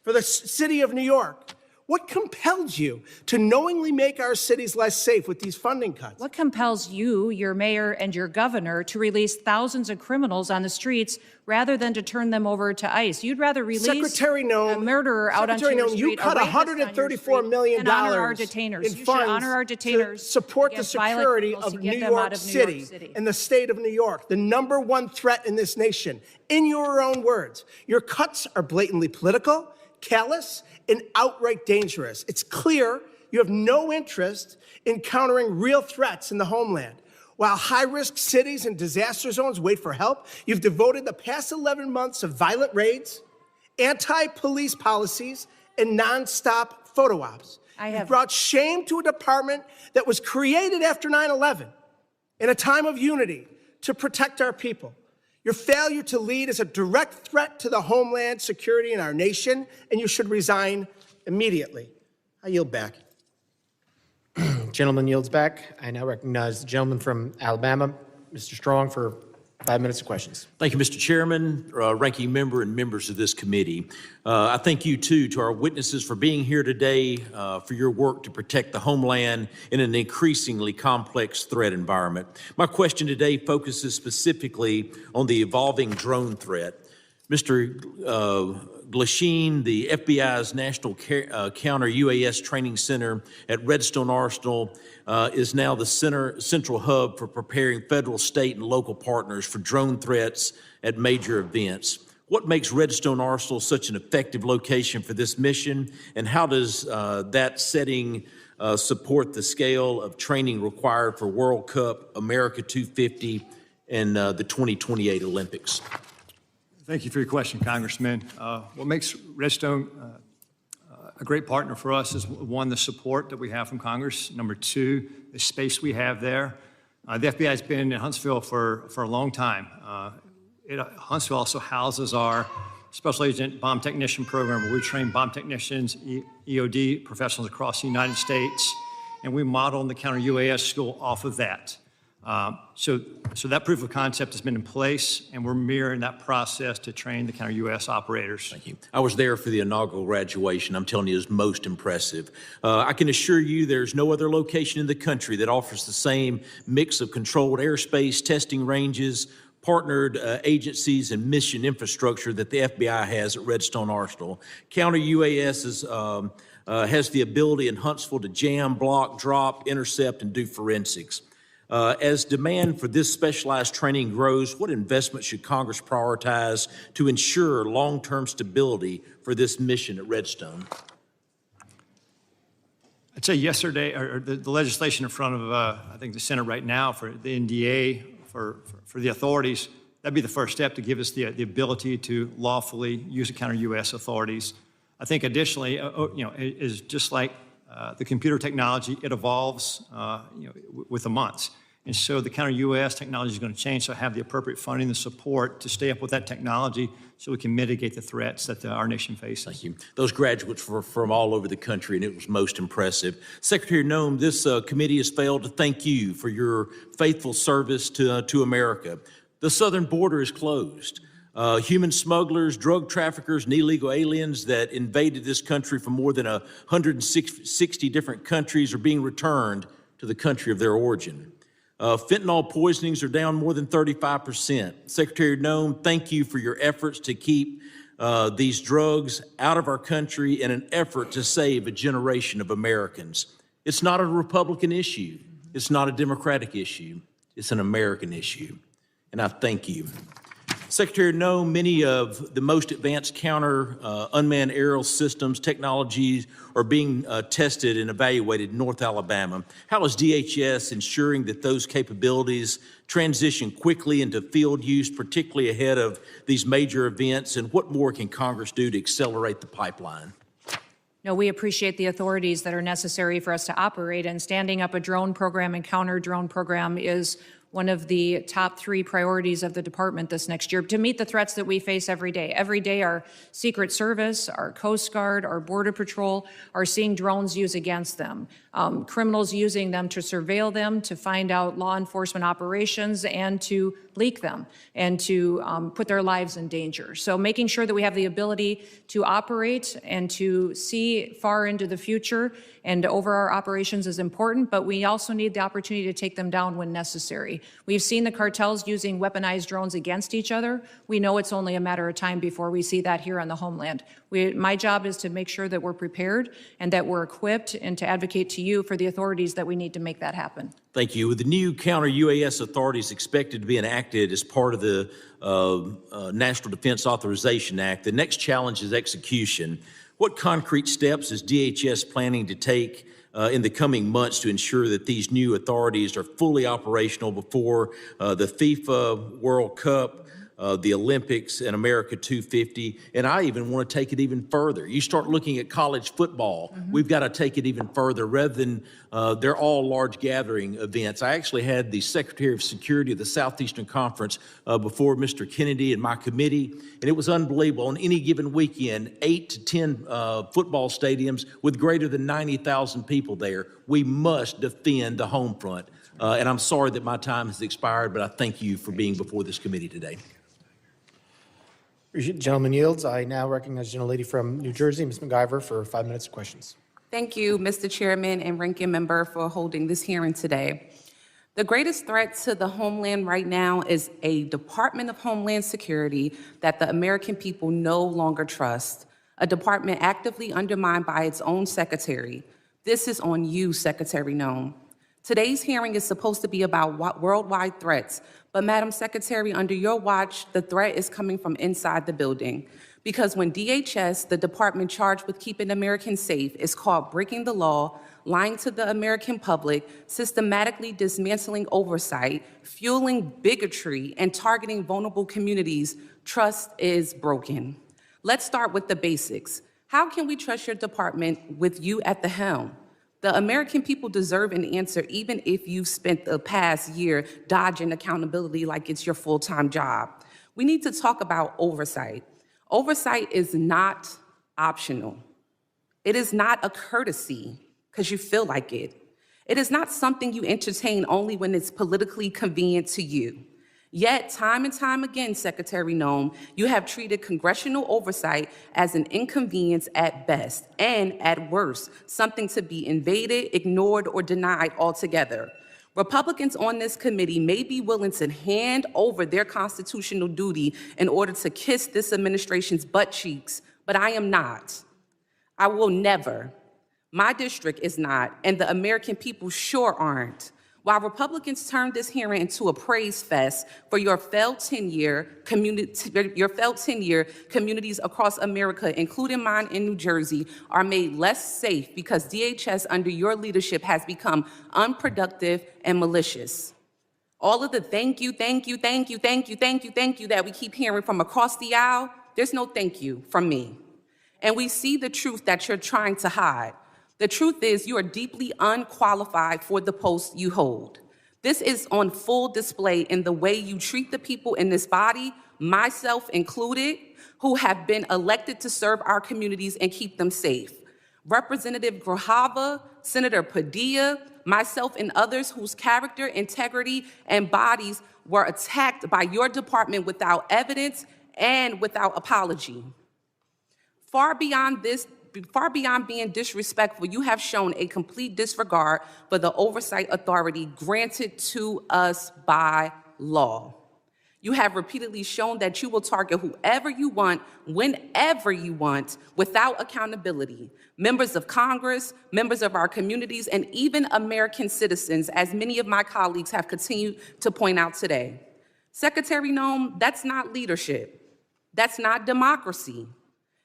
for the city of New York. What compelled you to knowingly make our cities less safe with these funding cuts? What compels you, your mayor, and your governor to release thousands of criminals on the streets rather than to turn them over to ICE? You'd rather release a murderer out onto your street, you cut $134 million honor our detainers. in funds to support the security of New York City and the state of New York, the number one threat in this nation. In your own words, your cuts are blatantly political, callous, and outright dangerous. It's clear you have no interest in countering real threats in the homeland. While high-risk cities and disaster zones wait for help, you've devoted the past 11 months of violent raids, anti-police policies, and nonstop photo ops. You've brought shame to a department that was created after 9/11 in a time of unity to protect our people. Your failure to lead is a direct threat to the homeland security in our nation, and you should resign immediately. I yield back. Gentleman yields back. I now recognize the gentleman from Alabama, Mr. Strong, for 5 minutes of questions. Thank you, Mr. Chairman, ranking member, and members of this committee. I thank you, too, to our witnesses for being here today, for your work to protect the homeland in an increasingly complex threat environment. My question today focuses specifically on the evolving drone threat. Mr. Glasheen, the FBI's National Counter UAS Training Center at Redstone Arsenal is now the central hub for preparing federal, state, and local partners for drone threats at major events. What makes Redstone Arsenal such an effective location for this mission, and how does that setting support the scale of training required for World Cup, America 250, and the 2028 Olympics? Thank you for your question, Congressman. What makes Redstone a great partner for us is, one, the support that we have from Congress. Number two, the space we have there. The FBI has been in Huntsville for a long time. Huntsville also houses our Special Agent Bomb Technician Program, where we train bomb technicians, EOD professionals across the United States, and we model the counter UAS school off of that. So that proof of concept has been in place, and we're mirroring that process to train the counter UAS operators. Thank you. I was there for the inaugural graduation. I'm telling you, it was most impressive. I can assure you there's no other location in the country that offers the same mix of controlled airspace, testing ranges, partnered agencies, and mission infrastructure that the FBI has at Redstone Arsenal. Counter UAS has the ability in Huntsville to jam, block, drop, intercept, and do forensics. As demand for this specialized training grows, what investment should Congress prioritize to ensure long-term stability for this mission at Redstone? I'd say yesterday, or the legislation in front of, I think, the Senate right now for the NDA, for the authorities, that'd be the first step to give us the ability to lawfully use the counter U.S. authorities. I think additionally, is just like the computer technology, it evolves, with the months. And so the counter UAS technology is going to change, so have the appropriate funding and support to stay up with that technology so we can mitigate the threats that our nation faces. Thank you. Those graduates were from all over the country, and it was most impressive. Secretary Noem, this committee has failed to thank you for your faithful service to America. The southern border is closed. Human smugglers, drug traffickers, and illegal aliens that invaded this country from more than 160 different countries are being returned to the country of their origin. Fentanyl poisonings are down more than 35%. Secretary Noem, thank you for your efforts to keep these drugs out of our country in an effort to save a generation of Americans. It's not a Republican issue. It's not a Democratic issue. It's an American issue. And I thank you. Secretary Noem, many of the most advanced counter unmanned aerial systems technologies are being tested and evaluated in North Alabama. How is DHS ensuring that those capabilities transition quickly into field use, particularly ahead of these major events? And what more can Congress do to accelerate the pipeline? No, we appreciate the authorities that are necessary for us to operate, and standing up a drone program and counter drone program is one of the top 3 priorities of the department this next year to meet the threats that we face every day. Every day, our Secret Service, our Coast Guard, our Border Patrol are seeing drones used against them. Criminals using them to surveil them, to find out law enforcement operations, and to leak them, and to put their lives in danger. So making sure that we have the ability to operate and to see far into the future and over our operations is important, but we also need the opportunity to take them down when necessary. We've seen the cartels using weaponized drones against each other. We know it's only a matter of time before we see that here on the homeland. My job is to make sure that we're prepared and that we're equipped, and to advocate to you for the authorities that we need to make that happen. Thank you. With the new counter UAS authorities expected to be enacted as part of the National Defense Authorization Act, the next challenge is execution. What concrete steps is DHS planning to take in the coming months to ensure that these new authorities are fully operational before the FIFA World Cup, the Olympics, and America 250? And I even want to take it even further. You start looking at college football, we've got to take it even further rather than they're all large gathering events. I actually had the Secretary of Security of the Southeastern Conference before Mr. Kennedy and my committee, and it was unbelievable. On any given weekend, 8 to 10 football stadiums with greater than 90,000 people there. We must defend the home front. And I'm sorry that my time has expired, but I thank you for being before this committee today. Gentleman yields. I now recognize the gentlelady from New Jersey, Ms. MacGyver, for 5 minutes of questions. Thank you, Mr. Chairman and Ranking Member, for holding this hearing today. The greatest threat to the homeland right now is a Department of Homeland Security that the American people no longer trust, a department actively undermined by its own secretary. This is on you, Secretary Noem. Today's hearing is supposed to be about worldwide threats, but Madam Secretary, under your watch, the threat is coming from inside the building. Because when DHS, the department charged with keeping Americans safe, is caught breaking the law, lying to the American public, systematically dismantling oversight, fueling bigotry, and targeting vulnerable communities, trust is broken. Let's start with the basics. How can we trust your department with you at the helm? The American people deserve an answer, even if you've spent the past year dodging accountability like it's your full-time job. We need to talk about oversight. Oversight is not optional. It is not a courtesy because you feel like it. It is not something you entertain only when it's politically convenient to you. Yet, time and time again, Secretary Noem, you have treated congressional oversight as an inconvenience at best, and at worst, something to be invaded, ignored, or denied altogether. Republicans on this committee may be willing to hand over their constitutional duty in order to kiss this administration's butt cheeks, but I am not. I will never. My district is not, and the American people sure aren't. While Republicans turned this hearing into a praise fest for your failed 10-year communities across America, including mine in New Jersey, are made less safe because DHS under your leadership has become unproductive and malicious. All of the thank you that we keep hearing from across the aisle, there's no thank you from me. And we see the truth that you're trying to hide. The truth is you are deeply unqualified for the post you hold. This is on full display in the way you treat the people in this body, myself included, who have been elected to serve our communities and keep them safe. Representative Grajava, Senator Padilla, myself and others whose character, integrity, and bodies were attacked by your department without evidence and without apology. Far beyond being disrespectful, you have shown a complete disregard for the oversight authority granted to us by law. You have repeatedly shown that you will target whoever you want, whenever you want, without accountability. Members of Congress, members of our communities, and even American citizens, as many of my colleagues have continued to point out today. Secretary Noem, that's not leadership. That's not democracy.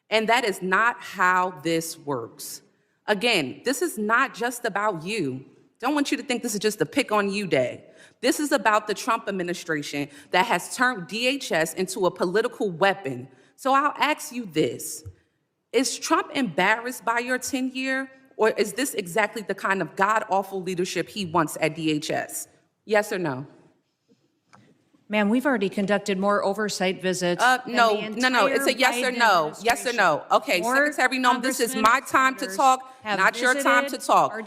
And that is not how this works. Again, this is not just about you. Don't want you to think this is just a pick on you day. This is about the Trump administration that has turned DHS into a political weapon. So I'll ask you this. Is Trump embarrassed by your 10-year, or is this exactly the kind of god-awful leadership he wants at DHS? Yes or no? Ma'am, we've already conducted more oversight visits. No. It's a yes or no. Yes or no. Okay, Secretary Noem, this is my time to talk, not your time to talk. I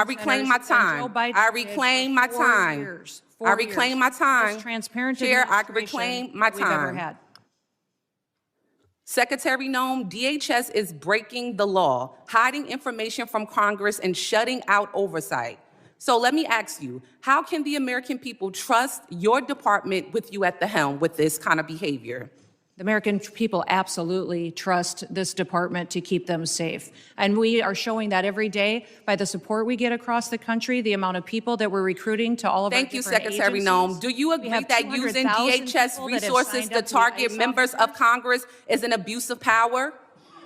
reclaim my time. I reclaim my time. I reclaim my time. Chair, I reclaim my time. Secretary Noem, DHS is breaking the law, hiding information from Congress, and shutting out oversight. So let me ask you, how can the American people trust your department with you at the helm with this kind of behavior? The American people absolutely trust this department to keep them safe. And we are showing that every day by the support we get across the country, the amount of people that we're recruiting to all of our different agencies. Thank you, Secretary Noem. Do you agree that using DHS resources to target members of Congress is an abuse of power?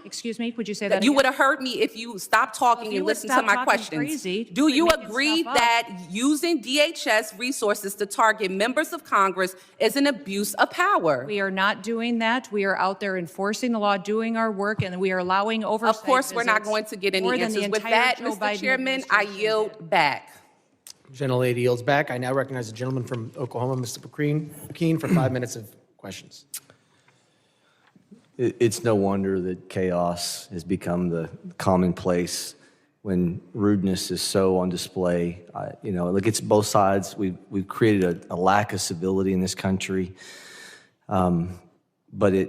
Excuse me, would you say that You again? would have heard me if you stopped talking and listened to my questions. Do you agree that using DHS resources to target members of Congress is an abuse of power? We are not doing that. We are out there enforcing the law, doing our work, and we are allowing oversight. Of course, we're not going to get any answers. With that, Mr. Chairman, I yield back. Gentlelady yields back. I now recognize the gentleman from Oklahoma, Mr. McKean, for 5 minutes of questions. It's no wonder that chaos has become the commonplace when rudeness is so on display. Look, it's both sides. We've created a lack of civility in this country, but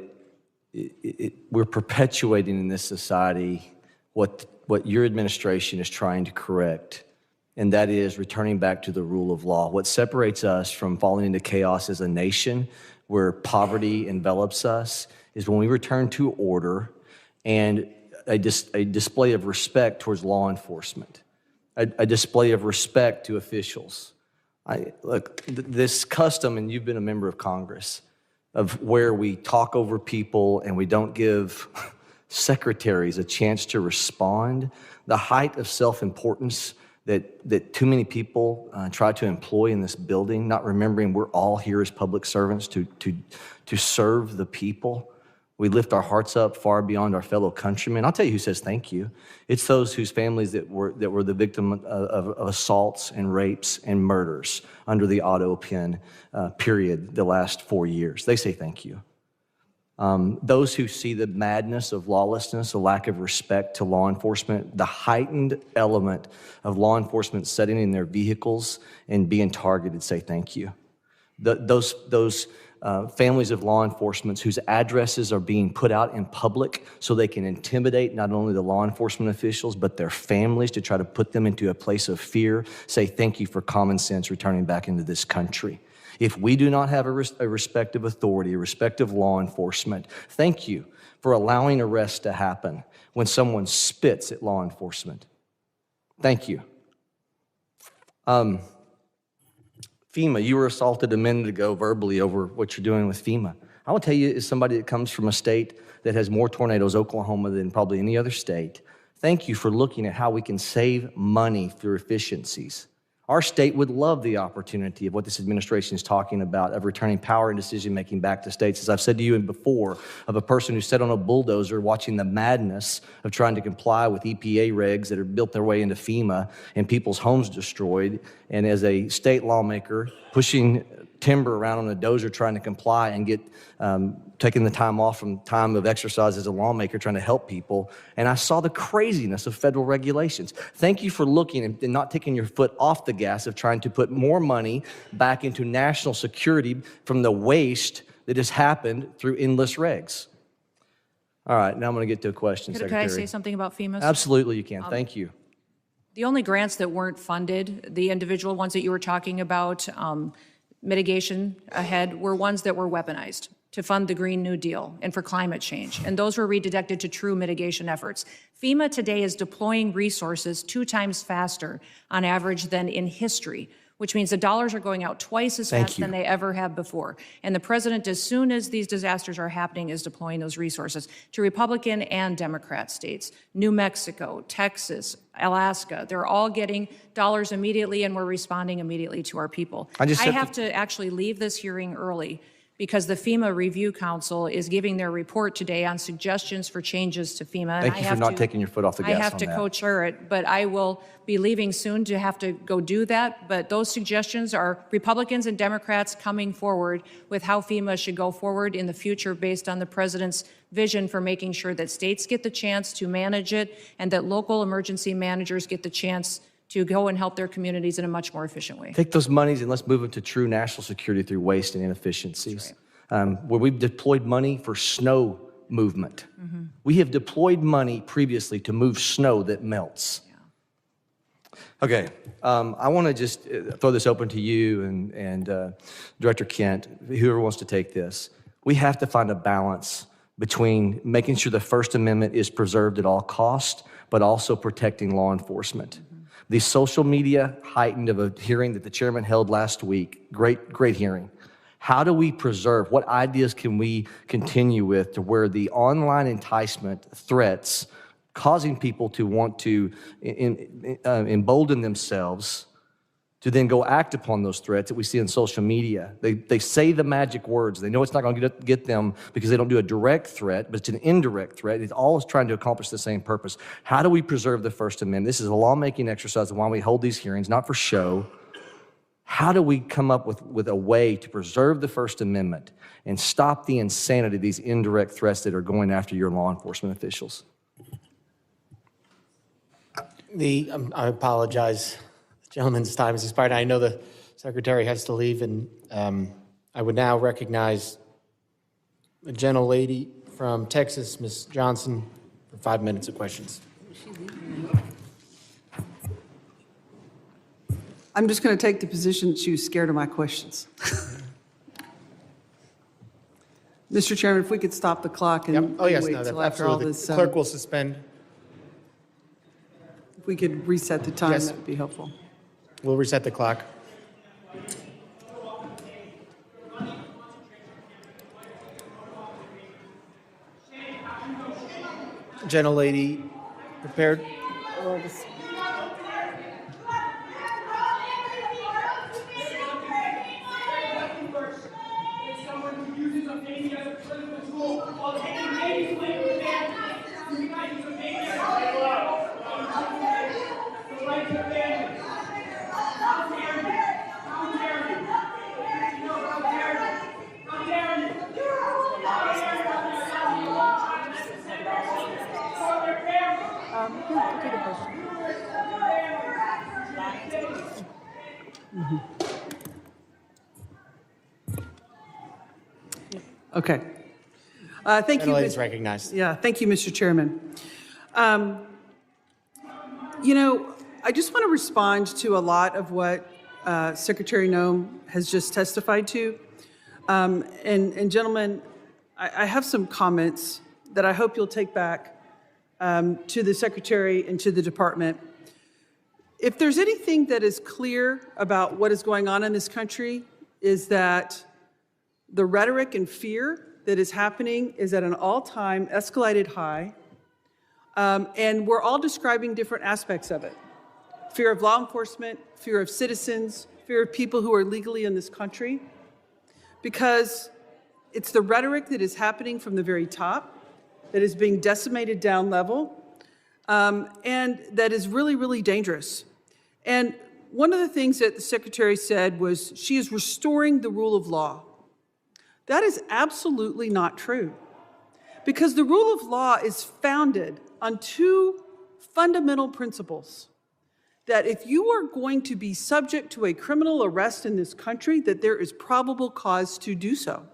we're perpetuating in this society what your administration is trying to correct, and that is returning back to the rule of law. What separates us from falling into chaos as a nation where poverty envelops us is when we return to order and a display of respect towards law enforcement, a display of respect to officials. This custom, and you've been a member of Congress, of where we talk over people and we don't give secretaries a chance to respond, the height of self-importance that too many people try to employ in this building, not remembering we're all here as public servants to serve the people. We lift our hearts up far beyond our fellow countrymen. I'll tell you who says thank you. It's those whose families that were the victim of assaults and rapes and murders under the auto pen period the last 4 years. They say thank you. Those who see the madness of lawlessness, a lack of respect to law enforcement, the heightened element of law enforcement sitting in their vehicles and being targeted, say thank you. Those families of law enforcement whose addresses are being put out in public so they can intimidate not only the law enforcement officials, but their families to try to put them into a place of fear, say thank you for common sense returning back into this country. If we do not have a respect of authority, a respect of law enforcement, thank you for allowing arrests to happen when someone spits at law enforcement. Thank you. FEMA, you were assaulted a minute ago verbally over what you're doing with FEMA. I will tell you, as somebody that comes from a state that has more tornadoes, Oklahoma, than probably any other state, thank you for looking at how we can save money through efficiencies. Our state would love the opportunity of what this administration is talking about, of returning power and decision-making back to states. As I've said to you before, of a person who sat on a bulldozer watching the madness of trying to comply with EPA regs that have built their way into FEMA and people's homes destroyed, and as a state lawmaker pushing timber around on a dozer trying to comply and get taking the time off from time of exercise as a lawmaker trying to help people. And I saw the craziness of federal regulations. Thank you for looking and not taking your foot off the gas of trying to put more money back into national security from the waste that has happened through endless regs. All right, now I'm going to get to a question, Secretary. Could I say something about FEMA? Absolutely, you can. Thank you. The only grants that weren't funded, the individual ones that you were talking about, mitigation ahead, were ones that were weaponized to fund the Green New Deal and for climate change. And those were redirected to true mitigation efforts. FEMA today is deploying resources 2 times faster on average than in history, which means the dollars are going out twice as fast than they ever have before. And the president, as soon as these disasters are happening, is deploying those resources to Republican and Democrat states. New Mexico, Texas, Alaska, they're all getting dollars immediately, and we're responding immediately to our people. I have to actually leave this hearing early because the FEMA Review Council is giving their report today on suggestions for changes to FEMA. Thank you for not taking your foot off the gas on that. I have to co-chair it, but I will be leaving soon to have to go do that. But those suggestions are Republicans and Democrats coming forward with how FEMA should go forward in the future based on the president's vision for making sure that states get the chance to manage it and that local emergency managers get the chance to go and help their communities in a much more efficient way. Take those monies and let's move them to true national security through waste and inefficiencies. Where we've deployed money for snow movement. We have deployed money previously to move snow that melts. Okay, I want to just throw this open to you and Director Kent, whoever wants to take this. We have to find a balance between making sure the First Amendment is preserved at all costs, but also protecting law enforcement. The social media heightened of a hearing that the chairman held last week, great hearing. How do we preserve, what ideas can we continue with to where the online enticement threats causing people to want to embolden themselves to then go act upon those threats that we see on social media. They say the magic words. They know it's not going to get them because they don't do a direct threat, but it's an indirect threat. It's always trying to accomplish the same purpose. How do we preserve the First Amendment? This is a lawmaking exercise of why we hold these hearings, not for show. How do we come up with a way to preserve the First Amendment and stop the insanity of these indirect threats that are going after your law enforcement officials? I apologize. The gentleman's time has expired. I know the secretary has to leave, and I would now recognize the gentlelady from Texas, Ms. Johnson, for 5 minutes of questions. I'm just going to take the position that she was scared of my questions. Mr. Chairman, if we could stop the clock and Oh, yes, wait no, till after all absolutely. this. The clerk will suspend. If we could reset the time, Yes. that would be helpful. We'll reset the clock. Gentlelady, prepared? Okay. Thank you. Gentlelady's recognized. Yeah, thank you, Mr. Chairman. I just want to respond to a lot of what Secretary Noem has just testified to. And gentlemen, I have some comments that I hope you'll take back to the Secretary and to the Department. If there's anything that is clear about what is going on in this country, is that the rhetoric and fear that is happening is at an all-time escalated high, and we're all describing different aspects of it. Fear of law enforcement, fear of citizens, fear of people who are legally in this country, because it's the rhetoric that is happening from the very top that is being decimated down level, and that is really, really dangerous. And one of the things that the Secretary said was she is restoring the rule of law. That is absolutely not true, because the rule of law is founded on two fundamental principles: that if you are going to be subject to a criminal arrest in this country, that there is probable cause to do so.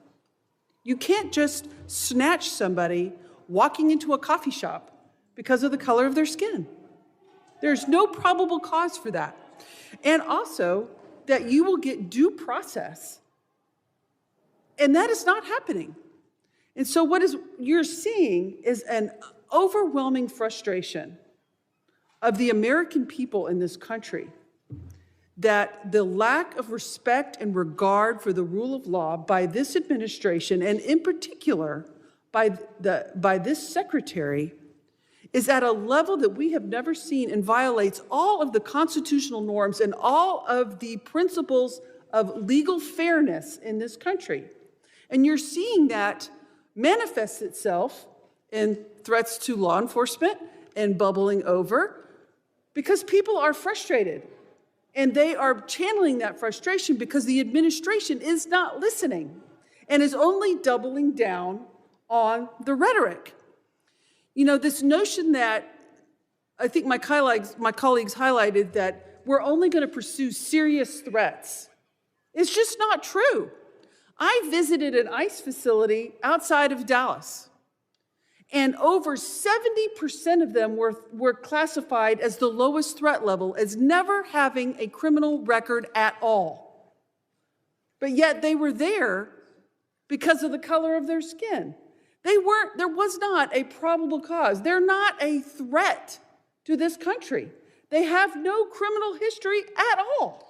You can't just snatch somebody walking into a coffee shop because of the color of their skin. There's no probable cause for that. And also that you will get due process. And that is not happening. And so you're seeing is an overwhelming frustration of the American people in this country, that the lack of respect and regard for the rule of law by this administration, and in particular by this secretary, is at a level that we have never seen and violates all of the constitutional norms and all of the principles of legal fairness in this country. And you're seeing that manifest itself in threats to law enforcement and bubbling over, because people are frustrated. And they are channeling that frustration because the administration is not listening and is only doubling down on the rhetoric. You know, this notion that I think my colleagues highlighted, that we're only going to pursue serious threats. It's just not true. I visited an ICE facility outside of Dallas, and over 70% of them were classified as the lowest threat level, as never having a criminal record at all. But yet they were there because of the color of their skin. There was not a probable cause. They're not a threat to this country. They have no criminal history at all.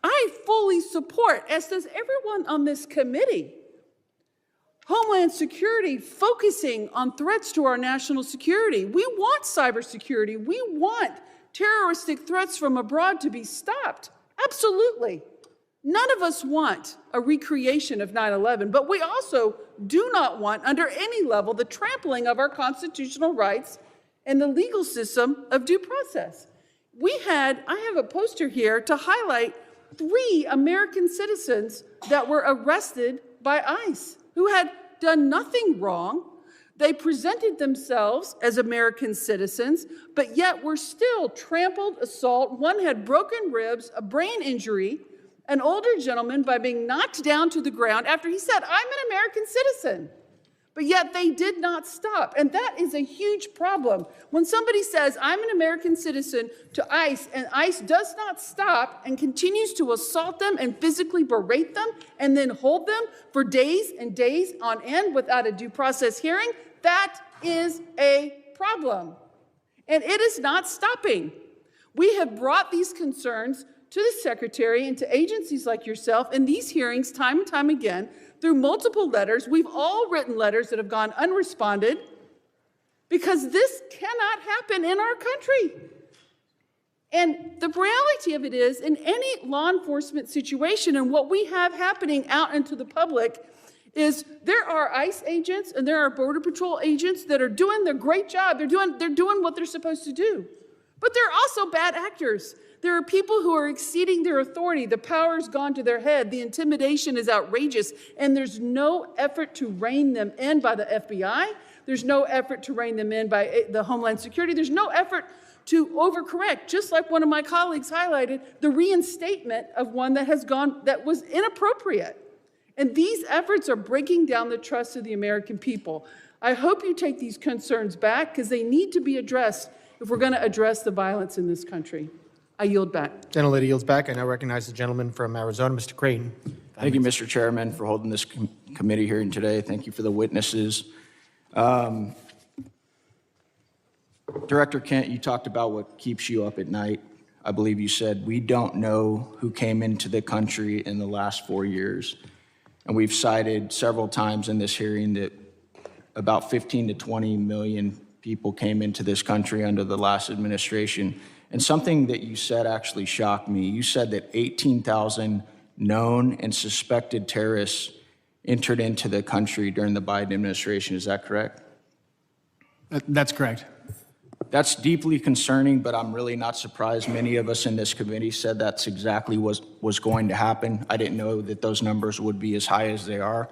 I fully support, as does everyone on this committee, Homeland Security focusing on threats to our national security. We want cybersecurity. We want terroristic threats from abroad to be stopped. Absolutely. None of us want a recreation of 9/11, but we also do not want, under any level, the trampling of our constitutional rights and the legal system of due process. I have a poster here to highlight 3 American citizens that were arrested by ICE, who had done nothing wrong, They presented themselves as American citizens, but yet were still trampled, assault. One had broken ribs, a brain injury, an older gentleman by being knocked down to the ground after he said, "I'm an American citizen." But yet they did not stop. And that is a huge problem. When somebody says, "I'm an American citizen," to ICE, and ICE does not stop and continues to assault them and physically berate them and then hold them for days and days on end without a due process hearing, that is a problem. And it is not stopping. We have brought these concerns to the Secretary and to agencies like yourself in these hearings time and time again through multiple letters. We've all written letters that have gone unresponded because this cannot happen in our country. And the reality of it is, in any law enforcement situation, and what we have happening out into the public, is there are ICE agents and there are Border Patrol agents that are doing their great job. They're doing what they're supposed to do. But there are also bad actors. There are people who are exceeding their authority. The power's gone to their head. The intimidation is outrageous. And there's no effort to rein them in by the FBI. There's no effort to rein them in by the Homeland Security. There's no effort to overcorrect. Just like one of my colleagues highlighted, the reinstatement of one that was inappropriate. And these efforts are breaking down the trust of the American people. I hope you take these concerns back because they need to be addressed if we're going to address the violence in this country. I yield back. Gentlelady yields back. I now recognize the gentleman from Arizona, Mr. Creighton. Thank you, Mr. Chairman, for holding this committee hearing today. Thank you for the witnesses. Director Kent, you talked about what keeps you up at night. I believe you said, we don't know who came into the country in the last 4 years. And we've cited several times in this hearing that about 15 to 20 million people came into this country under the last administration. And something that you said actually shocked me. You said that 18,000 known and suspected terrorists entered into the country during the Biden administration. Is that correct? That's correct. That's deeply concerning, but I'm really not surprised. Many of us in this committee said that's exactly what was going to happen. I didn't know that those numbers would be as high as they are.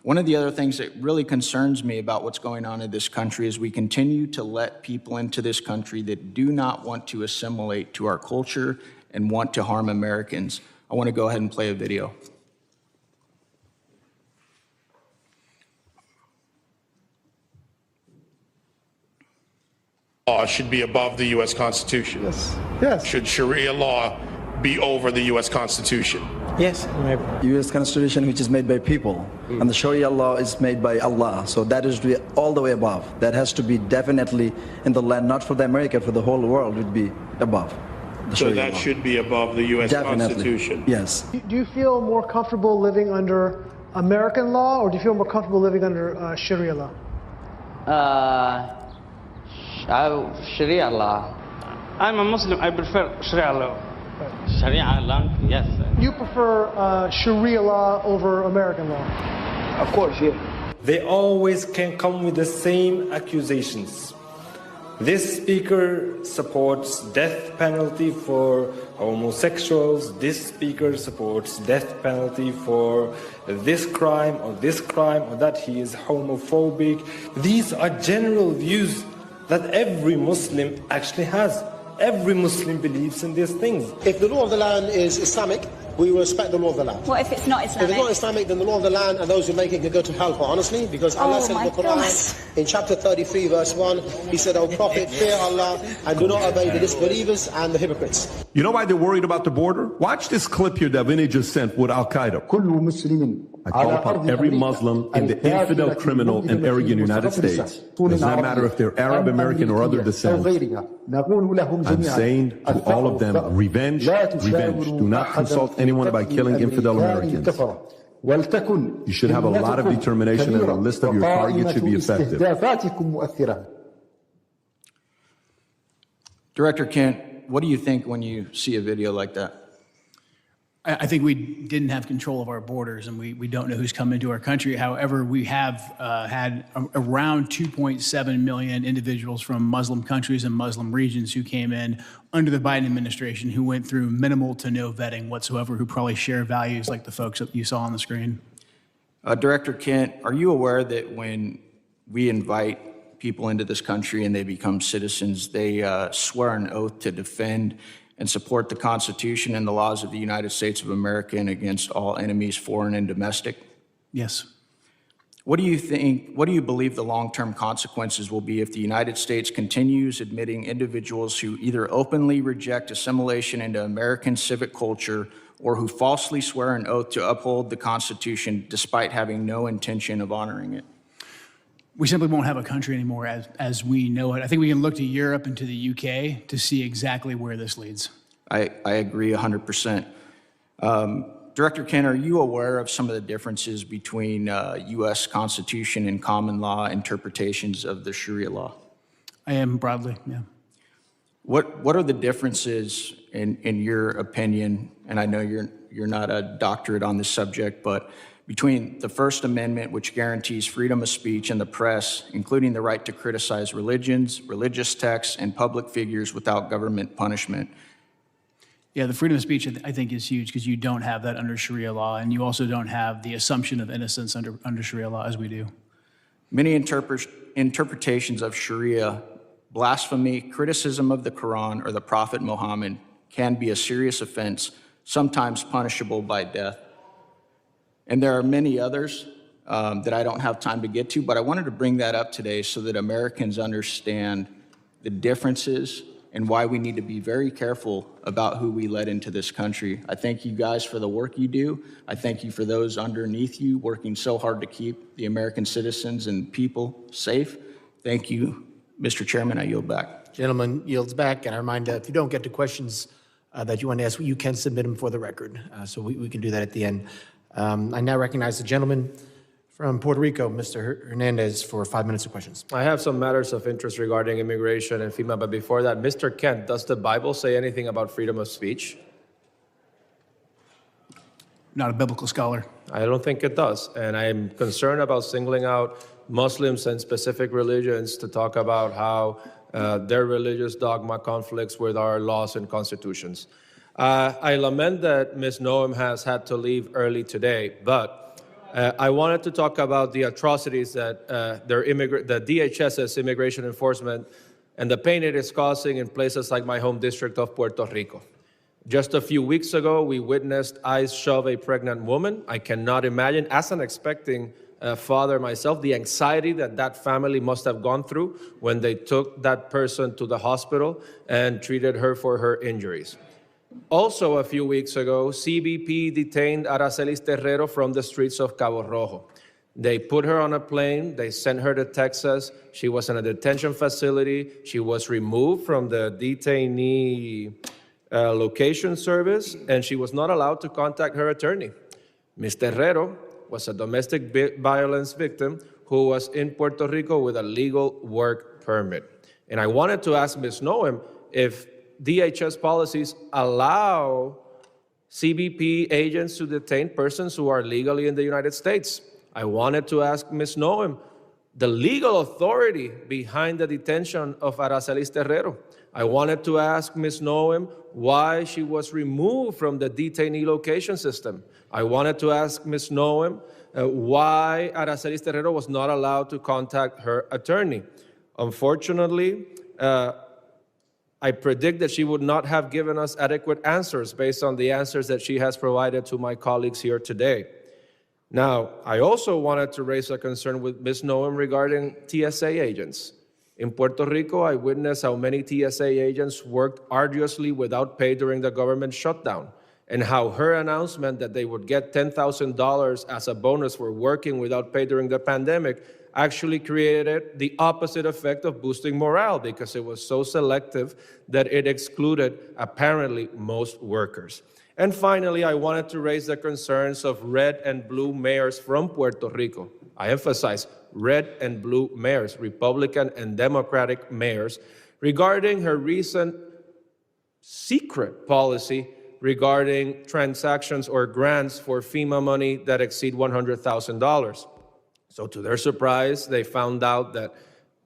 One of the other things that really concerns me about what's going on in this country is we continue to let people into this country that do not want to assimilate to our culture and want to harm Americans. I want to go ahead and play a video. Law should be above the U.S. Constitution. Yes. Should Sharia law be over the U.S. Constitution? Yes. U.S. Constitution, which is made by people, and the Sharia law is made by Allah. So that is all the way above. That has to be definitely in the land, not for the America, for the whole world would be above. So that should be above the U.S. Constitution? Yes. Do you feel more comfortable living under American law, or do you feel more comfortable living under Sharia law? Sharia law. I'm a Muslim. I prefer Sharia law. Sharia law, yes. You prefer Sharia law over American law? Of course, yeah. They always can come with the same accusations. This speaker supports death penalty for homosexuals. This speaker supports death penalty for this crime or that he is homophobic. These are general views that every Muslim actually has. Every Muslim believes in these things. If the law of the land is Islamic, we will respect the law of the land. What if it's not Islamic? If it's not Islamic, then the law of the land and those who make it can go to hell, quite honestly, because Allah said in the Quran, in chapter 33, verse 1, He said, O Prophet, fear Allah and do not obey the disbelievers and the hypocrites. You know why they're worried about the border? Watch this clip here that Vinny just sent with Al-Qaeda. I call upon every Muslim and the infidel criminal and arrogant United States. Does not matter if they're Arab, American, or other descent. I'm saying to all of them, revenge, revenge. Do not consult anyone about killing infidel Americans. You should have a lot of determination and a list of your targets should be effective. Director Kent, what do you think when you see a video like that? I think we didn't have control of our borders, and we don't know who's come into our country. However, we have had around 2.7 million individuals from Muslim countries and Muslim regions who came in under the Biden administration, who went through minimal to no vetting whatsoever, who probably share values like the folks that you saw on the screen. Director Kent, are you aware that when we invite people into this country and they become citizens, they swear an oath to defend and support the Constitution and the laws of the United States of America and against all enemies, foreign and domestic? Yes. What do you believe the long-term consequences will be if the United States continues admitting individuals who either openly reject assimilation into American civic culture or who falsely swear an oath to uphold the Constitution despite having no intention of honoring it? We simply won't have a country anymore as we know it. I think we can look to Europe and to the UK to see exactly where this leads. I agree 100%. Director Kent, are you aware of some of the differences between U.S. Constitution and common law interpretations of the Sharia law? I am broadly, yeah. What are the differences in your opinion, and I know you're not a doctorate on this subject, but between the First Amendment, which guarantees freedom of speech and the press, including the right to criticize religions, religious texts, and public figures without government punishment? Yeah, the freedom of speech, I think, is huge because you don't have that under Sharia law, and you also don't have the assumption of innocence under Sharia law as we do. Many interpretations of Sharia, blasphemy, criticism of the Quran or the Prophet Muhammad can be a serious offense, sometimes punishable by death. And there are many others that I don't have time to get to, but I wanted to bring that up today so that Americans understand the differences and why we need to be very careful about who we let into this country. I thank you guys for the work you do. I thank you for those underneath you working so hard to keep the American citizens and people safe. Thank you, Mr. Chairman. I yield back. Gentleman yields back, and I remind if you don't get to questions that you want to ask, you can submit them for the record, so we can do that at the end. I now recognize the gentleman from Puerto Rico, Mr. Hernandez, for 5 minutes of questions. I have some matters of interest regarding immigration and FEMA, but before that, Mr. Kent, does the Bible say anything about freedom of speech? Not a biblical scholar. I don't think it does, and I'm concerned about singling out Muslims and specific religions to talk about how their religious dogma conflicts with our laws and constitutions. I lament that Ms. Noem has had to leave early today, but I wanted to talk about the atrocities that the DHS's immigration enforcement and the pain it is causing in places like my home district of Puerto Rico. Just a few weeks ago, we witnessed ICE shove a pregnant woman. I cannot imagine, as an expecting father myself, the anxiety that family must have gone through when they took that person to the hospital and treated her for her injuries. Also, a few weeks ago, CBP detained Aracelis Terrero from the streets of Cabo Rojo. They put her on a plane, they sent her to Texas. She was in a detention facility. She was removed from the detainee location service, and she was not allowed to contact her attorney. Ms. Terrero was a domestic violence victim who was in Puerto Rico with a legal work permit. And I wanted to ask Ms. Noem if DHS policies allow CBP agents to detain persons who are legally in the United States. I wanted to ask Ms. Noem the legal authority behind the detention of Aracelis Terrero. I wanted to ask Ms. Noem why she was removed from the detainee location system. I wanted to ask Ms. Noem why Aracelis Terrero was not allowed to contact her attorney. Unfortunately, I predict that she would not have given us adequate answers based on the answers that she has provided to my colleagues here today. Now, I also wanted to raise a concern with Ms. Noem regarding TSA agents. In Puerto Rico, I witnessed how many TSA agents worked arduously without pay during the government shutdown, and how her announcement that they would get $10,000 as a bonus for working without pay during the pandemic actually created the opposite effect of boosting morale, because it was so selective that it excluded, apparently, most workers. And finally, I wanted to raise the concerns of red and blue mayors from Puerto Rico. I emphasize red and blue mayors, Republican and Democratic mayors, regarding her recent secret policy regarding transactions or grants for FEMA money that exceed $100,000. So to their surprise, they found out that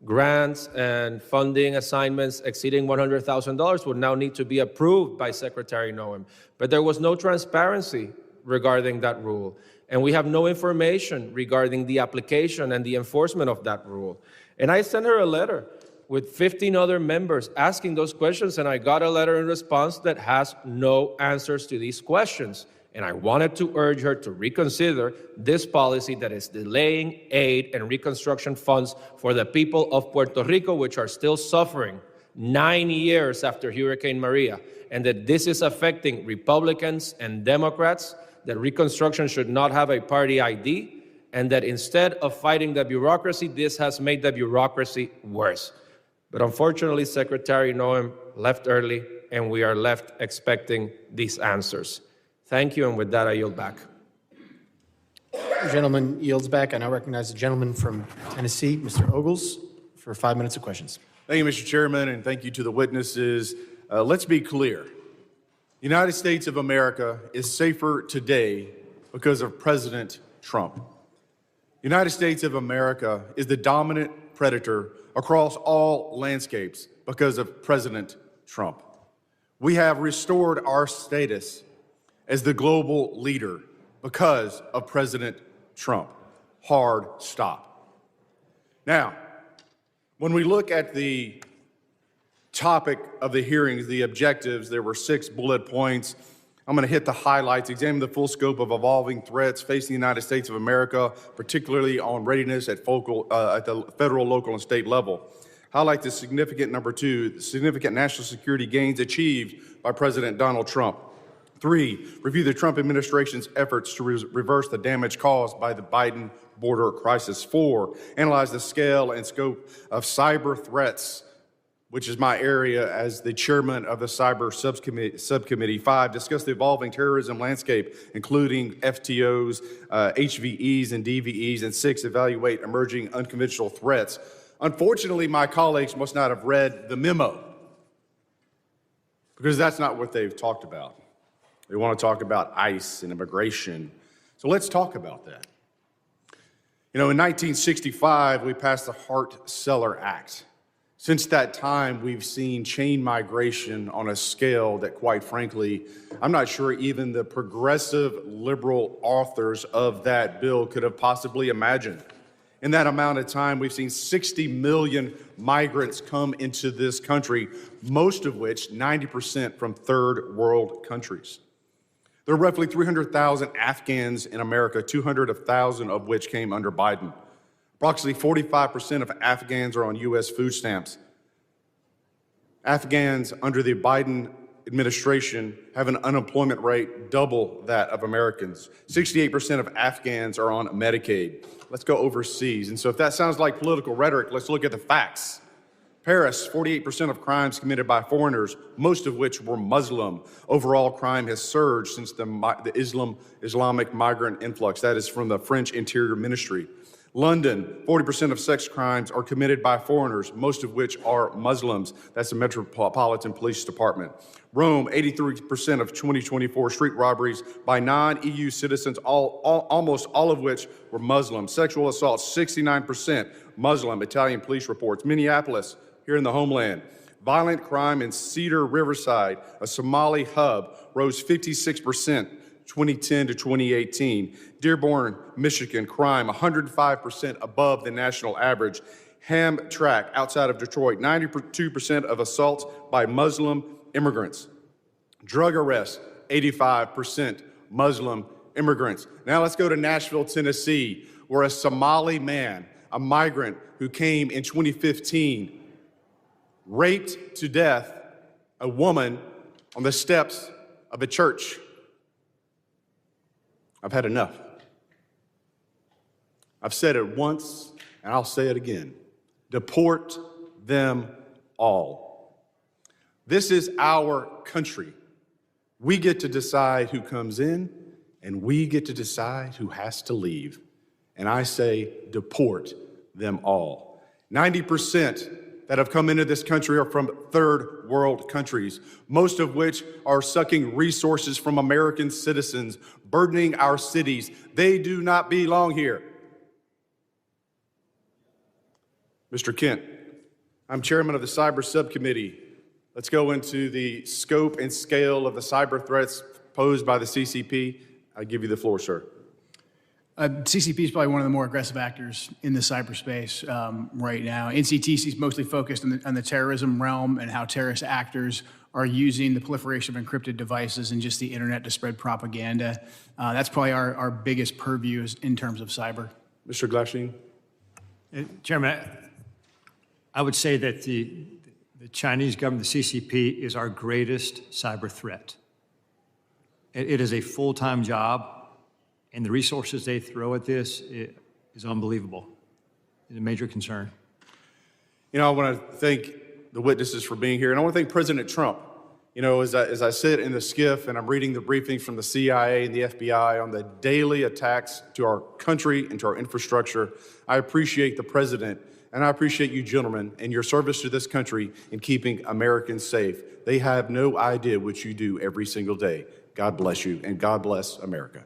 grants and funding assignments exceeding $100,000 would now need to be approved by Secretary Noem. But there was no transparency regarding that rule. And we have no information regarding the application and the enforcement of that rule. And I sent her a letter with 15 other members asking those questions, and I got a letter in response that has no answers to these questions. And I wanted to urge her to reconsider this policy that is delaying aid and reconstruction funds for the people of Puerto Rico, which are still suffering 9 years after Hurricane Maria, and that this is affecting Republicans and Democrats, that reconstruction should not have a party ID, and that instead of fighting the bureaucracy, this has made the bureaucracy worse. But unfortunately, Secretary Noem left early, and we are left expecting these answers. Thank you, and with that, I yield back. The gentleman yields back. I now recognize the gentleman from Tennessee, Mr. Ogles, for 5 minutes of questions. Thank you, Mr. Chairman, and thank you to the witnesses. Let's be clear. The United States of America is safer today because of President Trump. The United States of America is the dominant predator across all landscapes because of President Trump. We have restored our status as the global leader because of President Trump. Hard stop. Now, when we look at the topic of the hearings, the objectives, there were 6 bullet points. I'm going to hit the highlights, examine the full scope of evolving threats facing the United States of America, particularly on readiness at the federal, local, and state level. Highlight the significant, number 2, the significant national security gains achieved by President Donald Trump. 3, review the Trump administration's efforts to reverse the damage caused by the Biden border crisis. 4, analyze the scale and scope of cyber threats, which is my area as the chairman of the cyber subcommittee. 5, discuss the evolving terrorism landscape, including FTOs, HVEs, and DVEs. And 6, evaluate emerging unconventional threats. Unfortunately, my colleagues must not have read the memo, because that's not what they've talked about. They want to talk about ICE and immigration. So let's talk about that. You know, in 1965, we passed the Hart-Celler Act. Since that time, we've seen chain migration on a scale that, quite frankly, I'm not sure even the progressive liberal authors of that bill could have possibly imagined. In that amount of time, we've seen 60 million migrants come into this country, most of which, 90%, from third world countries. There are roughly 300,000 Afghans in America, 200,000 of which came under Biden. Approximately 45% of Afghans are on U.S. food stamps. Afghans under the Biden administration have an unemployment rate double that of Americans. 68% of Afghans are on Medicaid. Let's go overseas. And so if that sounds like political rhetoric, let's look at the facts. Paris, 48% of crimes committed by foreigners, most of which were Muslim. Overall crime has surged since the Islamic migrant influx. That is from the French Interior Ministry. London, 40% of sex crimes are committed by foreigners, most of which are Muslims. That's the Metropolitan Police Department. Rome, 83% of 2024 street robberies by non-EU citizens, almost all of which were Muslim. Sexual assaults, 69% Muslim, Italian police reports. Minneapolis, here in the homeland. Violent crime in Cedar Riverside, a Somali hub, rose 56%. 2010 to 2018. Dearborn, Michigan, crime 105% above the national average. Hamtramck outside of Detroit, 92% of assaults by Muslim immigrants. Drug arrests, 85% Muslim immigrants. Now let's go to Nashville, Tennessee, where a Somali man, a migrant who came in 2015, raped to death a woman on the steps of a church. I've had enough. I've said it once, and I'll say it again. Deport them all. This is our country. We get to decide who comes in, and we get to decide who has to leave. And I say, deport them all. 90% that have come into this country are from third world countries, most of which are sucking resources from American citizens, burdening our cities. They do not belong here. Mr. Kent, I'm chairman of the Cyber Subcommittee. Let's go into the scope and scale of the cyber threats posed by the CCP. I give you the floor, sir. CCP is probably one of the more aggressive actors in the cyberspace right now. NCTC is mostly focused on the terrorism realm and how terrorist actors are using the proliferation of encrypted devices and just the internet to spread propaganda. That's probably our biggest purview in terms of cyber. Mr. Glasheen. Chairman, I would say that the Chinese government, the CCP, is our greatest cyber threat. It is a full-time job, and the resources they throw at this is unbelievable. It's a major concern. You know, I want to thank the witnesses for being here, and I want to thank President Trump. You know, as I sit in the skiff and I'm reading the briefings from the CIA and the FBI on the daily attacks to our country and to our infrastructure, I appreciate the president, and I appreciate you gentlemen and your service to this country in keeping Americans safe. They have no idea what you do every single day. God bless you, and God bless America.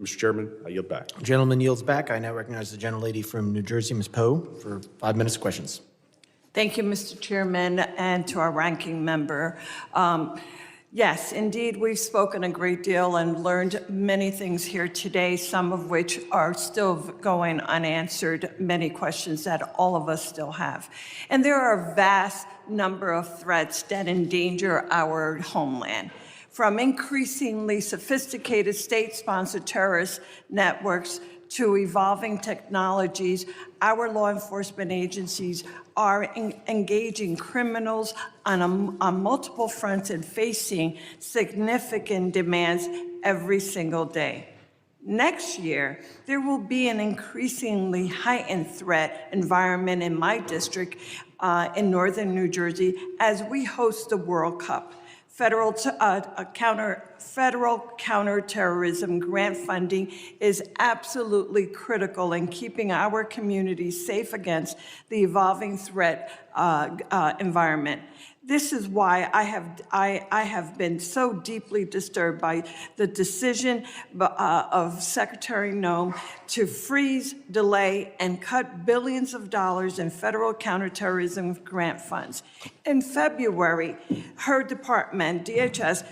Mr. Chairman, I yield back. Gentleman yields back. I now recognize the gentlelady from New Jersey, Ms. Poe, for 5 minutes of questions. Thank you, Mr. Chairman, and to our ranking member. Yes, indeed, we've spoken a great deal and learned many things here today, some of which are still going unanswered, many questions that all of us still have. And there are a vast number of threats that endanger our homeland, from increasingly sophisticated state-sponsored terrorist networks to evolving technologies. Our law enforcement agencies are engaging criminals on multiple fronts and facing significant demands every single day. Next year, there will be an increasingly heightened threat environment in my district in northern New Jersey as we host the World Cup. Federal counterterrorism grant funding is absolutely critical in keeping our communities safe against the evolving threat environment. This is why I have been so deeply disturbed by the decision of Secretary Noem to freeze, delay, and cut billions of dollars in federal counterterrorism grant funds. In February, her department, DHS,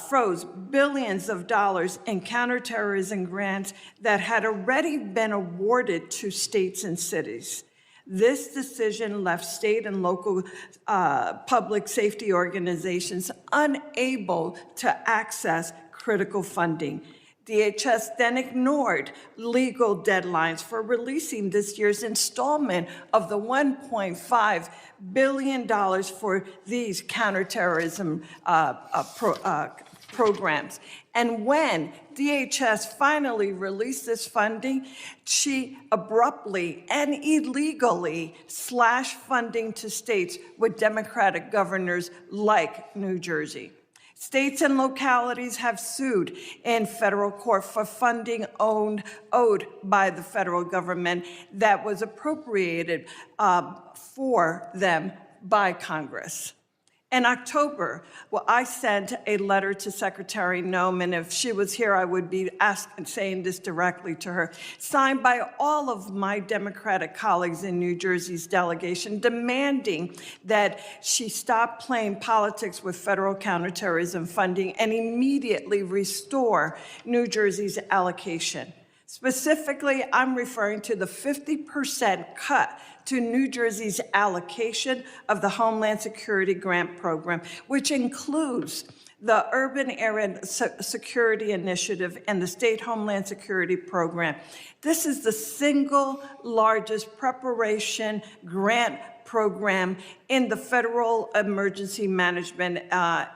froze billions of dollars in counterterrorism grants that had already been awarded to states and cities. This decision left state and local public safety organizations unable to access critical funding. DHS then ignored legal deadlines for releasing this year's installment of the $1.5 billion for these counterterrorism programs. And when DHS finally released this funding, she abruptly and illegally slashed funding to states with Democratic governors like New Jersey. States and localities have sued in federal court for funding owed by the federal government that was appropriated for them by Congress. In October, I sent a letter to Secretary Noem, and if she was here, I would be saying this directly to her, signed by all of my Democratic colleagues in New Jersey's delegation, demanding that she stop playing politics with federal counterterrorism funding and immediately restore New Jersey's allocation. Specifically, I'm referring to the 50% cut to New Jersey's allocation of the Homeland Security Grant Program, which includes the Urban Area Security Initiative and the State Homeland Security Program. This is the single largest preparation grant program in the Federal Emergency Management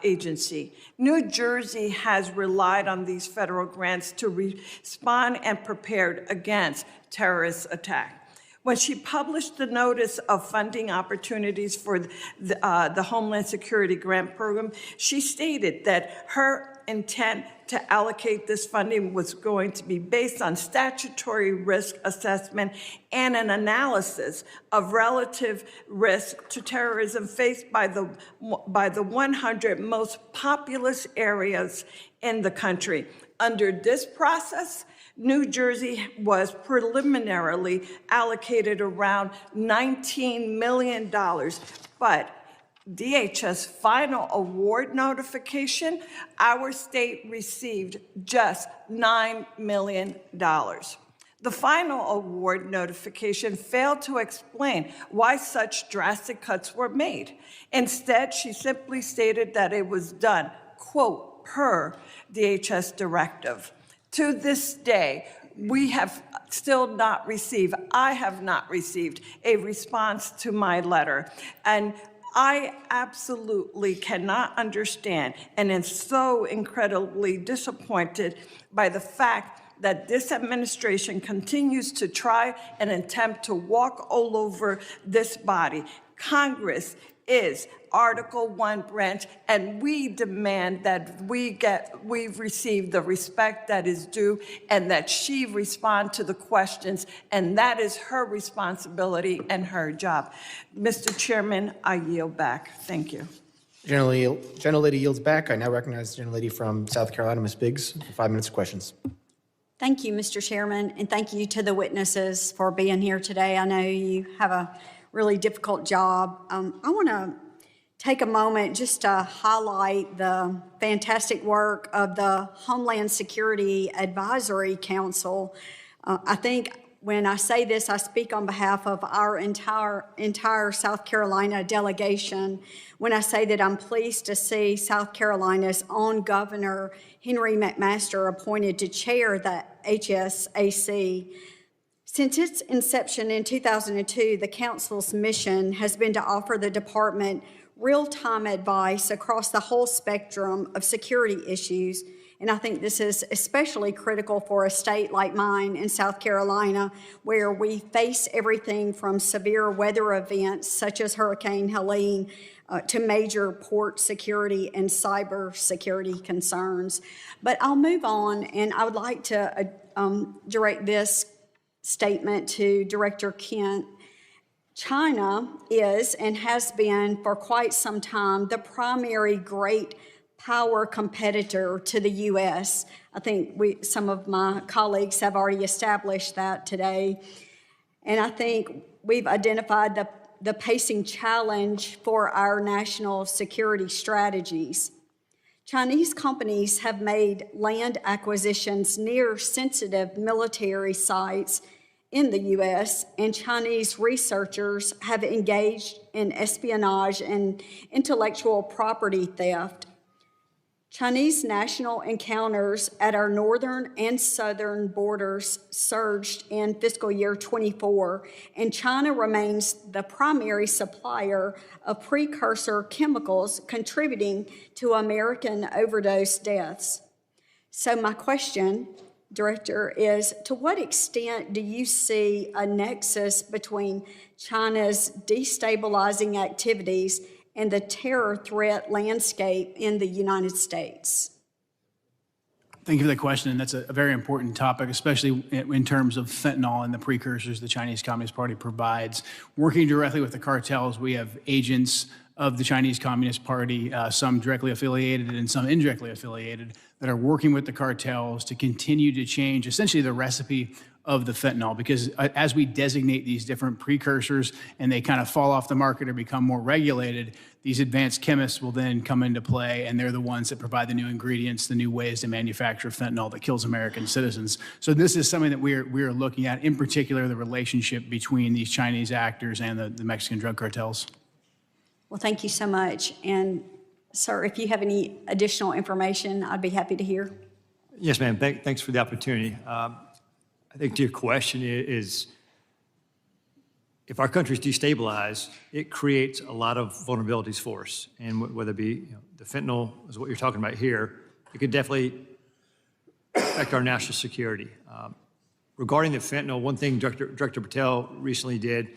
Agency. New Jersey has relied on these federal grants to respond and prepared against terrorist attack. When she published the notice of funding opportunities for the Homeland Security Grant Program, she stated that her intent to allocate this funding was going to be based on statutory risk assessment and an analysis of relative risk to terrorism faced by the 100 most populous areas in the country. Under this process, New Jersey was preliminarily allocated around $19 million, but DHS final award notification, our state received just $9 million. The final award notification failed to explain why such drastic cuts were made. Instead, she simply stated that it was done, quote, per DHS directive. To this day, we have still not received, I have not received a response to my letter. And I absolutely cannot understand and am so incredibly disappointed by the fact that this administration continues to try and attempt to walk all over this body. Congress is Article 1 branch, and we demand that we receive the respect that is due and that she respond to the questions, and that is her responsibility and her job. Mr. Chairman, I yield back. Thank you. Gentlelady yields back. I now recognize the gentlelady from South Carolina, Ms. Biggs, for 5 minutes of questions. Thank you, Mr. Chairman, and thank you to the witnesses for being here today. I know you have a really difficult job. I want to take a moment just to highlight the fantastic work of the Homeland Security Advisory Council. I think when I say this, I speak on behalf of our entire South Carolina delegation when I say that I'm pleased to see South Carolina's own Governor Henry McMaster appointed to chair the HSAC. Since its inception in 2002, the Council's mission has been to offer the Department real-time advice across the whole spectrum of security issues. And I think this is especially critical for a state like mine in South Carolina, where we face everything from severe weather events such as Hurricane Helene to major port security and cyber security concerns. But I'll move on, and I would like to direct this statement to Director Kent. China is and has been for quite some time the primary great power competitor to the U.S. I think some of my colleagues have already established that today. And I think we've identified the pacing challenge for our national security strategies. Chinese companies have made land acquisitions near sensitive military sites in the U.S., and Chinese researchers have engaged in espionage and intellectual property theft. Chinese national encounters at our northern and southern borders surged in fiscal year 24, and China remains the primary supplier of precursor chemicals contributing to American overdose deaths. So my question, Director, is to what extent do you see a nexus between China's destabilizing activities and the terror threat landscape in the United States? Thank you for that question, and that's a very important topic, especially in terms of fentanyl and the precursors the Chinese Communist Party provides. Working directly with the cartels, we have agents of the Chinese Communist Party, some directly affiliated and some indirectly affiliated, that are working with the cartels to continue to change essentially the recipe of the fentanyl, because as we designate these different precursors and they kind of fall off the market or become more regulated, these advanced chemists will then come into play, and they're the ones that provide the new ingredients, the new ways to manufacture fentanyl that kills American citizens. So this is something that we're looking at, in particular the relationship between these Chinese actors and the Mexican drug cartels. Well, thank you so much. And sir, if you have any additional information, I'd be happy to hear. Yes, ma'am. Thanks for the opportunity. I think to your question is, if our country's destabilized, it creates a lot of vulnerabilities for us. And whether it be the fentanyl is what you're talking about here, it could definitely affect our national security. Regarding the fentanyl, one thing Director Patel recently did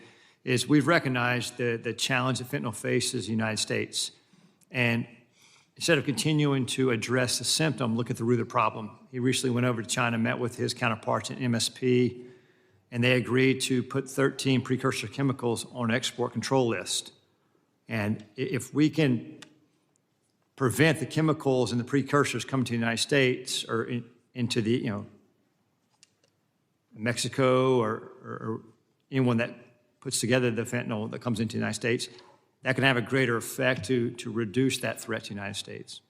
is we've recognized the challenge that fentanyl faces in the United States. And instead of continuing to address the symptom, look at the root of the problem. He recently went over to China, met with his counterparts in MSP, and they agreed to put 13 precursor chemicals on an export control list. And if we can prevent the chemicals and the precursors coming to the United States or into the, Mexico or anyone that puts together the fentanyl that comes into the United States, that can have a greater effect to reduce that threat to the United States.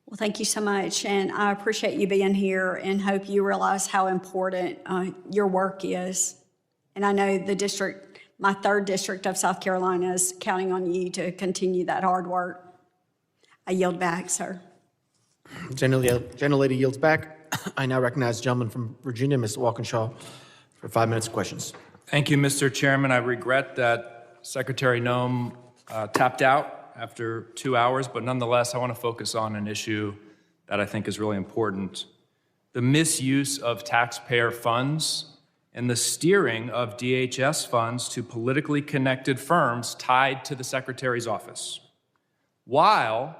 Well, thank you so much, and I appreciate you being here and hope you realize how important your work is. And I know the district, my 3rd district of South Carolina, is counting on you to continue that hard work. I yield back, sir. Gentlelady yields back. I now recognize the gentleman from Virginia, Ms. Walkinshaw, for 5 minutes of questions. Thank you, Mr. Chairman. I regret that Secretary Noem tapped out after 2 hours, but nonetheless, I want to focus on an issue that I think is really important: the misuse of taxpayer funds and the steering of DHS funds to politically connected firms tied to the Secretary's office, while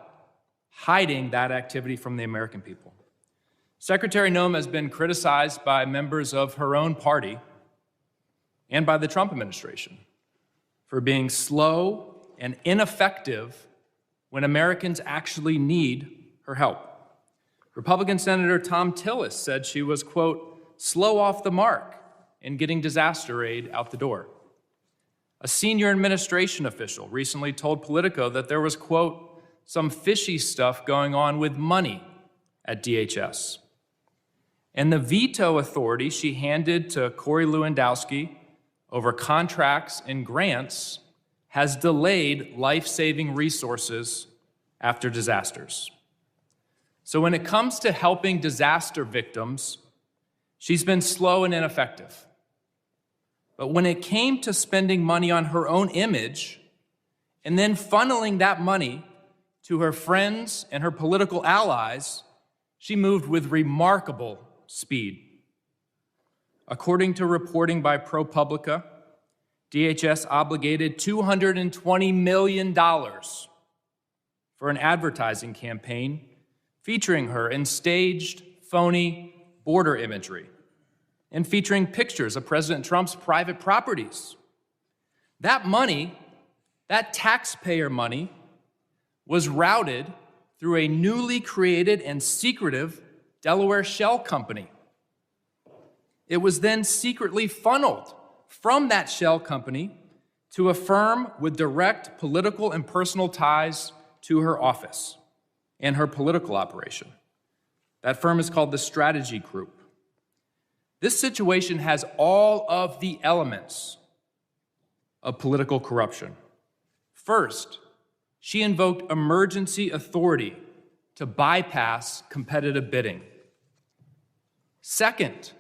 hiding that activity from the American people. Secretary Noem has been criticized by members of her own party and by the Trump administration for being slow and ineffective when Americans actually need her help. Republican Senator Tom Tillis said she was, quote, slow off the mark in getting disaster aid out the door. A senior administration official recently told Politico that there was, quote, some fishy stuff going on with money at DHS. And the veto authority she handed to Corey Lewandowski over contracts and grants has delayed life-saving resources after disasters. So when it comes to helping disaster victims, she's been slow and ineffective. But when it came to spending money on her own image and then funneling that money to her friends and her political allies, she moved with remarkable speed. According to reporting by ProPublica, DHS obligated $220 million for an advertising campaign featuring her in staged, phony border imagery and featuring pictures of President Trump's private properties. That money, that taxpayer money, was routed through a newly created and secretive Delaware shell company. It was then secretly funneled from that shell company to a firm with direct political and personal ties to her office and her political operation. That firm is called the Strategy Group. This situation has all of the elements of political corruption. First, she invoked emergency authority to bypass competitive bidding. Second,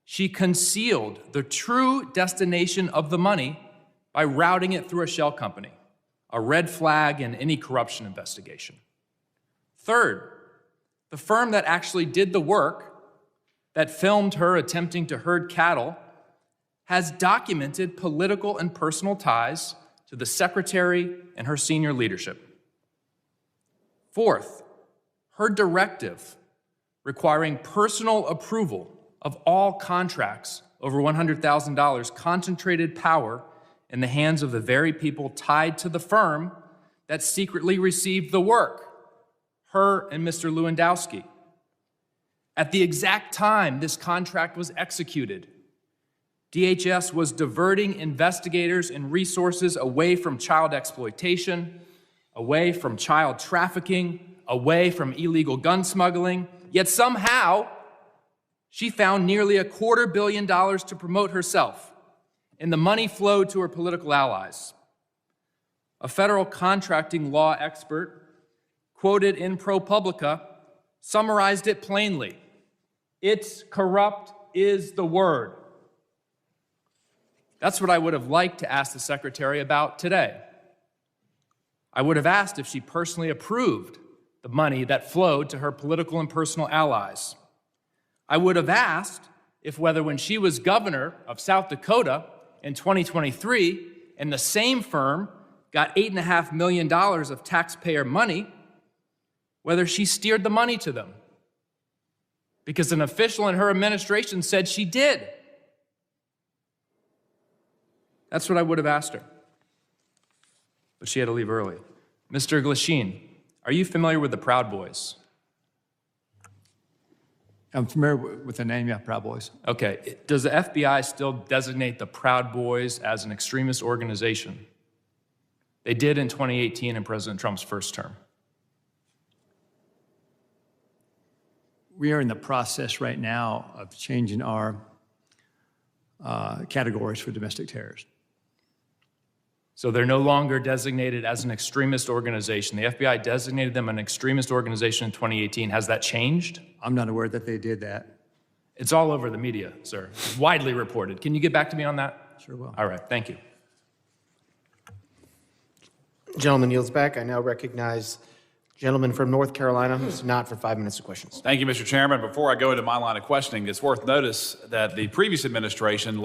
she concealed the true destination of the money by routing it through a shell company, a red flag in any corruption investigation. Third, the firm that actually did the work, that filmed her attempting to herd cattle, has documented political and personal ties to the secretary and her senior leadership. Fourth, her directive requiring personal approval of all contracts over $100,000 concentrated power in the hands of the very people tied to the firm that secretly received the work, her and Mr. Lewandowski. At the exact time this contract was executed, DHS was diverting investigators and resources away from child exploitation, away from child trafficking, away from illegal gun smuggling, yet somehow she found nearly $250 million to promote herself, and the money flowed to her political allies. A federal contracting law expert quoted in ProPublica summarized it plainly. It's corrupt is the word. That's what I would have liked to ask the secretary about today. I would have asked if she personally approved the money that flowed to her political and personal allies. I would have asked if whether when she was governor of South Dakota in 2023 and the same firm got $8.5 million of taxpayer money, whether she steered the money to them. Because an official in her administration said she did. That's what I would have asked her. But she had to leave early. Mr. Glasheen, are you familiar with the Proud Boys? I'm familiar with the name, yeah, Proud Boys. Okay. Does the FBI still designate the Proud Boys as an extremist organization? They did in 2018 in President Trump's first term. We are in the process right now of changing our categories for domestic terrorists. So they're no longer designated as an extremist organization. The FBI designated them an extremist organization in 2018. Has that changed? I'm not aware that they did that. It's all over the media, sir. It's widely reported. Can you get back to me on that? Sure will. All right, thank you. Gentleman yields back. I now recognize gentleman from North Carolina who's not for 5 minutes of questions. Thank you, Mr. Chairman. Before I go into my line of questioning, it's worth notice that the previous administration